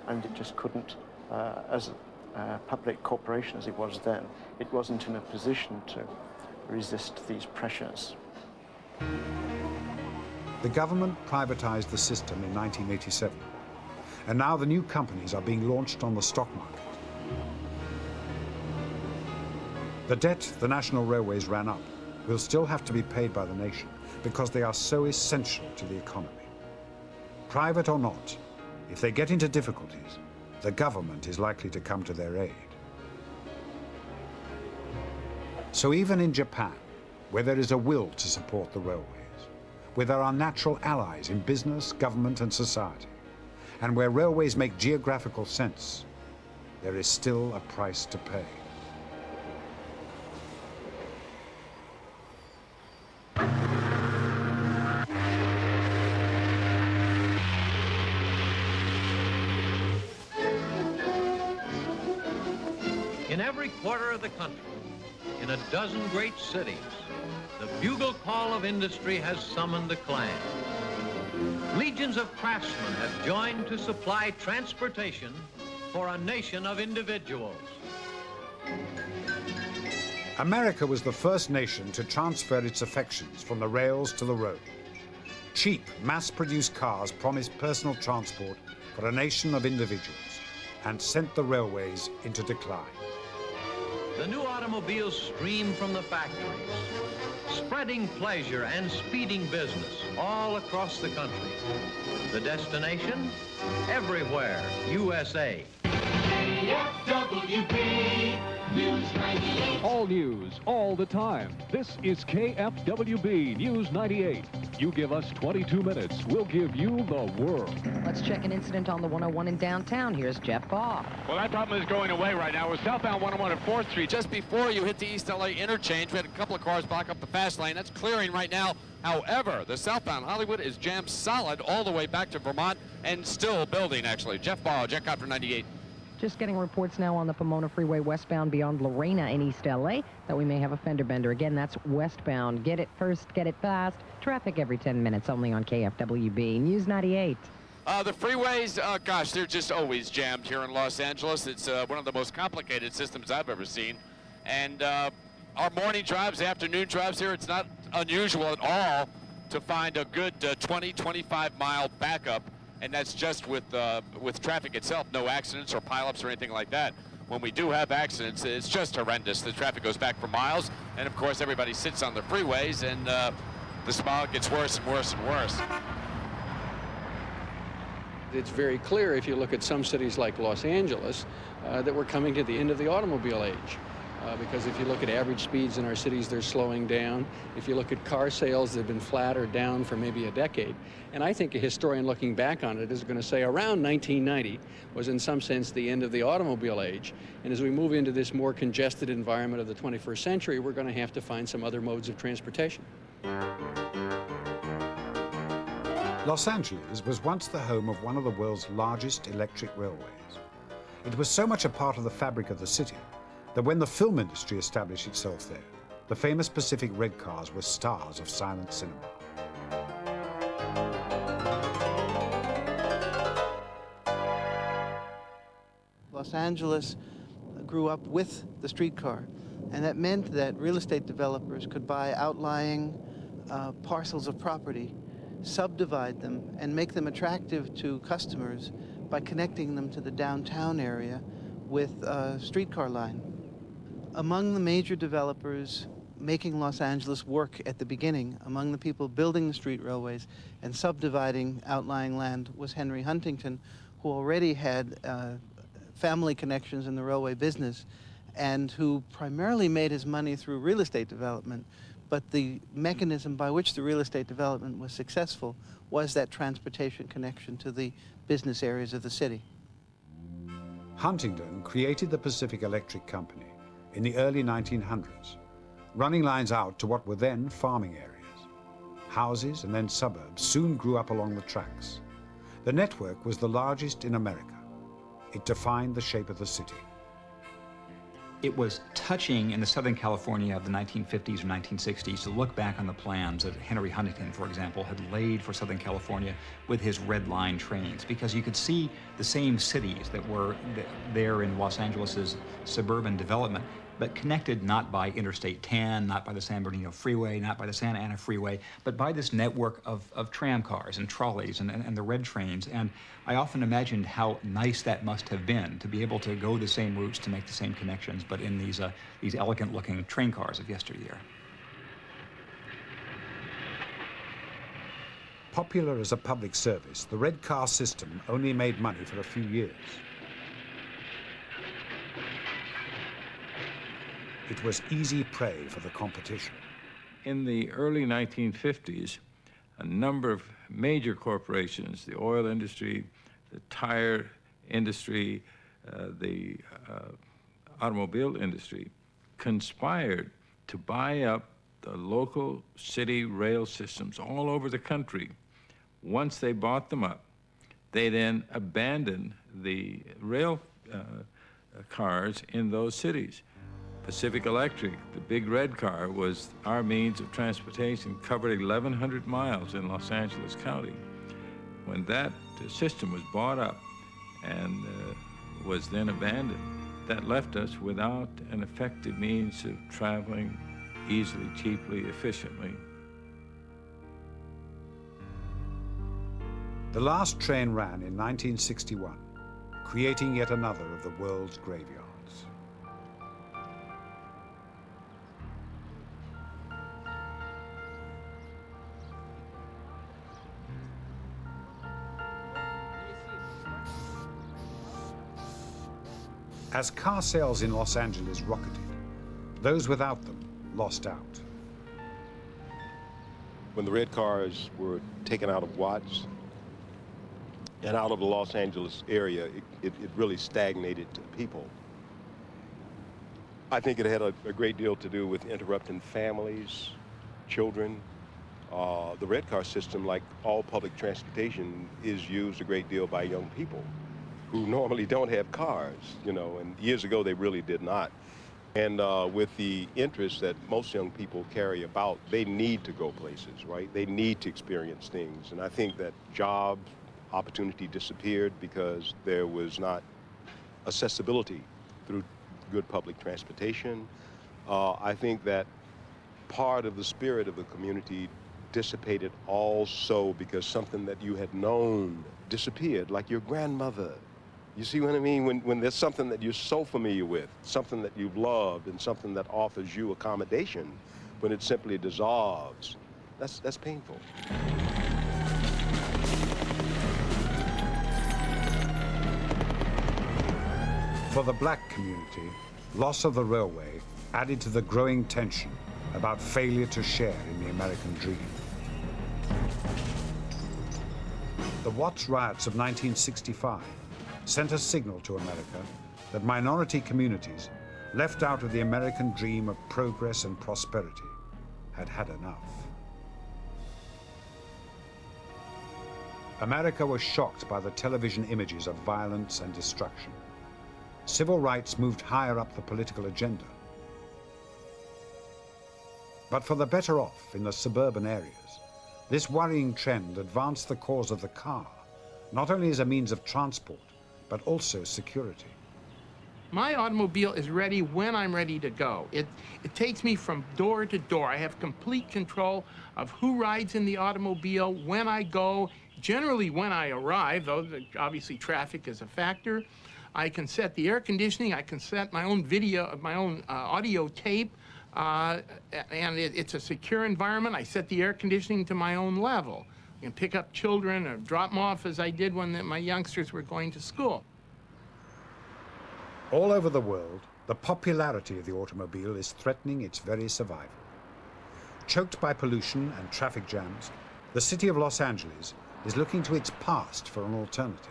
And it just couldn't, as a public corporation as it was then, it wasn't in a position to resist these pressures. The government privatized the system in 1987, and now the new companies are being launched on the stock market. The debt the national railways ran up will still have to be paid by the nation because they are so essential to the economy. Private or not, if they get into difficulties, the government is likely to come to their aid. So even in Japan, where there is a will to support the railways, where there are natural allies in business, government and society, and where railways make geographical sense, there is still a price to pay. In every quarter of the country, in a dozen great cities, the bugle call of industry has summoned the clang. Legions of craftsmen have joined to supply transportation for a nation of individuals. America was the first nation to transfer its affections from the rails to the road. Cheap, mass-produced cars promised personal transport for a nation of individuals and sent the railways into decline. The new automobiles stream from the factories, spreading pleasure and speeding business all across the country. The destination? Everywhere, USA. KFWB News 98. All news, all the time. This is KFWB News 98. You give us 22 minutes, we'll give you the world. Let's check an incident on the 101 in downtown. Here's Jeff Baugh. Well, that problem is going away right now. We're southbound 101 at 4th Street. Just before you hit the East LA interchange, we had a couple of cars block up the fast lane. That's clearing right now. However, the southbound Hollywood is jammed solid all the way back to Vermont and still building, actually. Jeff Baugh, Jetcopter 98. Just getting reports now on the Pomona Freeway westbound beyond Lorena in East LA that we may have a fender bender. Again, that's westbound. Get it first, get it fast. Traffic every 10 minutes only on KFWB News 98. The freeways, gosh, they're just always jammed here in Los Angeles. It's one of the most complicated systems I've ever seen. And our morning drives, afternoon drives here, it's not unusual at all to find a good 20, 25-mile backup, and that's just with traffic itself, no accidents or pileups or anything like that. When we do have accidents, it's just horrendous. The traffic goes back for miles, and of course everybody sits on the freeways, and the smog gets worse and worse and worse. It's very clear if you look at some cities like Los Angeles that we're coming to the end of the automobile age. Because if you look at average speeds in our cities, they're slowing down. If you look at car sales, they've been flat or down for maybe a decade. And I think a historian looking back on it is going to say around 1990 was in some sense the end of the automobile age. And as we move into this more congested environment of the 21st century, we're going to have to find some other modes of transportation. Los Angeles was once the home of one of the world's largest electric railways. It was so much a part of the fabric of the city that when the film industry established itself there, the famous Pacific red cars were stars of silent cinema. Los Angeles grew up with the streetcar, and that meant that real estate developers could buy outlying parcels of property, subdivide them, and make them attractive to customers by connecting them to the downtown area with a streetcar line. Among the major developers making Los Angeles work at the beginning, among the people building the street railways and subdividing outlying land, was Henry Huntington, who already had family connections in the railway business and who primarily made his money through real estate development. But the mechanism by which the real estate development was successful was that transportation connection to the business areas of the city. Huntington created the Pacific Electric Company in the early 1900s, running lines out to what were then farming areas. Houses and then suburbs soon grew up along the tracks. The network was the largest in America. It defined the shape of the city. It was touching in the Southern California of the 1950s or 1960s to look back on the plans that Henry Huntington, for example, had laid for Southern California with his Red Line trains, because you could see the same cities that were there in Los Angeles's suburban development, but connected not by Interstate 10, not by the San Bernardino Freeway, not by the Santa Ana Freeway, but by this network of tram cars and trolleys and the red trains. And I often imagined how nice that must have been to be able to go the same routes to make the same connections, but in these elegant-looking train cars of yesteryear. Popular as a public service, the red car system only made money for a few years. It was easy prey for the competition. In the early 1950s, a number of major corporations, the oil industry, the tire industry, the automobile industry, conspired to buy up the local city rail systems all over the country. Once they bought them up, they then abandoned the rail cars in those cities. Pacific Electric, the big red car, was our means of transportation, covered 1,100 miles in Los Angeles County. When that system was bought up and was then abandoned, that left us without an effective means of traveling easily, cheaply, efficiently. The last train ran in 1961, creating yet another of the world's graveyards. As car sales in Los Angeles rocketed, those without them lost out. When the red cars were taken out of Watts and out of the Los Angeles area, it really stagnated people. I think it had a great deal to do with interrupting families, children. The red car system, like all public transportation, is used a great deal by young people who normally don't have cars, you know, and years ago they really did not. And with the interest that most young people carry about, they need to go places, right? They need to experience things. And I think that job opportunity disappeared because there was not accessibility through good public transportation. I think that part of the spirit of the community dissipated also because something that you had known disappeared, like your grandmother. You see what I mean? When there's something that you're so familiar with, something that you've loved, and something that offers you accommodation, when it simply dissolves, that's painful. For the black community, loss of the railway added to the growing tension about failure to share in the American dream. The Watts riots of 1965 sent a signal to America that minority communities, left out of the American dream of progress and prosperity, had had enough. America was shocked by the television images of violence and destruction. Civil rights moved higher up the political agenda. But for the better off in the suburban areas, this worrying trend advanced the cause of the car, not only as a means of transport, but also security. My automobile is ready when I'm ready to go. It takes me from door to door. I have complete control of who rides in the automobile, when I go, generally when I arrive, though obviously traffic is a factor. I can set the air conditioning, I can set my own video, my own audio tape, and it's a secure environment. I set the air conditioning to my own level. I can pick up children or drop them off as I did when my youngsters were going to school. All over the world, the popularity of the automobile is threatening its very survival. Choked by pollution and traffic jams, the city of Los Angeles is looking to its past for an alternative.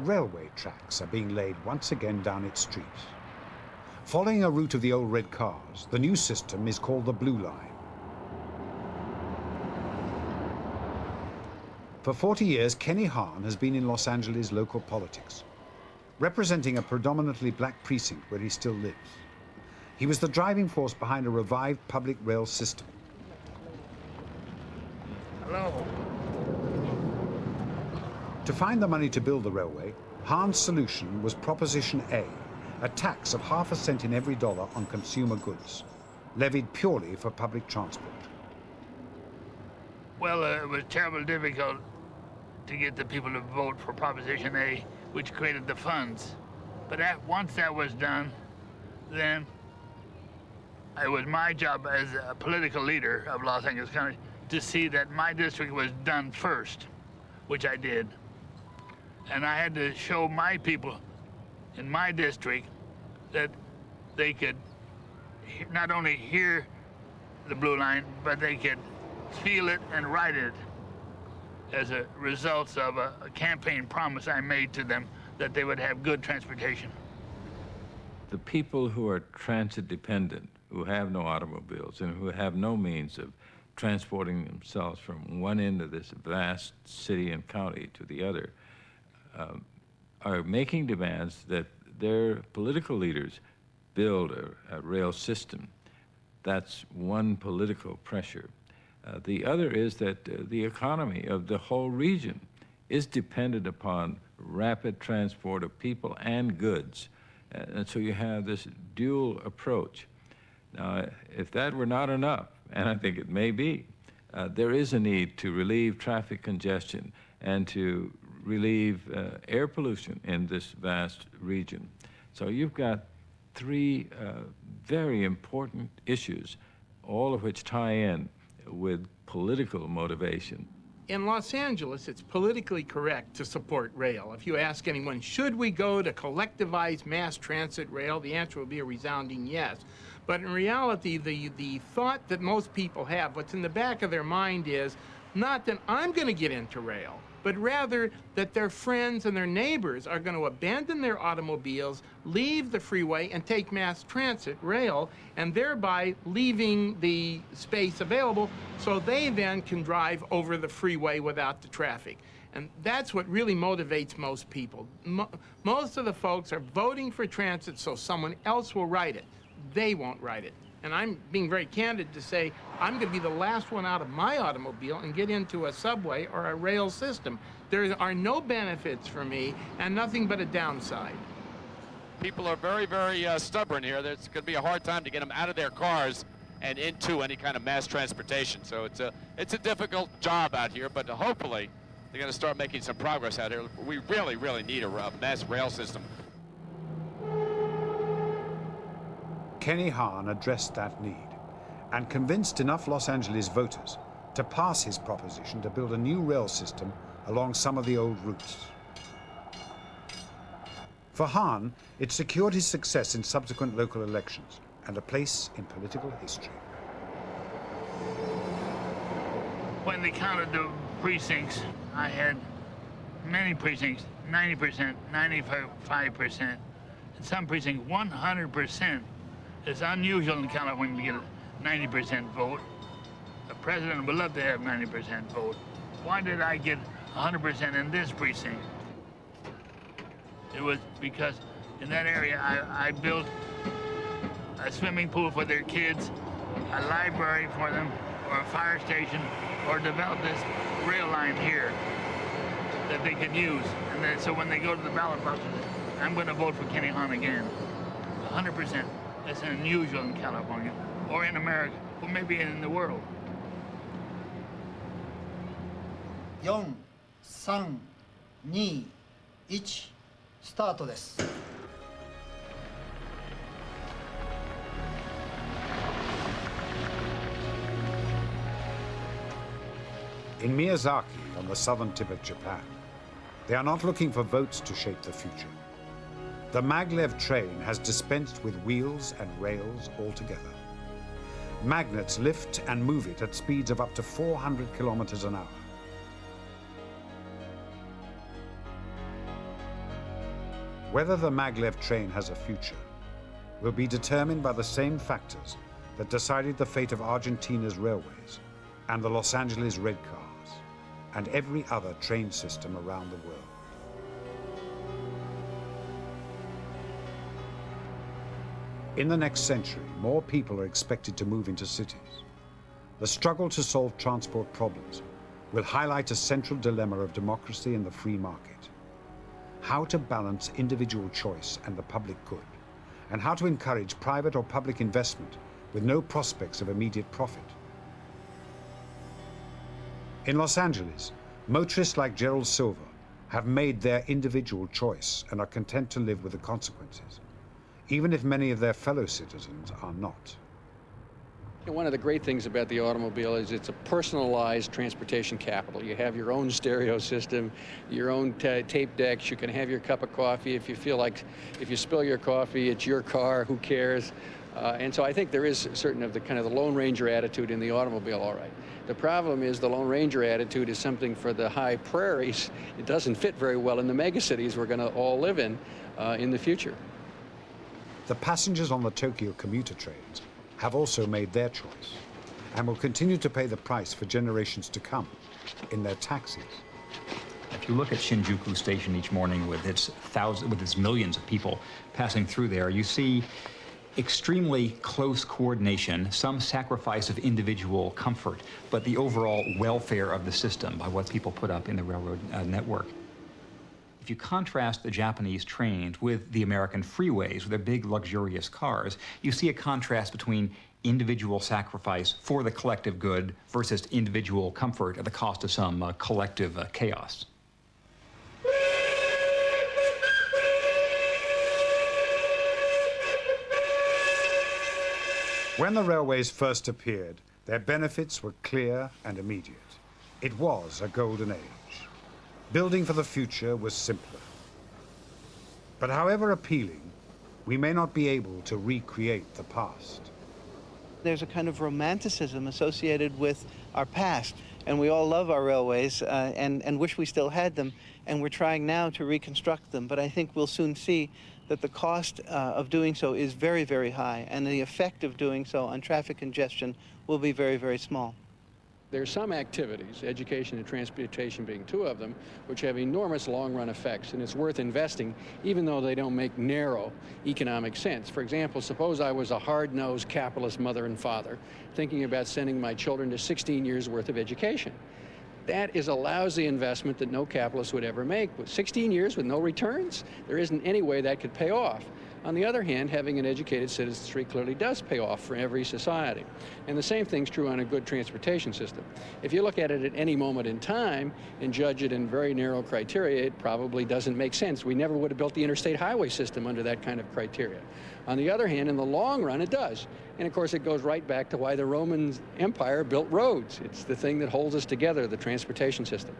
Railway tracks are being laid once again down its streets. Following a route of the old red cars, the new system is called the Blue Line. For 40 years, Kenny Hahn has been in Los Angeles local politics, representing a predominantly black precinct where he still lives. He was the driving force behind a revived public rail system. Hello. To find the money to build the railway, Hahn's solution was Proposition A tax of ½ a cent in every dollar on consumer goods, levied purely for public transport. Well, it was terribly difficult to get the people to vote for Proposition A, which created the funds. But once that was done, then it was my job as a political leader of Los Angeles County to see that my district was done first, which I did. And I had to show my people in my district that they could not only hear the Blue Line, but they could feel it and ride it as a result of a campaign promise I made to them that they would have good transportation. The people who are transit dependent, who have no automobiles and who have no means of transporting themselves from one end of this vast city and county to the other, are making demands that their political leaders build a rail system. That's one political pressure. The other is that the economy of the whole region is dependent upon rapid transport of people and goods. And so you have this dual approach. Now, if that were not enough, and I think it may be, there is a need to relieve traffic congestion and to relieve air pollution in this vast region. So you've got three very important issues, all of which tie in with political motivation. In Los Angeles, it's politically correct to support rail. If you ask anyone, should we go to collectivized mass transit rail, the answer will be a resounding yes. But in reality, the thought that most people have, what's in the back of their mind is not that I'm going to get into rail, but rather that their friends and their neighbors are going to abandon their automobiles, leave the freeway, and take mass transit rail, and thereby leaving the space available so they then can drive over the freeway without the traffic. And that's what really motivates most people. Most of the folks are voting for transit so someone else will ride it. They won't ride it. And I'm being very candid to say I'm going to be the last one out of my automobile and get into a subway or a rail system. There are no benefits for me and nothing but a downside. people are very, very stubborn here. There's going to be a hard time to get them out of their cars and into any kind of mass transportation. So it's a difficult job out here, but hopefully they're going to start making some progress out here. We really, really need a mass rail system. Kenny Hahn addressed that need and convinced enough Los Angeles voters to pass his proposition to build a new rail system along some of the old routes. For Hahn, it secured his success in subsequent local elections and a place in political history. When they counted the precincts, I had many precincts, 90%, 95%, and some precincts 100%. It's unusual in California to get a 90% vote. The president would love to have 90% vote. Why did I get 100% in this precinct? It was because in that area I built a swimming pool for their kids, a library for them, or a fire station, or developed this rail line here that they could use. And then, so when they go to the ballot boxes, I'm going to vote for Kenny Hahn again. 100%. That's unusual in California, or in America, or maybe in the world. 4、3、2、1、スタートです。In Miyazaki, on the southern tip of Japan, they are not looking for votes to shape the future. The maglev train has dispensed with wheels and rails altogether. Magnets lift and move it at speeds of up to 400 kilometers an hour. Whether the maglev train has a future will be determined by the same factors that decided the fate of Argentina's railways and the Los Angeles Red Cars and every other train system around the world. In the next century, more people are expected to move into cities. The struggle to solve transport problems will highlight a central dilemma of democracy and the free market. How to balance individual choice and the public good, and how to encourage private or public investment with no prospects of immediate profit. In Los Angeles, motorists like Gerald Silver have made their individual choice and are content to live with the consequences, even if many of their fellow citizens are not. One of the great things about the automobile is it's a personalized transportation capital. You have your own stereo system, your own tape decks. You can have your cup of coffee. If you feel like, if you spill your coffee, it's your car, who cares? And so I think there is certain of the kind of the Lone Ranger attitude in the automobile, all right. The problem is the Lone Ranger attitude is something for the high prairies. It doesn't fit very well in the megacities we're going to all live in the future. The passengers on the Tokyo commuter trains have also made their choice and will continue to pay the price for generations to come in their taxis. If you look at Shinjuku Station each morning with its millions of people passing through there, you see extremely close coordination, some sacrifice of individual comfort, but the overall welfare of the system by what people put up in the railroad network. If you contrast the Japanese trains with the American freeways, with their big luxurious cars, you see a contrast between individual sacrifice for the collective good versus individual comfort at the cost of some collective chaos. When the railways first appeared, their benefits were clear and immediate. It was a golden age. Building for the future was simpler. But however appealing, we may not be able to recreate the past. There's a kind of romanticism associated with our past, and we all love our railways and wish we still had them, and we're trying now to reconstruct them. But I think we'll soon see that the cost of doing so is very, very high, and the effect of doing so on traffic congestion will be very, very small. There's some activities, education and transportation being two of them, which have enormous long-run effects, and it's worth investing even though they don't make narrow economic sense. For example, suppose I was a hard-nosed capitalist mother and father thinking about sending my children to 16 years worth of education. That is a lousy investment that no capitalist would ever make. With 16 years with no returns, there isn't any way that could pay off. On the other hand, having an educated citizenry clearly does pay off for every society. And the same thing's true on a good transportation system. If you look at it at any moment in time and judge it in very narrow criteria, it probably doesn't make sense. We never would have built the interstate highway system under that kind of criteria. On the other hand, in the long run, it does. And of course, it goes right back to why the Roman Empire built roads. It's the thing that holds us together, the transportation system.